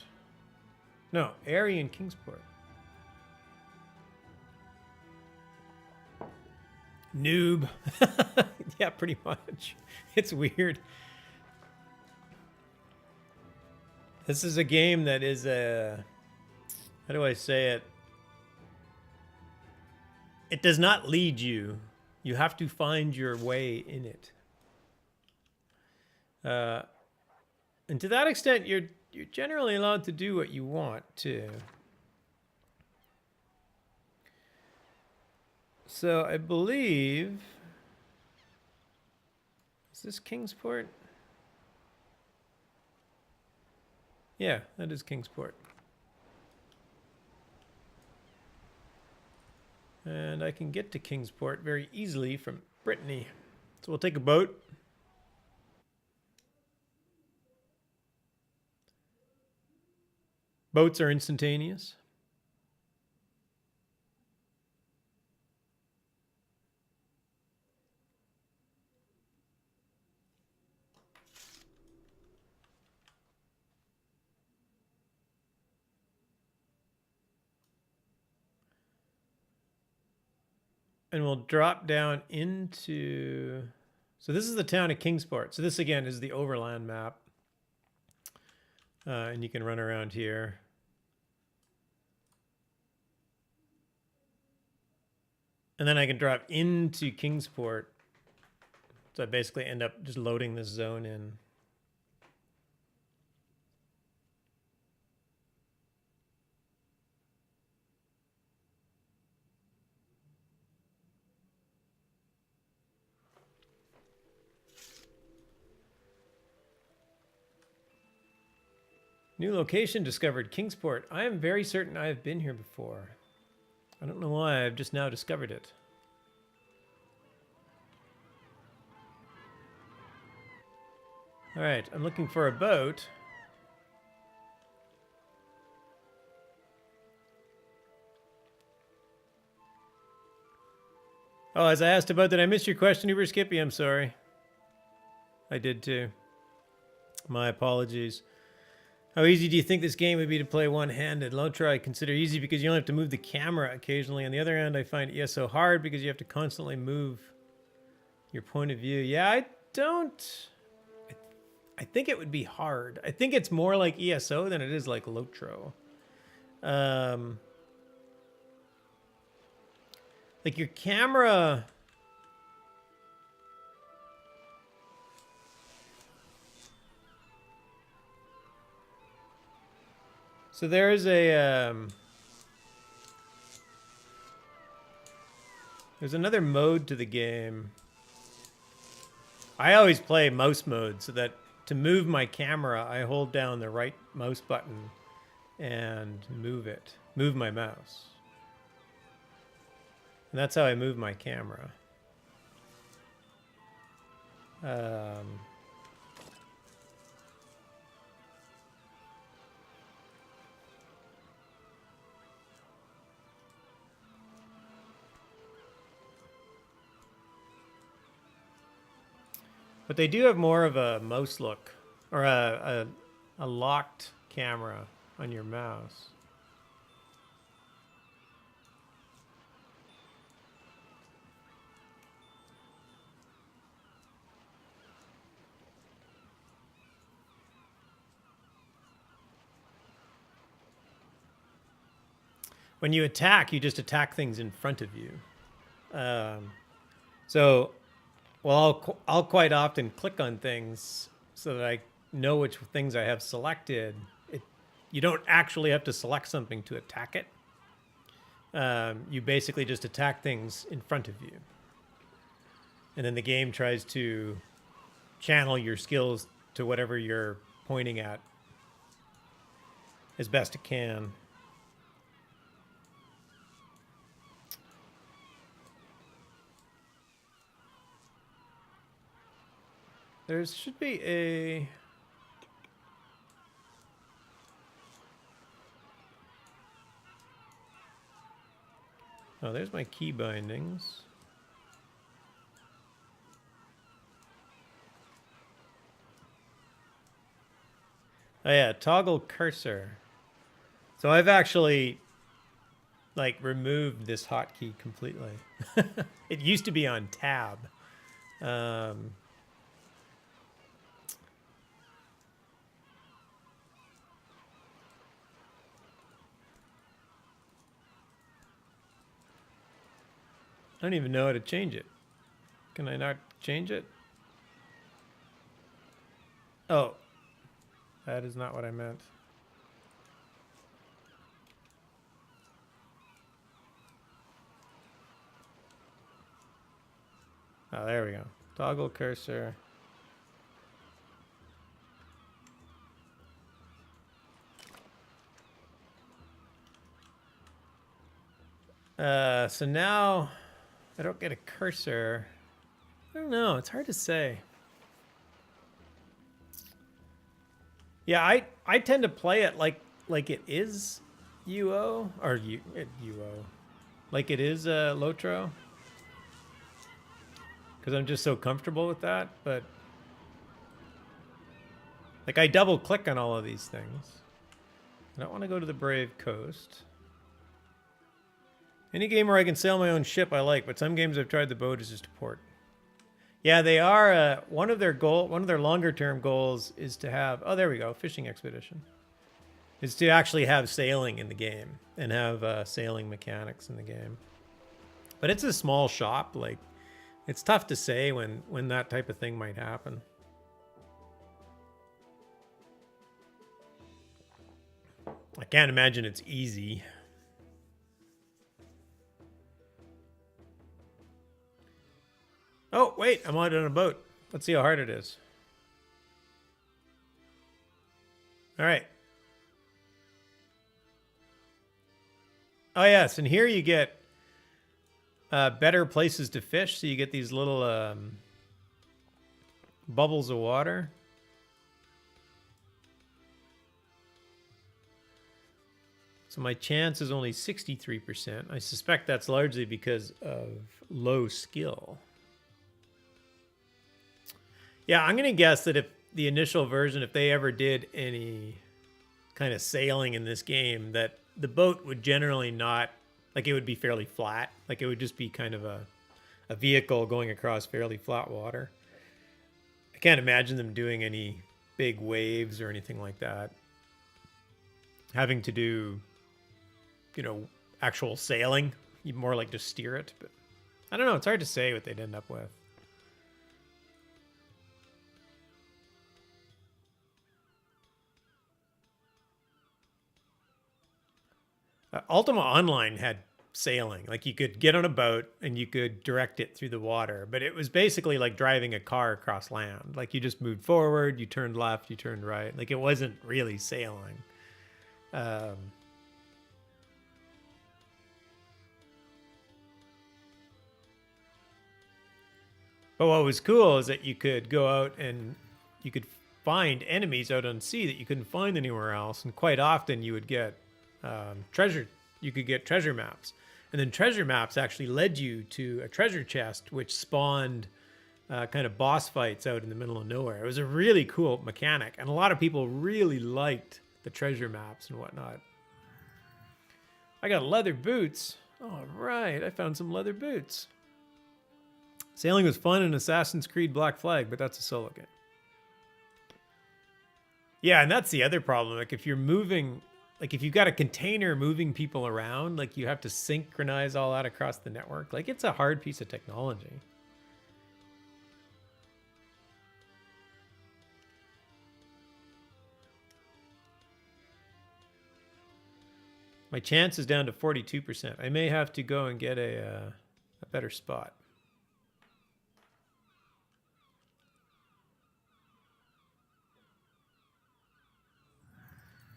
No, Airy and Kingsport. Noob. Yeah, pretty much. It's weird. This is a game that is a... How do I say it? It does not lead you. You have to find your way in it. And to that extent, you're generally allowed to do what you want too. So I believe, is this Kingsport? Yeah, that is Kingsport. And I can get to Kingsport very easily from Brittany. So we'll take a boat. Boats are instantaneous. And we'll drop down into... So this is the town of Kingsport. So this, again, is the overland map. And you can run around here. And then I can drop into Kingsport. So I basically end up just loading this zone in. New location discovered, Kingsport. I am very certain I have been here before. I don't know why, I've just now discovered it. All right, I'm looking for a boat. Oh, as I asked about that, I missed your question, Uber Skippy. I'm sorry. I did too. My apologies. How easy do you think this game would be to play one-handed? Lotra I consider easy because you only have to move the camera occasionally. On the other hand, I find ESO hard because you have to constantly move your point of view. Yeah, I don't... I think it would be hard. I think it's more like ESO than it is like Lotro. Like your camera... So there's a... there's another mode to the game. I always play mouse mode so that to move my camera, I hold down the right mouse button and move it. Move my mouse. And that's how I move my camera. But they do have more of a mouse look, or a locked camera on your mouse. When you attack, you just attack things in front of you. Well, I'll quite often click on things so that I know which things I have selected. You don't actually have to select something to attack it. You basically just attack things in front of you. And then the game tries to channel your skills to whatever you're pointing at as best it can. There should be a... Oh, there's my key bindings. Oh yeah, toggle cursor. So I've actually like removed this hotkey completely. It used to be on tab. I don't even know how to change it. Can I not change it? Oh, that is not what I meant. Oh, there we go. Toggle cursor. So now I don't get a cursor. I don't know. It's hard to say. Yeah, I tend to play it like it is UO or UO, like it is Lotro, because I'm just so comfortable with that. But like I double click on all of these things. I don't want to go to the Brave Coast. Any game where I can sail my own ship I like, but some games I've tried the boat is just a port. Yeah, they are. One of their longer term goals is to have. Oh, there we go. Fishing expedition. Is to actually have sailing in the game and have sailing mechanics in the game. But it's a small shop. Like, it's tough to say when that type of thing might happen. I can't imagine it's easy. Oh, wait, I'm on a boat. Let's see how hard it is. All right. Oh, yes, and here you get better places to fish. So you get these little bubbles of water. So my chance is only 63%. I suspect that's largely because of low skill. Yeah, I'm going to guess that if the initial version, if they ever did any kind of sailing in this game, that the boat would generally not, like it would be fairly flat. Like it would just be kind of a vehicle going across fairly flat water. I can't imagine them doing any big waves or anything like that. Having to do, you know, actual sailing. You'd more like just steer it. But I don't know. It's hard to say what they'd end up with. Ultima Online had sailing. Like you could get on a boat and you could direct it through the water, but it was basically like driving a car across land. Like you just moved forward, you turned left, you turned right. Like it wasn't really sailing. But what was cool is that you could go out and you could find enemies out on sea that you couldn't find anywhere else. And quite often you would get treasure. You could get treasure maps. And then treasure maps actually led you to a treasure chest, which spawned kind of boss fights out in the middle of nowhere. It was a really cool mechanic. And a lot of people really liked the treasure maps and whatnot. I got leather boots. All right, I found some leather boots. Sailing was fun in Assassin's Creed Black Flag, but that's a solo game. Yeah, and that's the other problem. Like if you're moving, like if you've got a container moving people around, like you have to synchronize all that across the network. Like it's a hard piece of technology. My chance is down to 42%. I may have to go and get a better spot.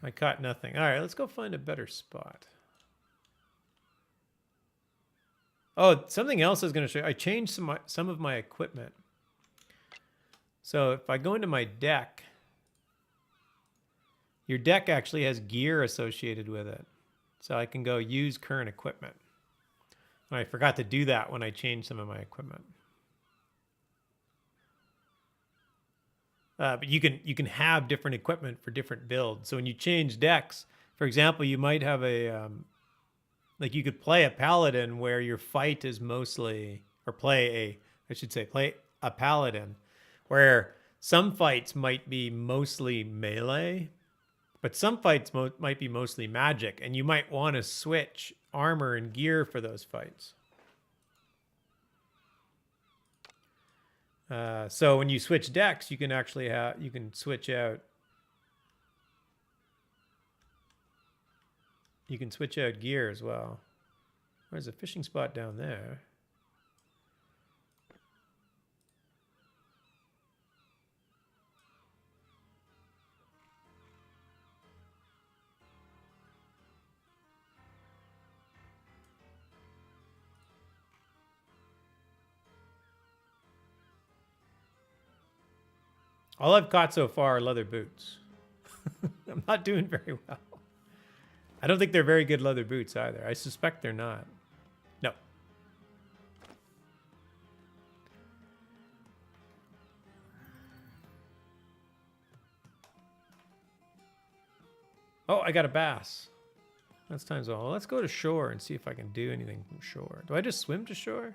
I caught nothing. All right, let's go find a better spot. Oh, something else I was going to show you. I changed some of my equipment. So if I go into my deck, your deck actually has gear associated with it. So I can go use current equipment. And I forgot to do that when I changed some of my equipment. But you can have different equipment for different builds. So when you change decks, for example, you might have a like you could play a paladin where your fight is mostly, or play a paladin where some fights might be mostly melee, but some fights might be mostly magic, and you might want to switch armor and gear for those fights. So when you switch decks, you can actually switch out. You can switch out gear as well. There's a fishing spot down there. All I've caught so far are leather boots. I'm not doing very well. I don't think they're very good leather boots either. I suspect they're not. No. Oh, I got a bass. That's times all. Let's go to shore and see if I can do anything from shore. Do I just swim to shore?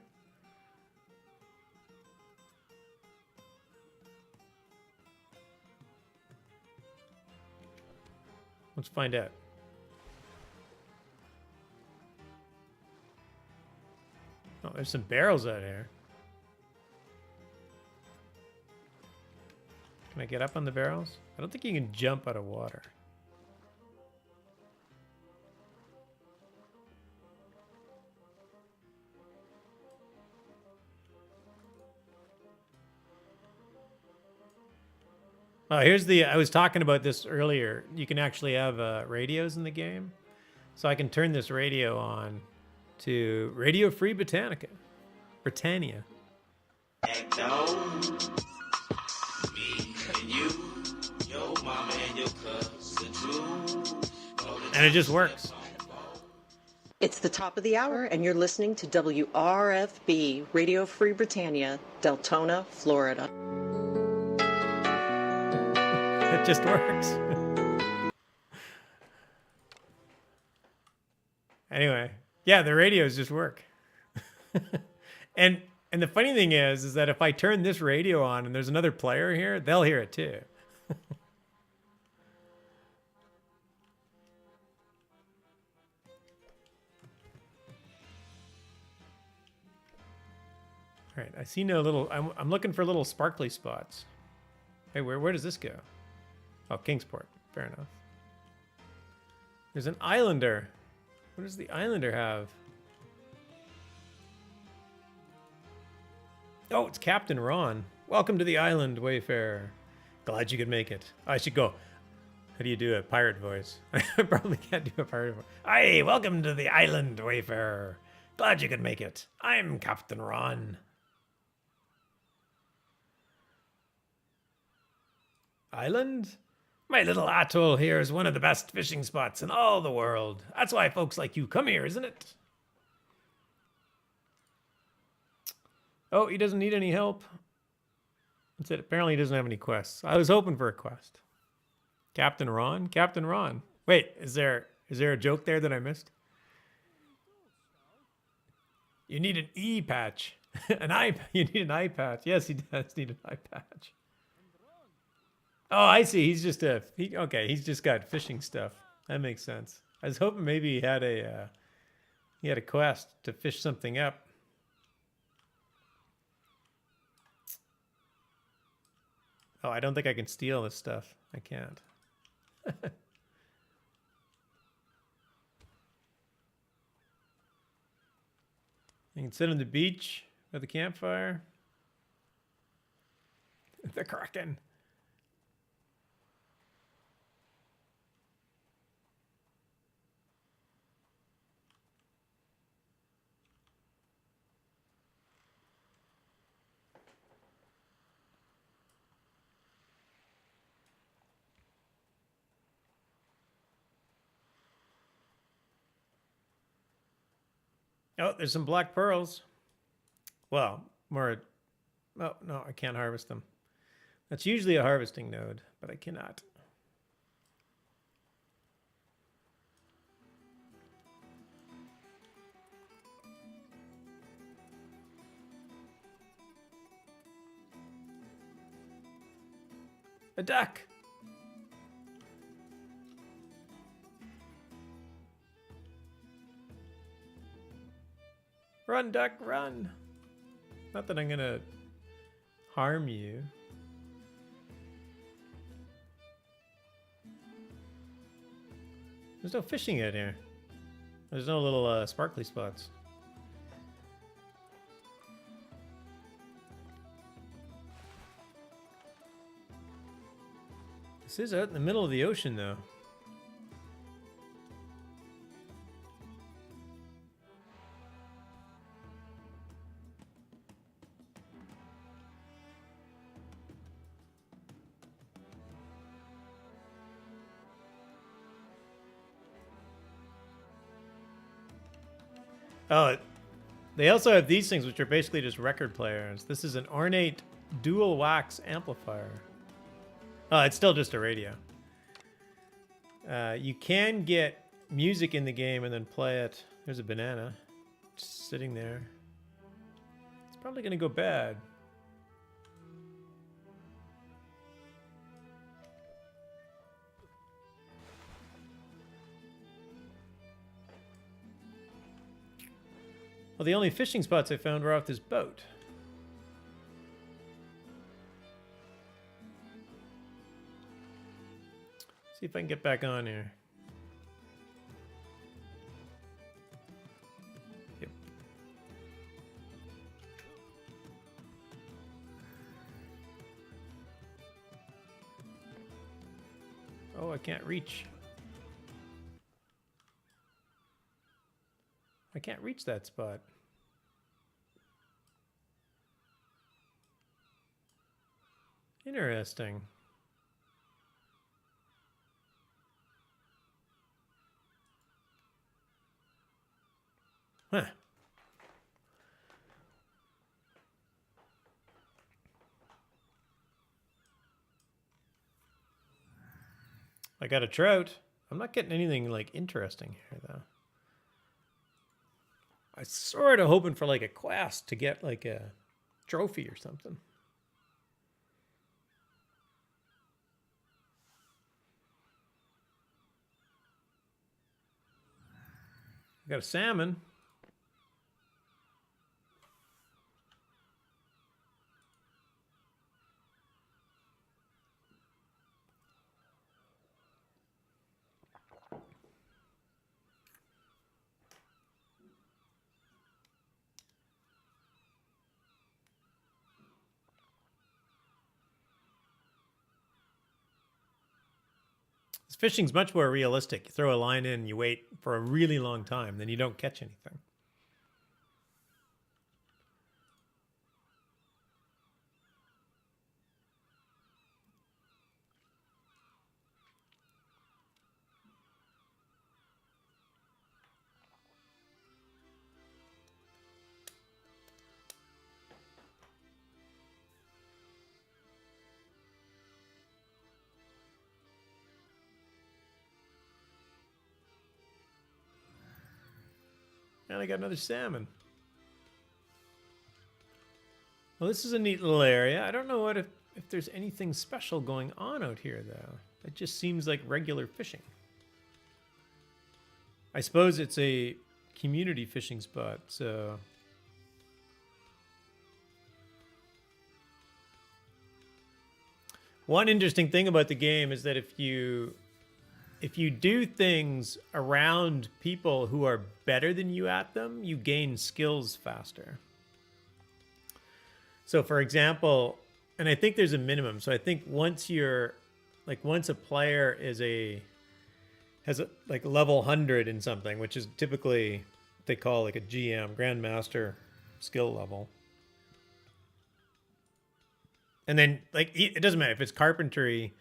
Let's find out. Oh, there's some barrels out here. Can I get up on the barrels? I don't think you can jump out of water. Oh, here's the, I was talking about this earlier. You can actually have radios in the game. So I can turn this radio on to Radio Free Britannica. Britannia. And it just works. It's the top of the hour, and you're listening to WRFB, Radio Free Britannia, Deltona, Florida. It just works. Anyway, yeah, the radios just work. and the funny thing is that if I turn this radio on and there's another player here, they'll hear it too. All right, I see no little. I'm looking for little sparkly spots. Hey, where does this go? Oh, Kingsport. Fair enough. There's an Islander. What does the Islander have? Oh, it's Captain Ron. Welcome to the island, Wayfarer. Glad you could make it. I should go. How do you do a pirate voice? I probably can't do a pirate voice. Aye, welcome to the island, Wayfarer. Glad you could make it. I'm Captain Ron. Island? My little atoll here is one of the best fishing spots in all the world. That's why folks like you come here, isn't it? Oh, he doesn't need any help. That's it. Apparently he doesn't have any quests. I was hoping for a quest. Captain Ron? Captain Ron. Wait, is there a joke there that I missed? You need an E patch. You need an eye patch. Yes, he does need an eye patch. Oh, I see. He's just okay. He's just got fishing stuff. That makes sense. I was hoping maybe he had a quest to fish something up. Oh, I don't think I can steal this stuff. I can't. You can sit on the beach by the campfire. The Kraken. Oh, there's some black pearls. Well, more. Oh, no, I can't harvest them. That's usually a harvesting node, but I cannot. A duck. Run, duck, run. Not that I'm gonna harm you. There's no fishing out here. There's no little sparkly spots. This is out in the middle of the ocean, though. Oh, they also have these things, which are basically just record players. This is an ornate dual wax amplifier. Oh, it's still just a radio. You can get music in the game and then play it. There's a banana just sitting there. It's probably going to go bad. Well, the only fishing spots I found were off this boat. See if I can get back on here. Yep. Oh, I can't reach. I can't reach that spot. Interesting. Huh. I got a trout. I'm not getting anything like interesting here though. I sort of hoping for like a quest to get like a trophy or something. I got a salmon. Fishing's much more realistic. You throw a line in, you wait for a really long time, then you don't catch anything. And I got another salmon. Well, this is a neat little area. I don't know if there's anything special going on out here, though. It just seems like regular fishing. I suppose it's a community fishing spot, so... One interesting thing about the game is that if you do things around people who are better than you at them, you gain skills faster. So for example, and I think there's a minimum. So I think once a player has like level 100 in something, which is typically what they call like a GM, Grandmaster skill level. And then like it doesn't matter if it's carpentry,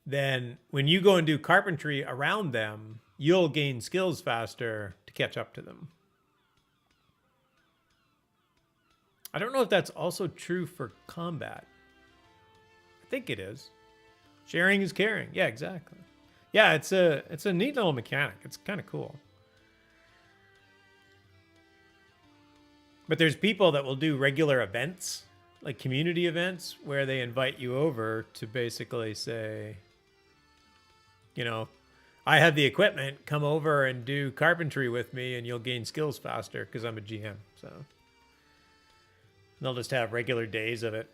then when you go and do carpentry around them, you'll gain skills faster to catch up to them. I don't know if that's also true for combat. I think it is. Sharing is caring. Yeah, exactly. Yeah, it's a neat little mechanic. It's kind of cool. But there's people that will do regular events, like community events, where they invite you over to basically say, you know, I have the equipment, come over and do carpentry with me and you'll gain skills faster because I'm a GM. So they'll just have regular days of it.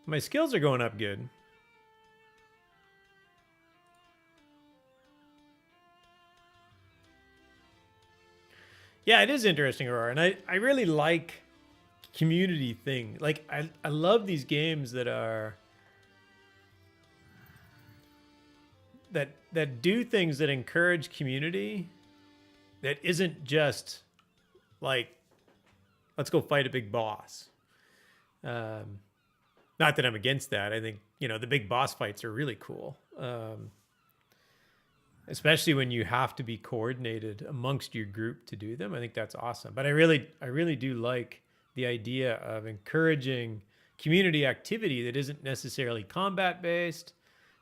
My skills are going up good. Yeah, it is interesting, Aurora. And I really like community thing. Like I love these games that are that do things that encourage community that isn't just like let's go fight a big boss. Not that I'm against that. I think, you know, the big boss fights are really cool. Especially when you have to be coordinated amongst your group to do them. I think that's awesome. But I really do like the idea of encouraging community activity that isn't necessarily combat based.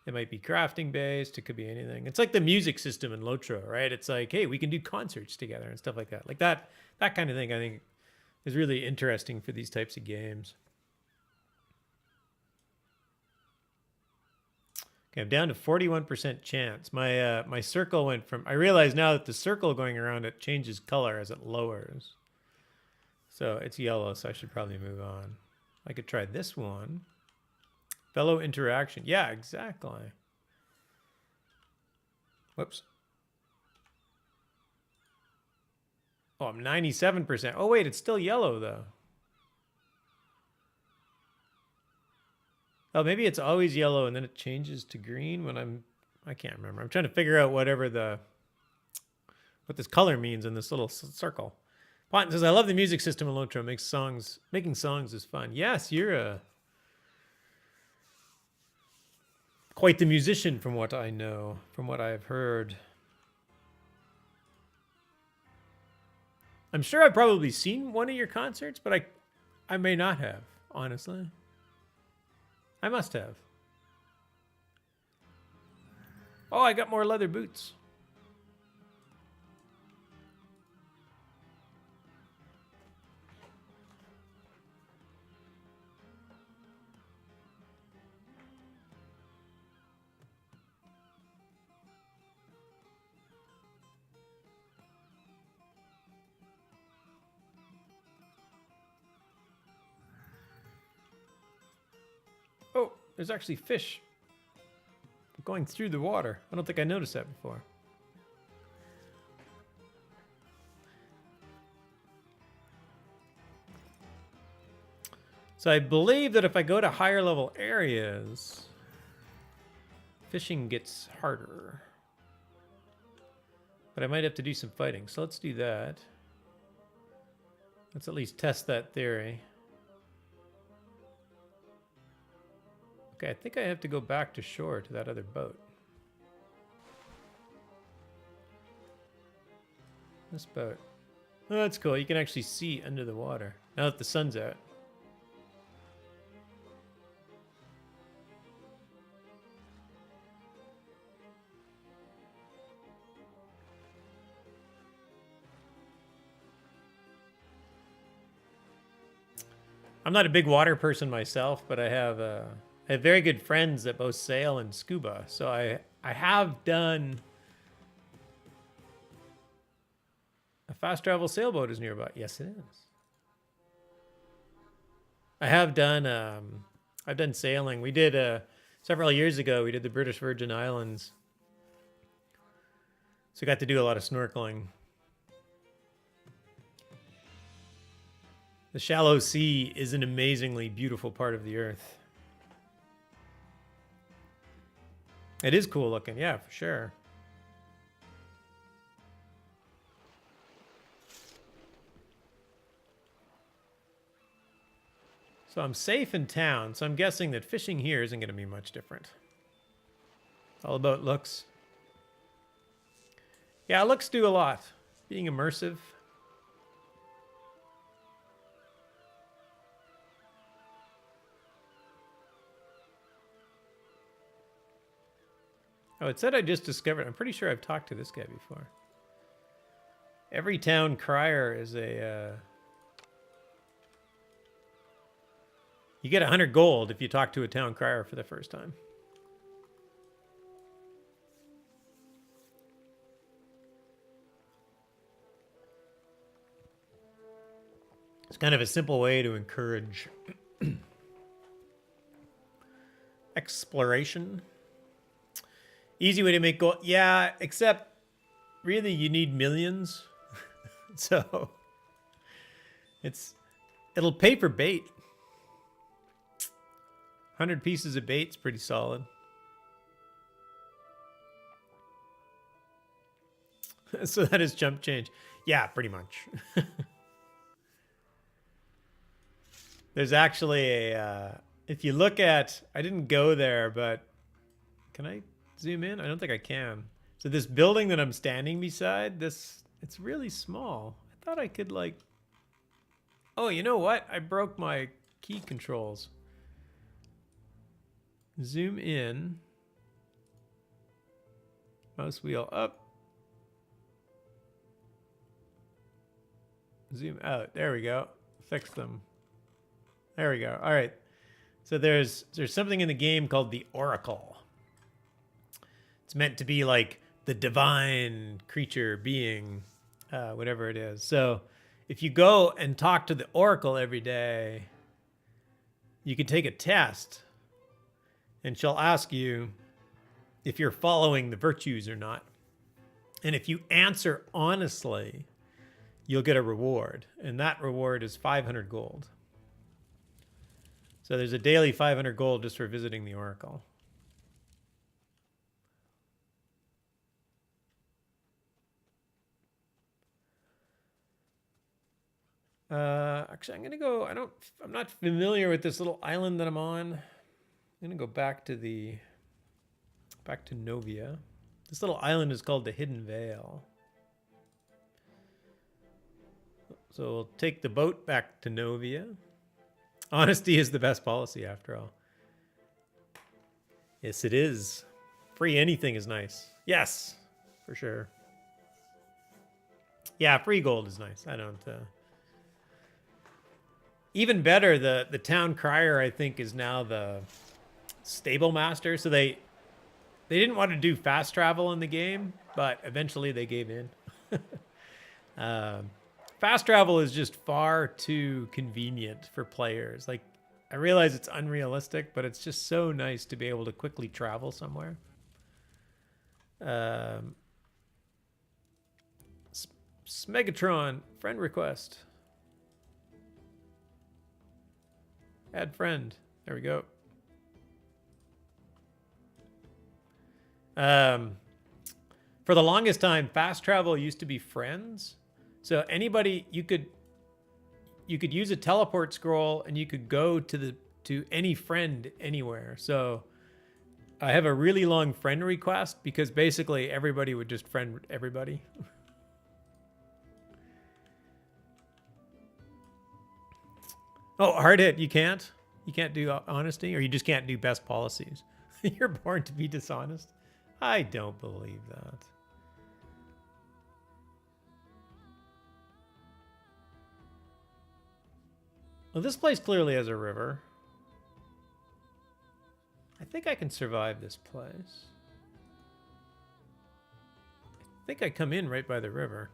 It might be crafting based. It could be anything. It's like the music system in Lotro, right? It's like, hey, we can do concerts together and stuff like that. Like that kind of thing, I think, is really interesting for these types of games. Okay, I'm down to 41% chance. My circle went from... I realize now that the circle going around it changes color as it lowers. So it's yellow, so I should probably move on. I could try this one. Fellow interaction. Yeah, exactly. Whoops. Oh, I'm 97%. Oh, wait, it's still yellow, though. Oh, maybe it's always yellow and then it changes to green when I can't remember. I'm trying to figure out what this color means in this little circle. Ponton says, I love the music system in Lotro. Making songs is fun. Yes, you're a quite the musician from what I know, from what I've heard. I'm sure I've probably seen one of your concerts, but I may not have, honestly. I must have. Oh, I got more leather boots. Oh, there's actually fish going through the water. I don't think I noticed that before. So I believe that if I go to higher level areas, fishing gets harder. But I might have to do some fighting. So let's do that. Let's at least test that theory. Okay, I think I have to go back to shore to that other boat. This boat. Oh, that's cool. You can actually see under the water now that the sun's out. I'm not a big water person myself, but I have very good friends that both sail and scuba. So I have done a fast travel sailboat is nearby. Yes, it is. I have done I've done sailing. We did several years ago. We did the British Virgin Islands, so we got to do a lot of snorkeling. The shallow sea is an amazingly beautiful part of the earth. It is cool looking, yeah, for sure. So I'm safe in town, so I'm guessing that fishing here isn't going to be much different. All about looks. Yeah, looks do a lot. Being immersive. Oh, it said I just discovered. I'm pretty sure I've talked to this guy before. Every town crier is a... You get 100 gold if you talk to a town crier for the first time. It's kind of a simple way to encourage exploration. Easy way to make gold. Yeah, except really you need millions. So it'll pay for bait. 100 pieces of bait's pretty solid. So that is chump change. Yeah, pretty much. There's actually a, if you look at, I didn't go there, but can I zoom in? I don't think I can. So this building that I'm standing beside, it's really small. I thought I could like, oh, you know what? I broke my key controls. Zoom in. Mouse wheel up. Zoom out. There we go. Fix them. There we go. All right. So there's something in the game called the Oracle. It's meant to be like the divine creature being, whatever it is. So if you go and talk to the Oracle every day, you can take a test and she'll ask you if you're following the virtues or not. And if you answer honestly, you'll get a reward. And that reward is 500 gold. So there's a daily 500 gold just for visiting the Oracle. Actually, I'm gonna go. I'm not familiar with this little island that I'm on. I'm gonna go back to the back to Novia. This little island is called the Hidden Vale. So we'll take the boat back to Novia. Honesty is the best policy, after all. Yes, it is. Free anything is nice. Yes, for sure. Yeah, free gold is nice. I don't... Even better, the town crier, I think, is now the stable master. So they didn't want to do fast travel in the game, but eventually they gave in. Fast travel is just far too convenient for players. Like, I realize it's unrealistic, but it's just so nice to be able to quickly travel somewhere. Smegatron, friend request. Add friend. There we go. For the longest time, fast travel used to be friends. So anybody, you could use a teleport scroll and you could go to any friend anywhere. So I have a really long friend request because basically everybody would just friend everybody. Oh, hard hit. You can't do honesty, or you just can't do best policies. You're born to be dishonest. I don't believe that. Well, this place clearly has a river. I think I can survive this place. I think I come in right by the river.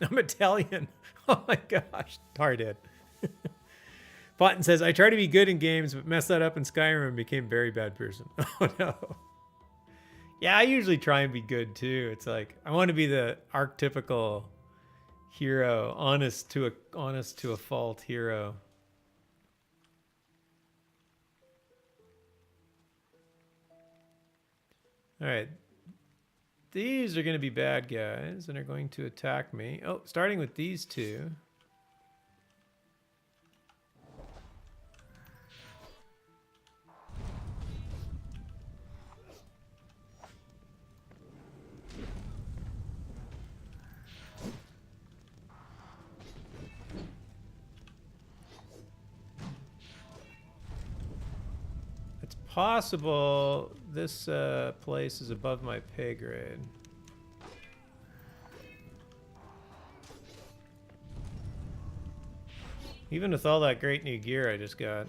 I'm Italian. Oh my gosh. Hard hit. Fountain says, I try to be good in games, but messed that up in Skyrim and became a very bad person. Oh no. Yeah, I usually try and be good too. It's like, I want to be the archetypical hero, honest to a fault hero. All right. These are going to be bad guys and are going to attack me. Oh, starting with these two. It's possible this place is above my pay grade. Even with all that great new gear I just got.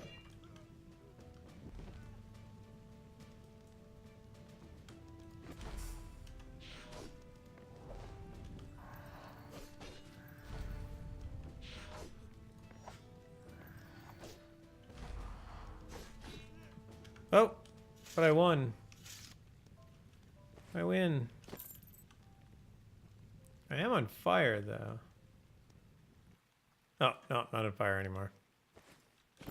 Oh, but I won. I win. I am on fire, though. Oh, no, not on fire anymore. I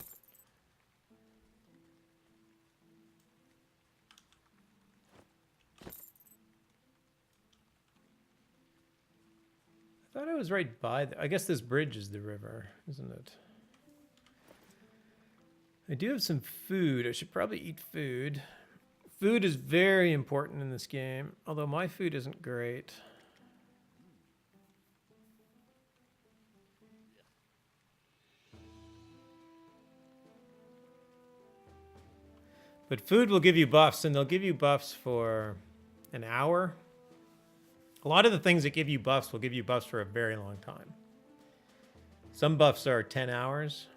thought I was right by I guess this bridge is the river, isn't it? I do have some food. I should probably eat food. Food is very important in this game, although my food isn't great. But food will give you buffs, and they'll give you buffs for an hour. A lot of the things that give you buffs will give you buffs for a very long time. Some buffs are 10 hours.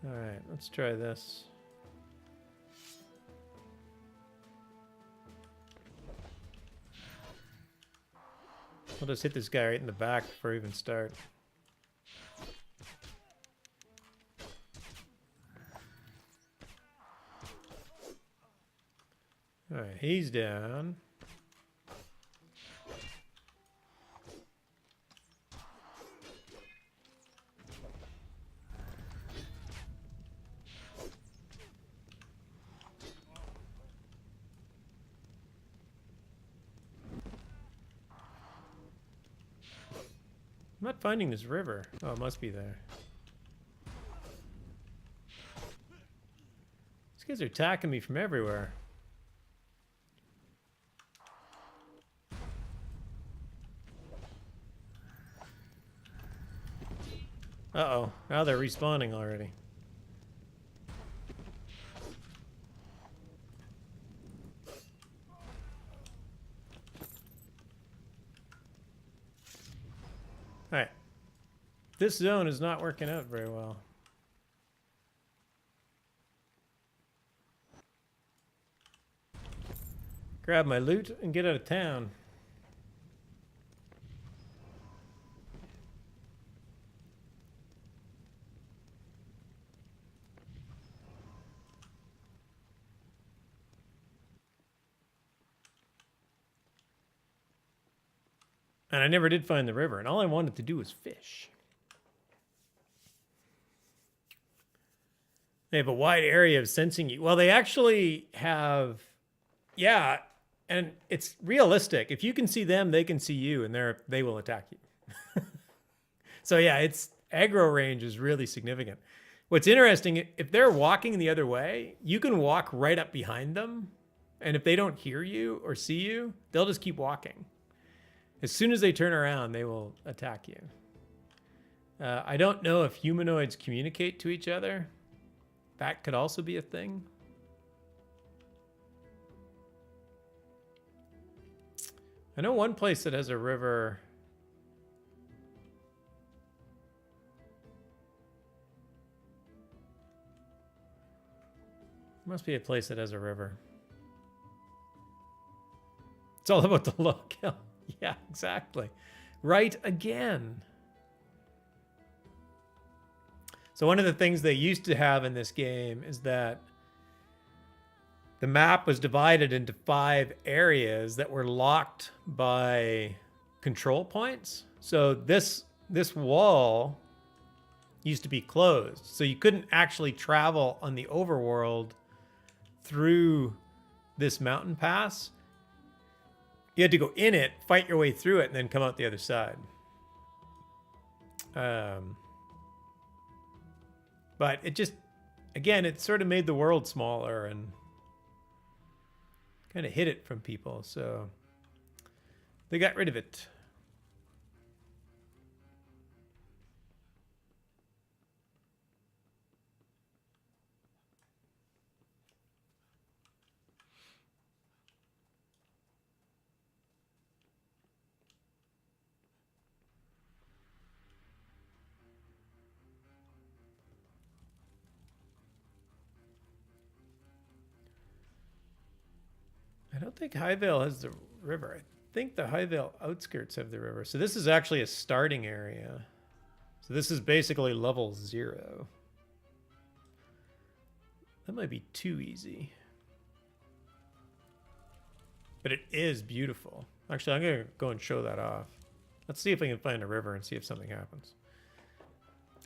All right, let's try this. I'll just hit this guy right in the back before we even start. All right, he's down. I'm not finding this river. Oh, it must be there. guys are attacking me from everywhere. Uh-oh. Now they're respawning already. Alright. This zone is not working out very well. Grab my loot and get out of town. And I never did find the river, and all I wanted to do was fish. They have a wide area of sensing you. Well, they actually have, yeah, and it's realistic. If you can see them, they can see you, and they will attack you. So yeah, its aggro range is really significant. What's interesting, if they're walking the other way, you can walk right up behind them, and if they don't hear you or see you, they'll just keep walking. As soon as they turn around, they will attack you. I don't know if humanoids communicate to each other. That could also be a thing. I know one place that has a river. Must be a place that has a river. It's all about the look. Yeah, exactly. Right again. So one of the things they used to have in this game is that the map was divided into 5 areas that were locked by control points. So this wall used to be closed. So you couldn't actually travel on the overworld through this mountain pass. You had to go in it, fight your way through it, and then come out the other side. But it just, again, it sort of made the world smaller and kind of hid it from people. So they got rid of it. I don't think Highvale has the river. I think the Highvale outskirts have the river. So this is actually a starting area. So this is basically level 0. That might be too easy. But it is beautiful. Actually, I'm going to go and show that off. Let's see if I can find a river and see if something happens.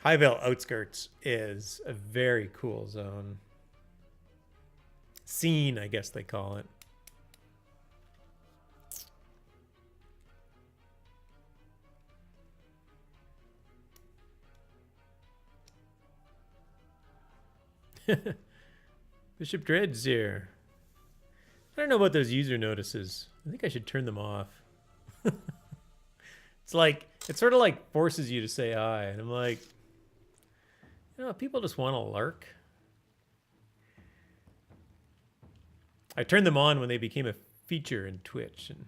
Highvale outskirts is a very cool zone. Scene, I guess they call it. Bishop Dread's here. I don't know about those user notices. I think I should turn them off. It's like, it sort of like forces you to say hi. And I'm like, you know, people just want to lurk. I turned them on when they became a feature in Twitch. And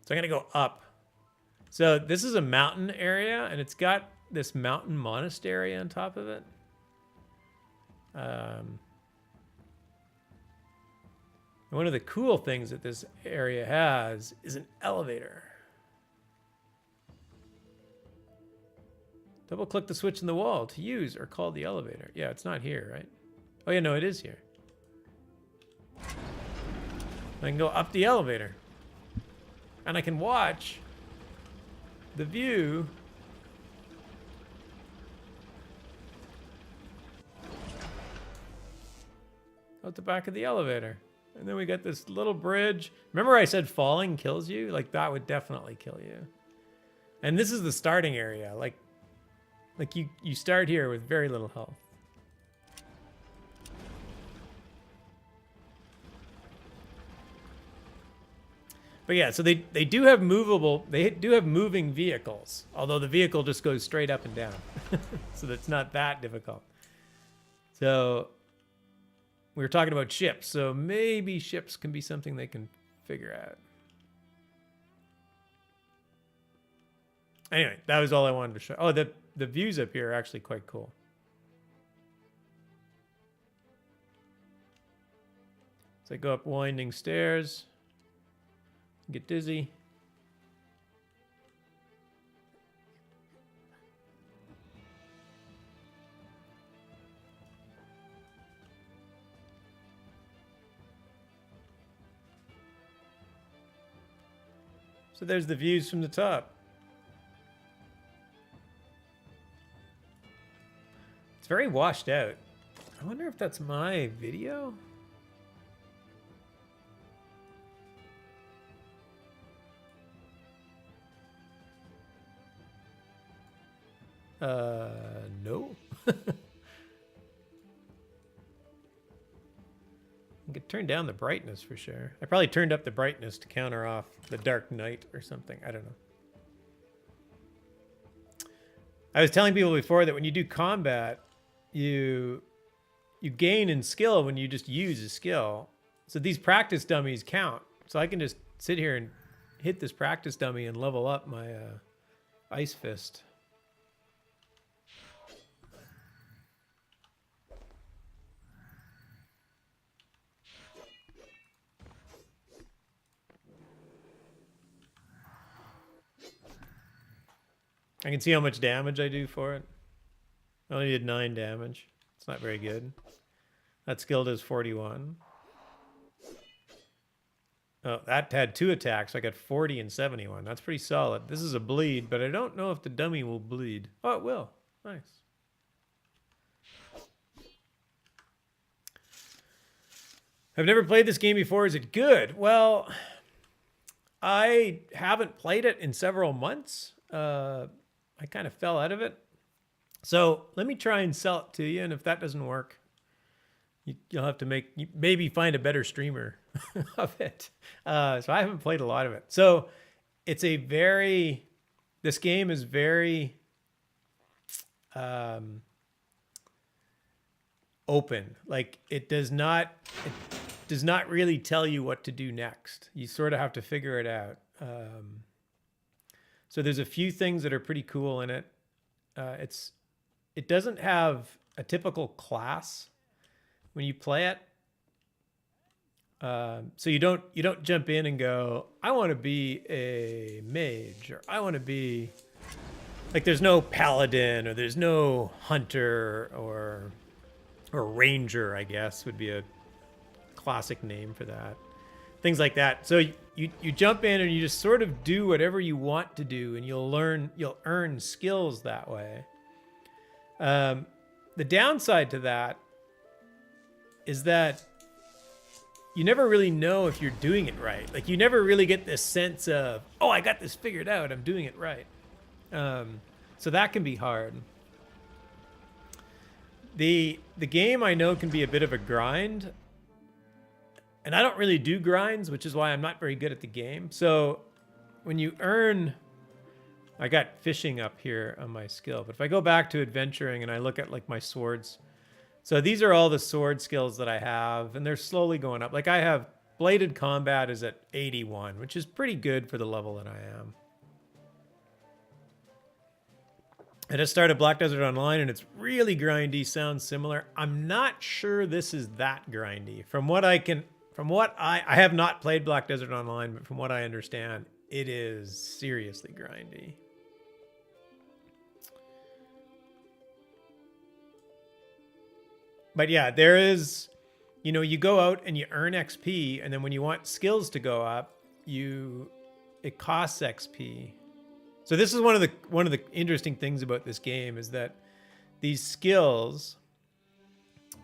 so I'm going to go up. So this is a mountain area, and it's got this mountain monastery on top of it. One of the cool things that this area has is an elevator. Double click the switch in the wall to use or call the elevator. Yeah, it's not here, right? Oh yeah, no, it is here. I can go up the elevator. And I can watch the view out the back of the elevator. And then we got this little bridge. Remember I said falling kills you? Like that would definitely kill you. And this is the starting area. Like you start here with very little health. But yeah, so they do have moving vehicles, although the vehicle just goes straight up and down. So that's not that difficult. So we were talking about ships, so maybe ships can be something they can figure out. Anyway, that was all I wanted to show. Oh, the views up here are actually quite cool. So I go up winding stairs, get dizzy. So there's the views from the top. It's very washed out. I wonder if that's my video. No. I could turn down the brightness for sure. I probably turned up the brightness to counter off the dark night or something. I don't know. I was telling people before that when you do combat, you gain in skill when you just use a skill. So these practice dummies count. So I can just sit here and hit this practice dummy and level up my ice fist. I can see how much damage I do for it. I only did 9 damage. It's not very good. That skill does 41. Oh, that had 2 attacks. I got 40 and 71. That's pretty solid. This is a bleed, but I don't know if the dummy will bleed. Oh, it will. Nice. I've never played this game before. Is it good? Well, I haven't played it in several months. I kind of fell out of it. So let me try and sell it to you. And if that doesn't work, you'll have to maybe find a better streamer of it. So I haven't played a lot of it. So it's this game is very open. Like it does not really tell you what to do next. You sort of have to figure it out. So there's a few things that are pretty cool in it. It doesn't have a typical class when you play it. So you don't jump in and go, I want to be a mage, or I want to be like, there's no paladin, or there's no hunter, or ranger, I guess would be a classic name for that. Things like that. So you jump in and you just sort of do whatever you want to do, and you'll earn skills that way. The downside to that is that you never really know if you're doing it right. Like you never really get this sense of, oh, I got this figured out, I'm doing it right. So that can be hard. The game, I know, can be a bit of a grind. And I don't really do grinds, which is why I'm not very good at the game. So when you earn, I got fishing up here on my skill, but if I go back to adventuring and I look at like my swords, so these are all the sword skills that I have, and they're slowly going up. Like I have bladed combat is at 81, which is pretty good for the level that I am. I just started Black Desert Online, and it's really grindy, sounds similar. I'm not sure this is that grindy. I have not played Black Desert Online, but from what I understand, it is seriously grindy. But yeah, there is, you go out and you earn XP, and then when you want skills to go up, it costs XP. So this is one of the interesting things about this game is that these skills,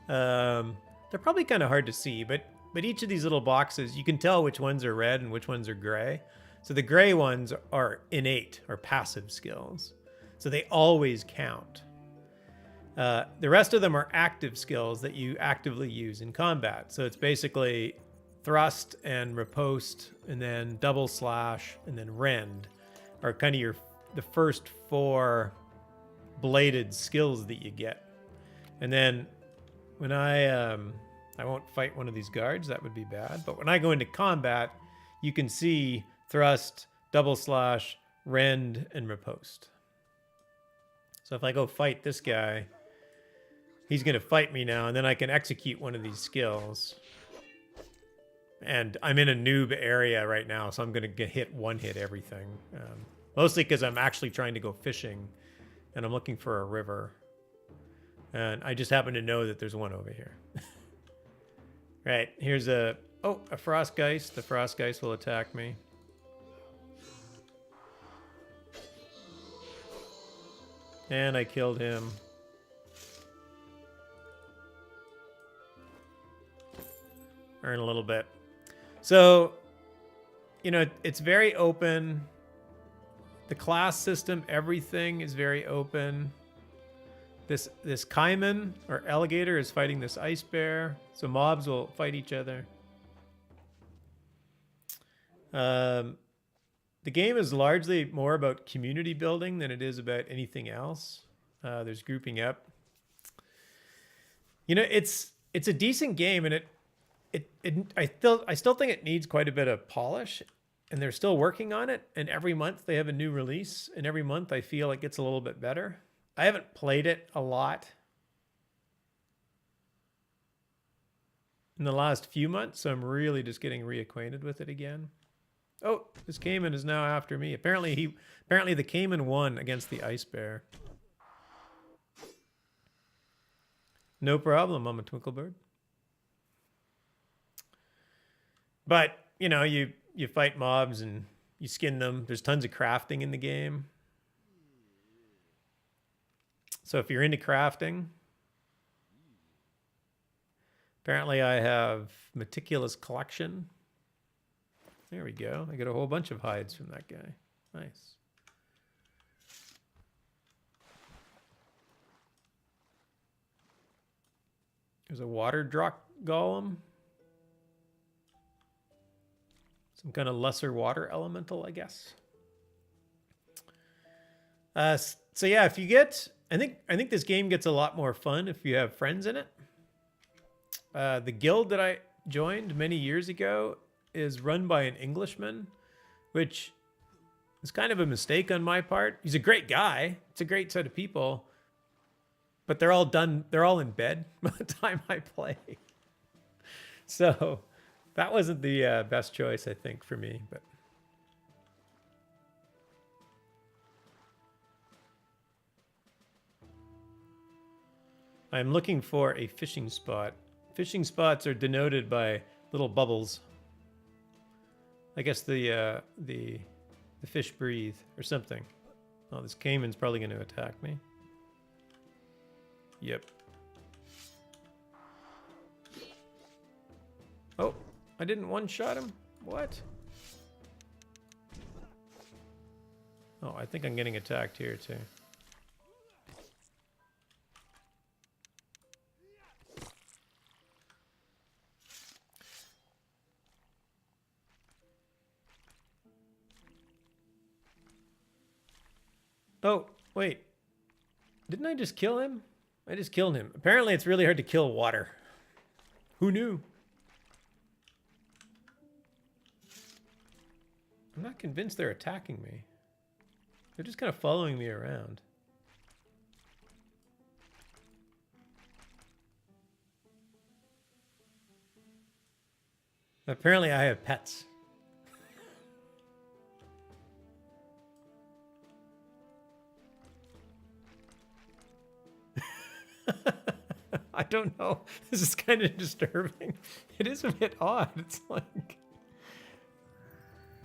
they're probably kind of hard to see, but each of these little boxes, you can tell which ones are red and which ones are gray. So the gray ones are innate or passive skills. So they always count. The rest of them are active skills that you actively use in combat. So it's basically thrust and riposte, and then double slash, and then rend are kind of the first 4 bladed skills that you get. And then when I won't fight one of these guards, that would be bad. But when I go into combat, you can see thrust, double slash, rend, and riposte. So if I go fight this guy, he's going to fight me now, and then I can execute one of these skills. And I'm in a noob area right now, so I'm going to one hit everything. Mostly because I'm actually trying to go fishing, and I'm looking for a river. And I just happen to know that there's one over here. Right, here's a Frostgeist. The Frostgeist will attack me. And I killed him. Earn a little bit. So, you know, it's very open. The class system, everything is very open. This caiman or alligator is fighting this ice bear, so mobs will fight each other. The game is largely more about community building than it is about anything else. There's grouping up. You know, it's a decent game, and I still think it needs quite a bit of polish, and they're still working on it. And every month they have a new release, and every month I feel it gets a little bit better. I haven't played it a lot in the last few months, so I'm really just getting reacquainted with it again. Oh, this caiman is now after me. Apparently the caiman won against the ice bear. No problem, I'm a Twinklebird. But, you know, you fight mobs and you skin them. There's tons of crafting in the game. So if you're into crafting, apparently I have meticulous collection. There we go. I got a whole bunch of hides from that guy. Nice. There's a water drop golem. Some kind of lesser water elemental, I guess. So yeah, if you get, I think this game gets a lot more fun if you have friends in it. The guild that I joined many years ago is run by an Englishman, which is kind of a mistake on my part. He's a great guy. It's a great set of people, but they're all in bed by the time I play. So that wasn't the best choice, I think, for me, but I'm looking for a fishing spot. Fishing spots are denoted by little bubbles. I guess the fish breathe or something. Oh, this caiman's probably going to attack me. Yep. Oh, I didn't one-shot him? What? Oh, I think I'm getting attacked here too. Oh, wait. Didn't I just kill him? I just killed him. Apparently it's really hard to kill water. Who knew? I'm not convinced they're attacking me. They're just kind of following me around. Apparently I have pets. I don't know. This is kind of disturbing. It is a bit odd. It's like,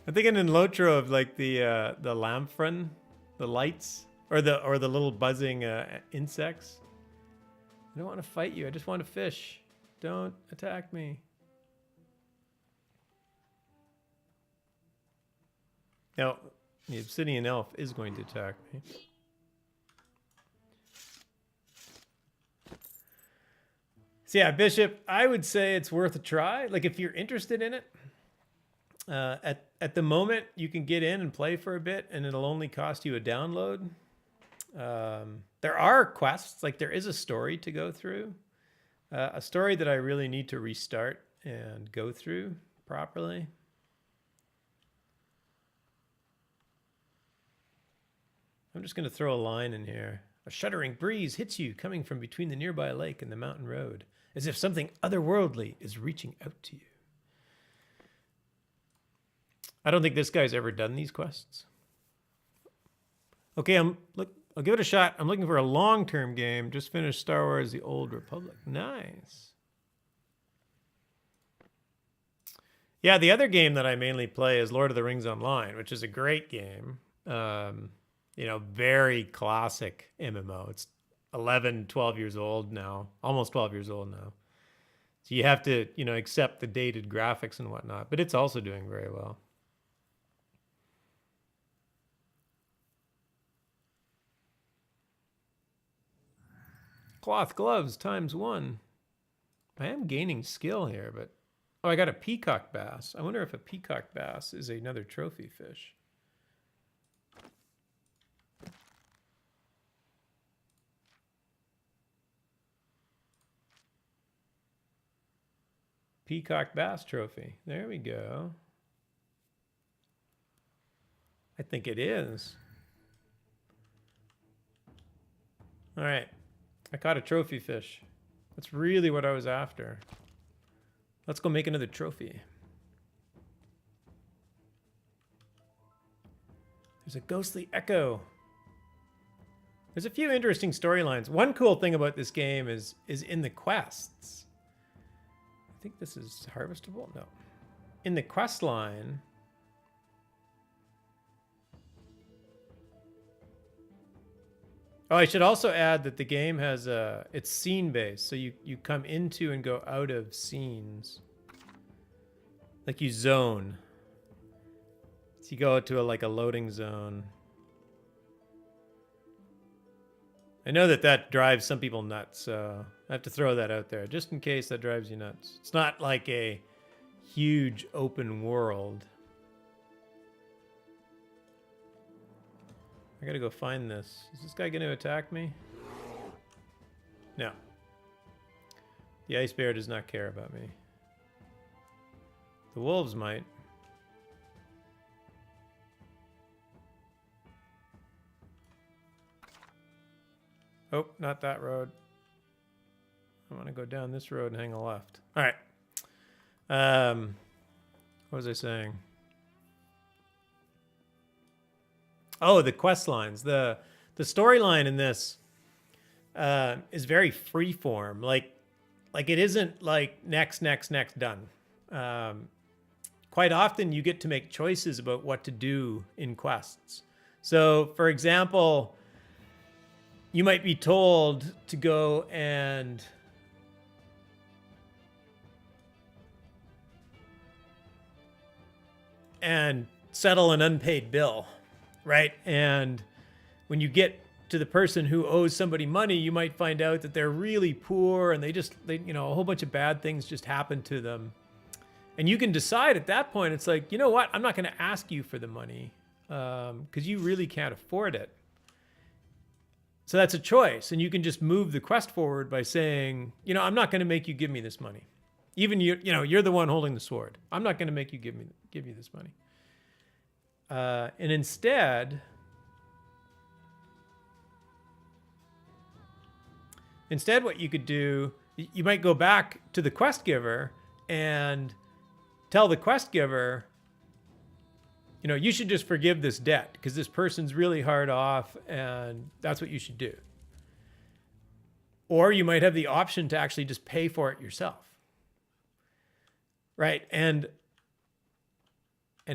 I'm thinking in Lotro of like the lamphron, the lights, or the little buzzing insects. I don't want to fight you. I just want to fish. Don't attack me. Now, the obsidian elf is going to attack me. So yeah, Bishop, I would say it's worth a try. Like if you're interested in it, at the moment you can get in and play for a bit, and it'll only cost you a download. There are quests, like there is a story to go through, a story that I really need to restart and go through properly. I'm just going to throw a line in here. A shuddering breeze hits you coming from between the nearby lake and the mountain road, as if something otherworldly is reaching out to you. I don't think this guy's ever done these quests. Okay, I'll give it a shot. I'm looking for a long-term game. Just finished Star Wars: The Old Republic. Nice. Yeah, the other game that I mainly play is Lord of the Rings Online, which is a great game. Very classic MMO. It's 11, 12 years old now, almost 12 years old now. So you have to, accept the dated graphics and whatnot, but it's also doing very well. Cloth gloves ×1. I am gaining skill here, but... Oh, I got a peacock bass. I wonder if a peacock bass is another trophy fish. Peacock bass trophy. There we go. I think it is. All right. I caught a trophy fish. That's really what I was after. Let's go make another trophy. There's a ghostly echo. There's a few interesting storylines. One cool thing about this game is in the quests. I think this is harvestable? No. In the quest line, oh, I should also add that the game has it's scene based, so you come into and go out of scenes. Like you zone. So you go to a loading zone. I know that drives some people nuts, so I have to throw that out there, just in case that drives you nuts. It's not like a huge open world. I gotta go find this. Is this guy gonna attack me? No. The ice bear does not care about me. The wolves might. Oh, not that road. I want to go down this road and hang a left. All right. What was I saying? Oh, the quest lines. The storyline in this is very freeform. Like it isn't like next, done. Quite often you get to make choices about what to do in quests. So, for example, you might be told to go and settle an unpaid bill, right? And when you get to the person who owes somebody money, you might find out that they're really poor and they a whole bunch of bad things just happen to them. And you can decide at that point, it's like, you know what? I'm not going to ask you for the money because you really can't afford it. So that's a choice. And you can just move the quest forward by saying, I'm not going to make you give me this money. Even you're the one holding the sword. I'm not going to make you give you this money. And instead, what you could do, you might go back to the quest giver and tell the quest giver, you should just forgive this debt because this person's really hard off and that's what you should do. Or you might have the option to actually just pay for it yourself. Right? And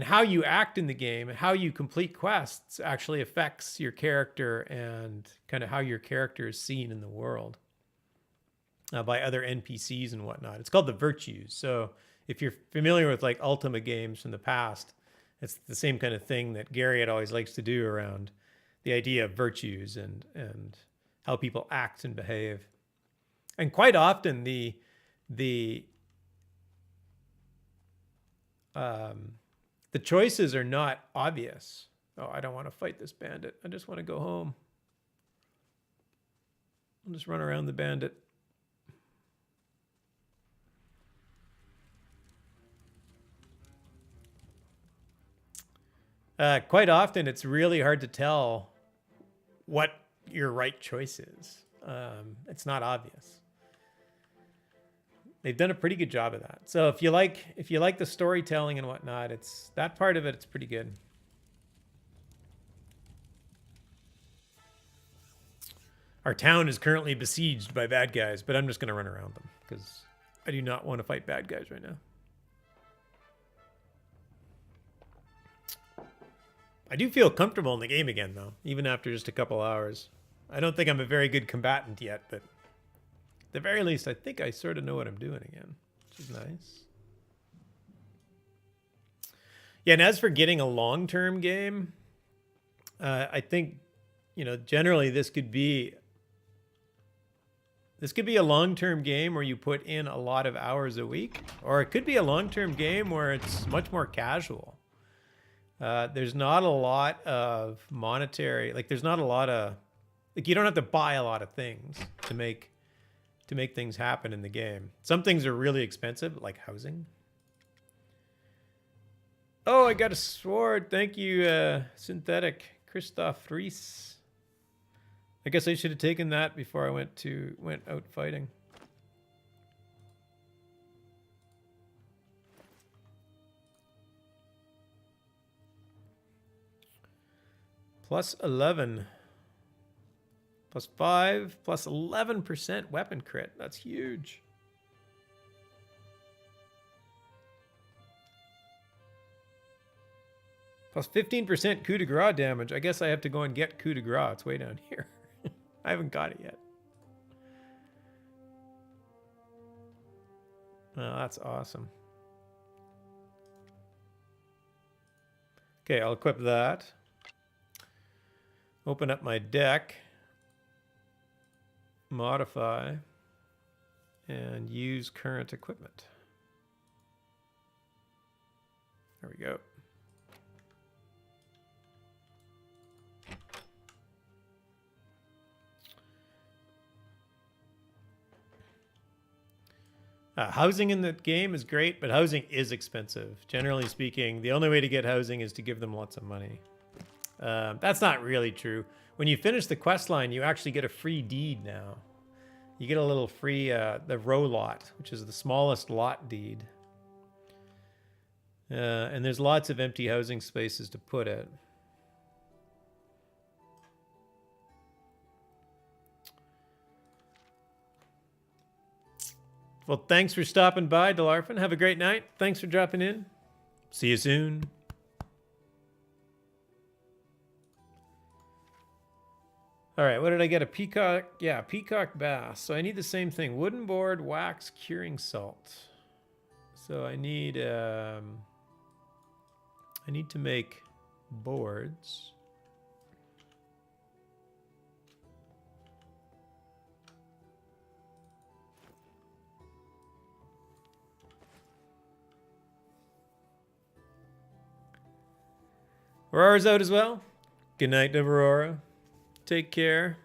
how you act in the game, how you complete quests actually affects your character and kind of how your character is seen in the world by other NPCs and whatnot. It's called the virtues. So if you're familiar with like Ultima games from the past, it's the same kind of thing that Gary had always likes to do around the idea of virtues and how people act and behave. And quite often the the choices are not obvious. Oh, I don't want to fight this bandit. I just want to go home. I'll just run around the bandit. Quite often, it's really hard to tell what your right choice is. It's not obvious. They've done a pretty good job of that. So if you like the storytelling and whatnot, it's that part of it. It's pretty good. Our town is currently besieged by bad guys, but I'm just going to run around them because I do not want to fight bad guys right now. I do feel comfortable in the game again, though, even after just a couple hours. I don't think I'm a very good combatant yet, but at the very least, I think I sort of know what I'm doing again, which is nice. Yeah, and as for getting a long-term game, I think, generally this could be a long-term game where you put in a lot of hours a week, or it could be a long-term game where it's much more casual. There's not a lot of monetary, there's not a lot of, you don't have to buy a lot of things to make things happen in the game. Some things are really expensive, like housing. Oh, I got a sword. Thank you, Synthetic Christoph Reese. I guess I should have taken that before I went out fighting. Plus 11. Plus 5. Plus 11% weapon crit. That's huge. Plus 15% coup de grace damage. I guess I have to go and get coup de grace. It's way down here. I haven't got it yet. Oh, that's awesome. Okay, I'll equip that. Open up my deck. Modify. And use current equipment. There we go. Housing in the game is great, but housing is expensive. Generally speaking, the only way to get housing is to give them lots of money. That's not really true. When you finish the quest line, you actually get a free deed now. You get a little free, the row lot, which is the smallest lot deed. And there's lots of empty housing spaces to put it. Well, thanks for stopping by, Delarfin. Have a great night. Thanks for dropping in. See you soon. All right, what did I get? A peacock? Yeah, peacock bass. So I need the same thing. Wooden board, wax, curing salt. So I need to make boards. Aurora's out as well. Good night, Aurora. Take care.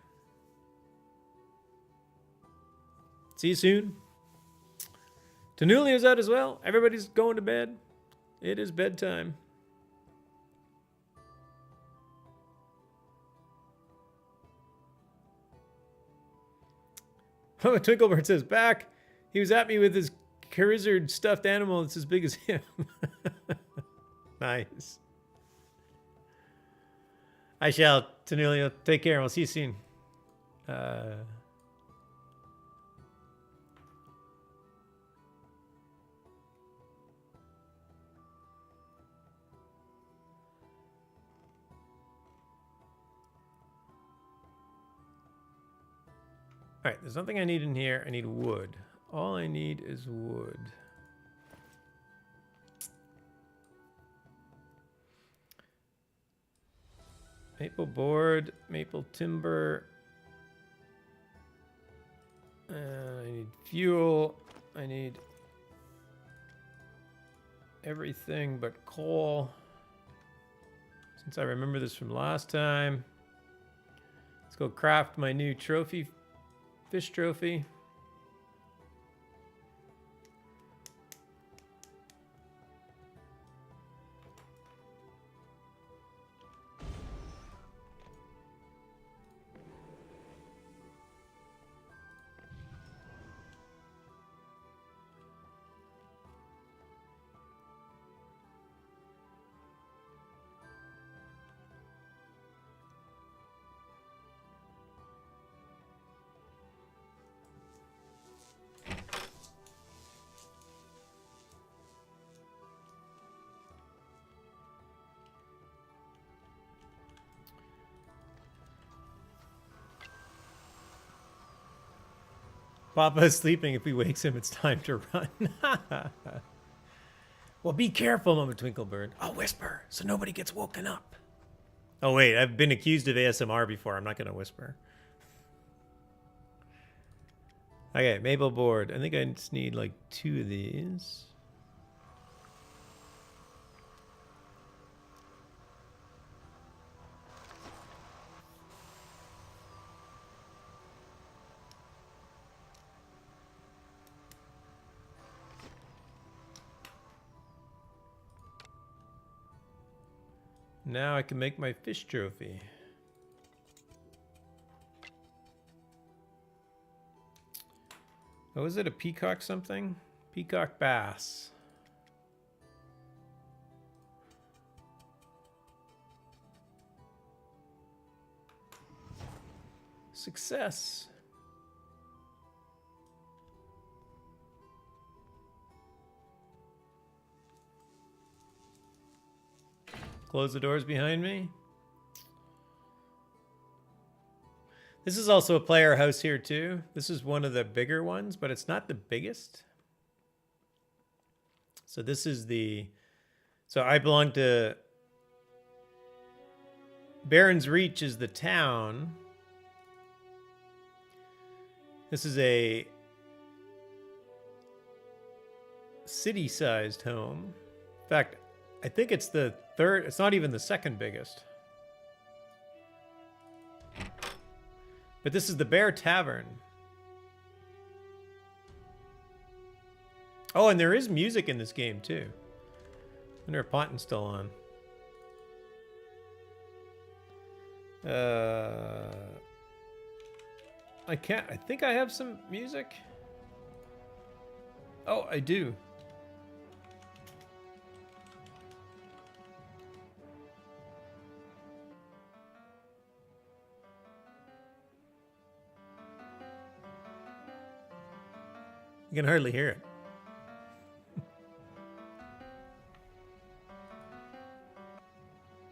See you soon. Tanulio's out as well. Everybody's going to bed. It is bedtime. Oh, Twinklebird says, back. He was at me with his Charizard stuffed animal that's as big as him. Nice. I shall, Tanulio. Take care. We'll see you soon. All right, there's nothing I need in here. I need wood. All I need is wood. Maple board, maple timber. I need fuel. I need everything but coal. Since I remember this from last time. Let's go craft my new trophy, fish trophy. Papa is sleeping. If he wakes him, it's time to run. Well, be careful, Mama Twinklebird. I'll whisper so nobody gets woken up. Oh, wait. I've been accused of ASMR before. I'm not going to whisper. Okay, maple board. I think I just need like 2 of these. Now I can make my fish trophy. Oh, is it a peacock something? Peacock bass. Success. Close the doors behind me. This is also a player house here too. This is one of the bigger ones, but it's not the biggest. So this is the... So I belong to... Baron's Reach is the town. This is a city-sized home. In fact, I think it's the third. It's not even the second biggest. But this is the Bear Tavern. Oh, and there is music in this game too. I wonder if Ponton's still on. I can't. I think I have some music. Oh, I do. You can hardly hear it.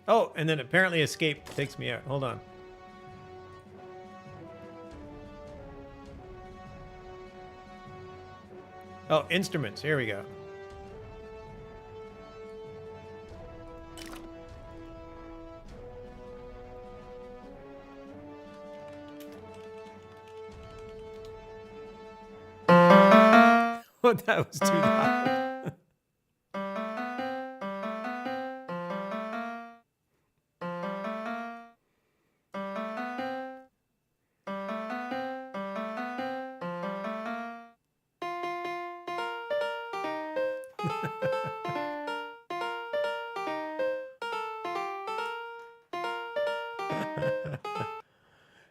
Oh, and then apparently escape takes me out. Hold on. Oh, instruments. Here we go. Oh, that was too loud.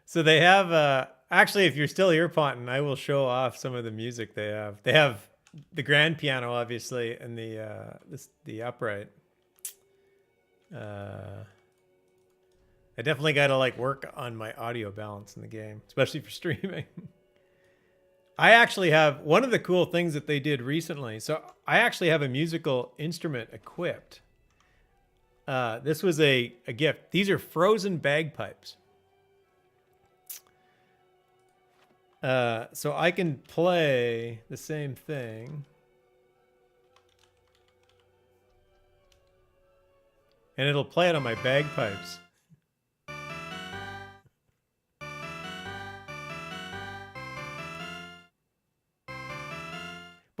So they have, actually, if you're still here, Ponton, I will show off some of the music they have. They have the grand piano, obviously, and the upright. I definitely got to like work on my audio balance in the game, especially for streaming. I actually have one of the cool things that they did recently. So I actually have a musical instrument equipped. This was a gift. These are frozen bagpipes. So I can play the same thing. And it'll play it on my bagpipes.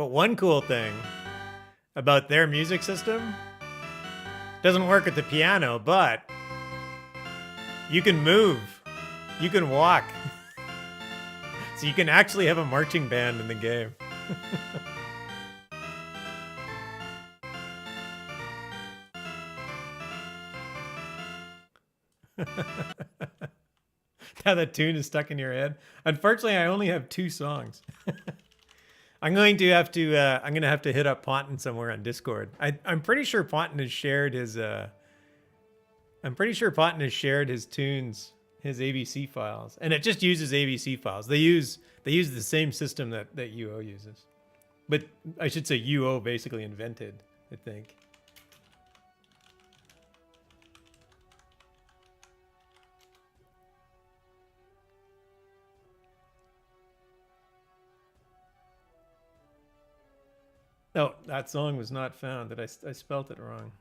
But one cool thing about their music system doesn't work at the piano, but you can move, you can walk. So you can actually have a marching band in the game. Now that tune is stuck in your head. Unfortunately, I only have 2 songs. I'm going to have to hit up Ponton somewhere on Discord. I'm pretty sure Ponton has shared his tunes, his ABC files, and it just uses ABC files. They use the same system that UO uses, but I should say UO basically invented, I think. Oh, that song was not found. That I spelt it wrong.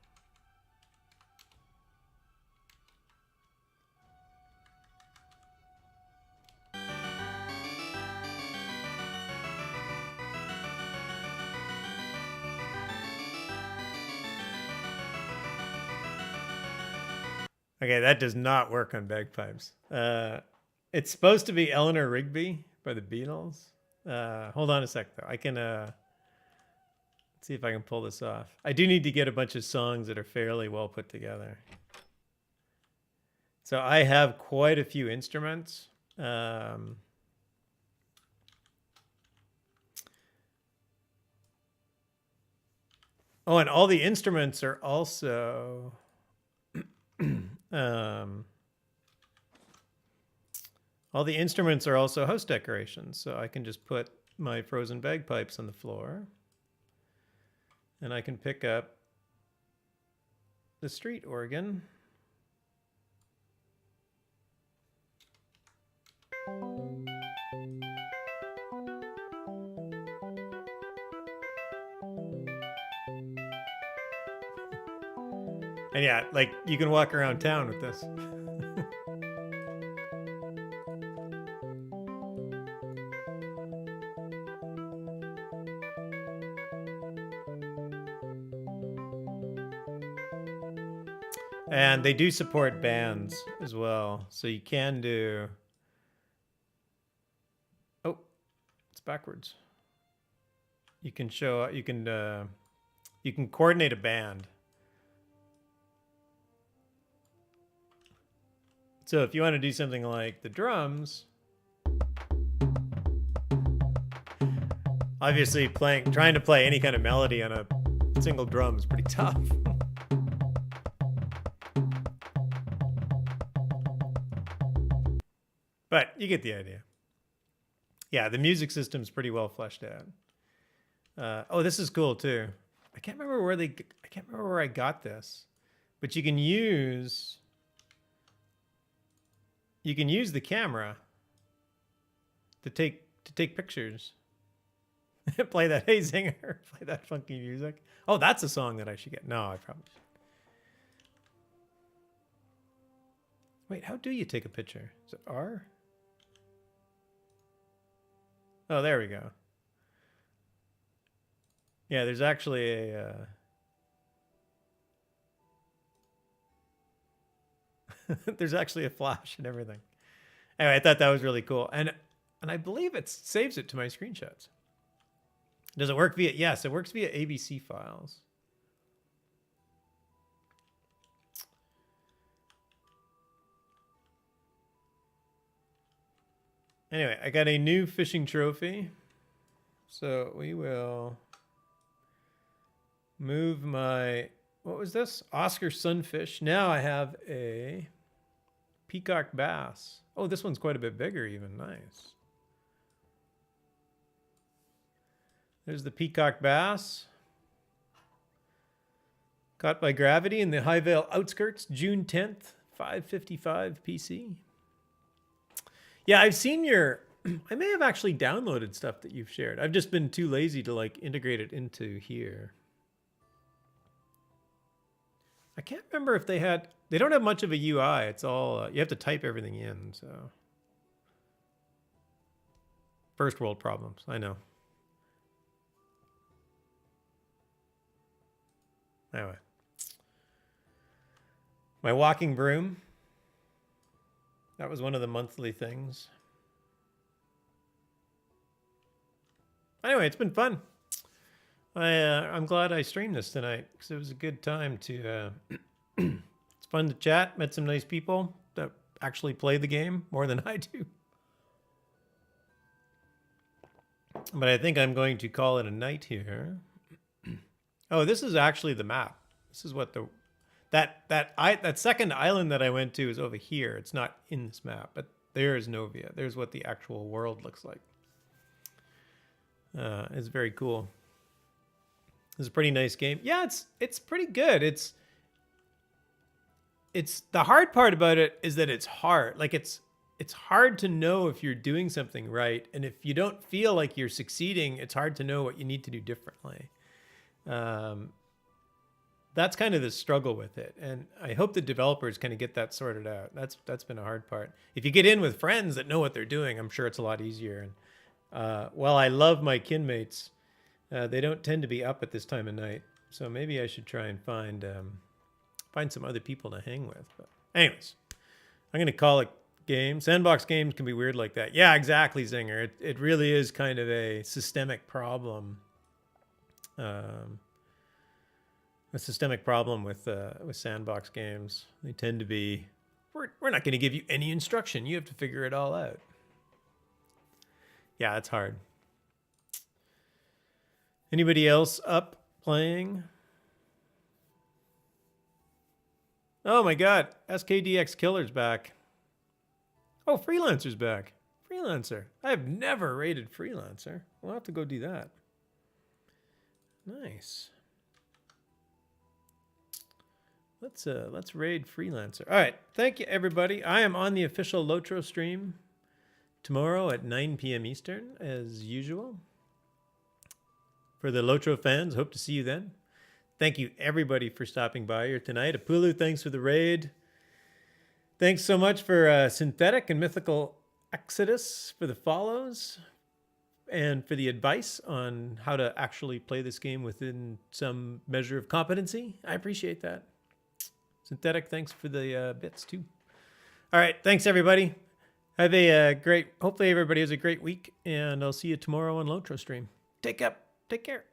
Okay, that does not work on bagpipes. It's supposed to be Eleanor Rigby by the Beatles. Hold on a sec, though. I can let's see if I can pull this off. I do need to get a bunch of songs that are fairly well put together. So I have quite a few instruments. Oh, and all the instruments are also all the instruments are also house decorations, so I can just put my frozen bagpipes on the floor, and I can pick up the street organ. And yeah, like you can walk around town with this. And they do support bands as well. So you can do... Oh, it's backwards. You can you can coordinate a band. So if you want to do something like the drums, obviously trying to play any kind of melody on a single drum is pretty tough. But you get the idea. Yeah, the music system's pretty well fleshed out. Oh, this is cool too. I can't remember where I got this, but you can use the camera to take pictures. Play that Hey Zinger, play that funky music. Oh, that's a song that I should get. No, I probably should. Wait, how do you take a picture? Is it R? Oh, there we go. Yeah, there's actually a... there's actually a flash and everything. Anyway, I thought that was really cool. And I believe it saves it to my screenshots. Does it work via... Yes, it works via ABC files. Anyway, I got a new fishing trophy. So we will move my... What was this? Oscar sunfish. Now I have a peacock bass. Oh, this one's quite a bit bigger even. Nice. There's the peacock bass. Caught by gravity in the Highvale outskirts, June 10th, 5:55 PC. Yeah, I've seen your... I may have actually downloaded stuff that you've shared. I've just been too lazy to like integrate it into here. I can't remember if they had... They don't have much of a UI. It's all... you have to type everything in, so... First world problems, I know. Anyway. My walking broom. That was one of the monthly things. Anyway, it's been fun. I'm glad I streamed this tonight because it was a good time to... it's fun to chat. Met some nice people that actually play the game more than I do. But I think I'm going to call it a night here. Oh, this is actually the map. This is what the... That second island that I went to is over here. It's not in this map, but there is Novia. There's what the actual world looks like. It's very cool. It's a pretty nice game. Yeah, it's pretty good. It's the hard part about it is that it's hard. Like it's hard to know if you're doing something right, and if you don't feel like you're succeeding, it's hard to know what you need to do differently. That's kind of the struggle with it, and I hope the developers kind of get that sorted out. That's been a hard part. If you get in with friends that know what they're doing, I'm sure it's a lot easier. And while I love my kinmates, they don't tend to be up at this time of night, so maybe I should try and find some other people to hang with. But anyways, I'm gonna call it game. Sandbox games can be weird like that. Yeah, exactly, Zinger. It really is kind of a systemic problem. A systemic problem with sandbox games. They tend to be, we're not going to give you any instruction. You have to figure it all out. Yeah, it's hard. Anybody else up playing? Oh my God, SKDX Killer's back. Oh, Freelancer's back. Freelancer. I have never rated Freelancer. We'll have to go do that. Nice. Let's raid Freelancer. All right, thank you everybody. I am on the official Lotro stream tomorrow at 9 p.m. Eastern as usual. For the Lotro fans, hope to see you then. Thank you everybody for stopping by here tonight. Apulu, thanks for the raid. Thanks so much for Synthetic and Mythical Exodus for the follows and for the advice on how to actually play this game within some measure of competency. I appreciate that. Synthetic, thanks for the bits too. All right, thanks everybody. Have a hopefully everybody has a great week, and I'll see you tomorrow on Lotro stream. Take care.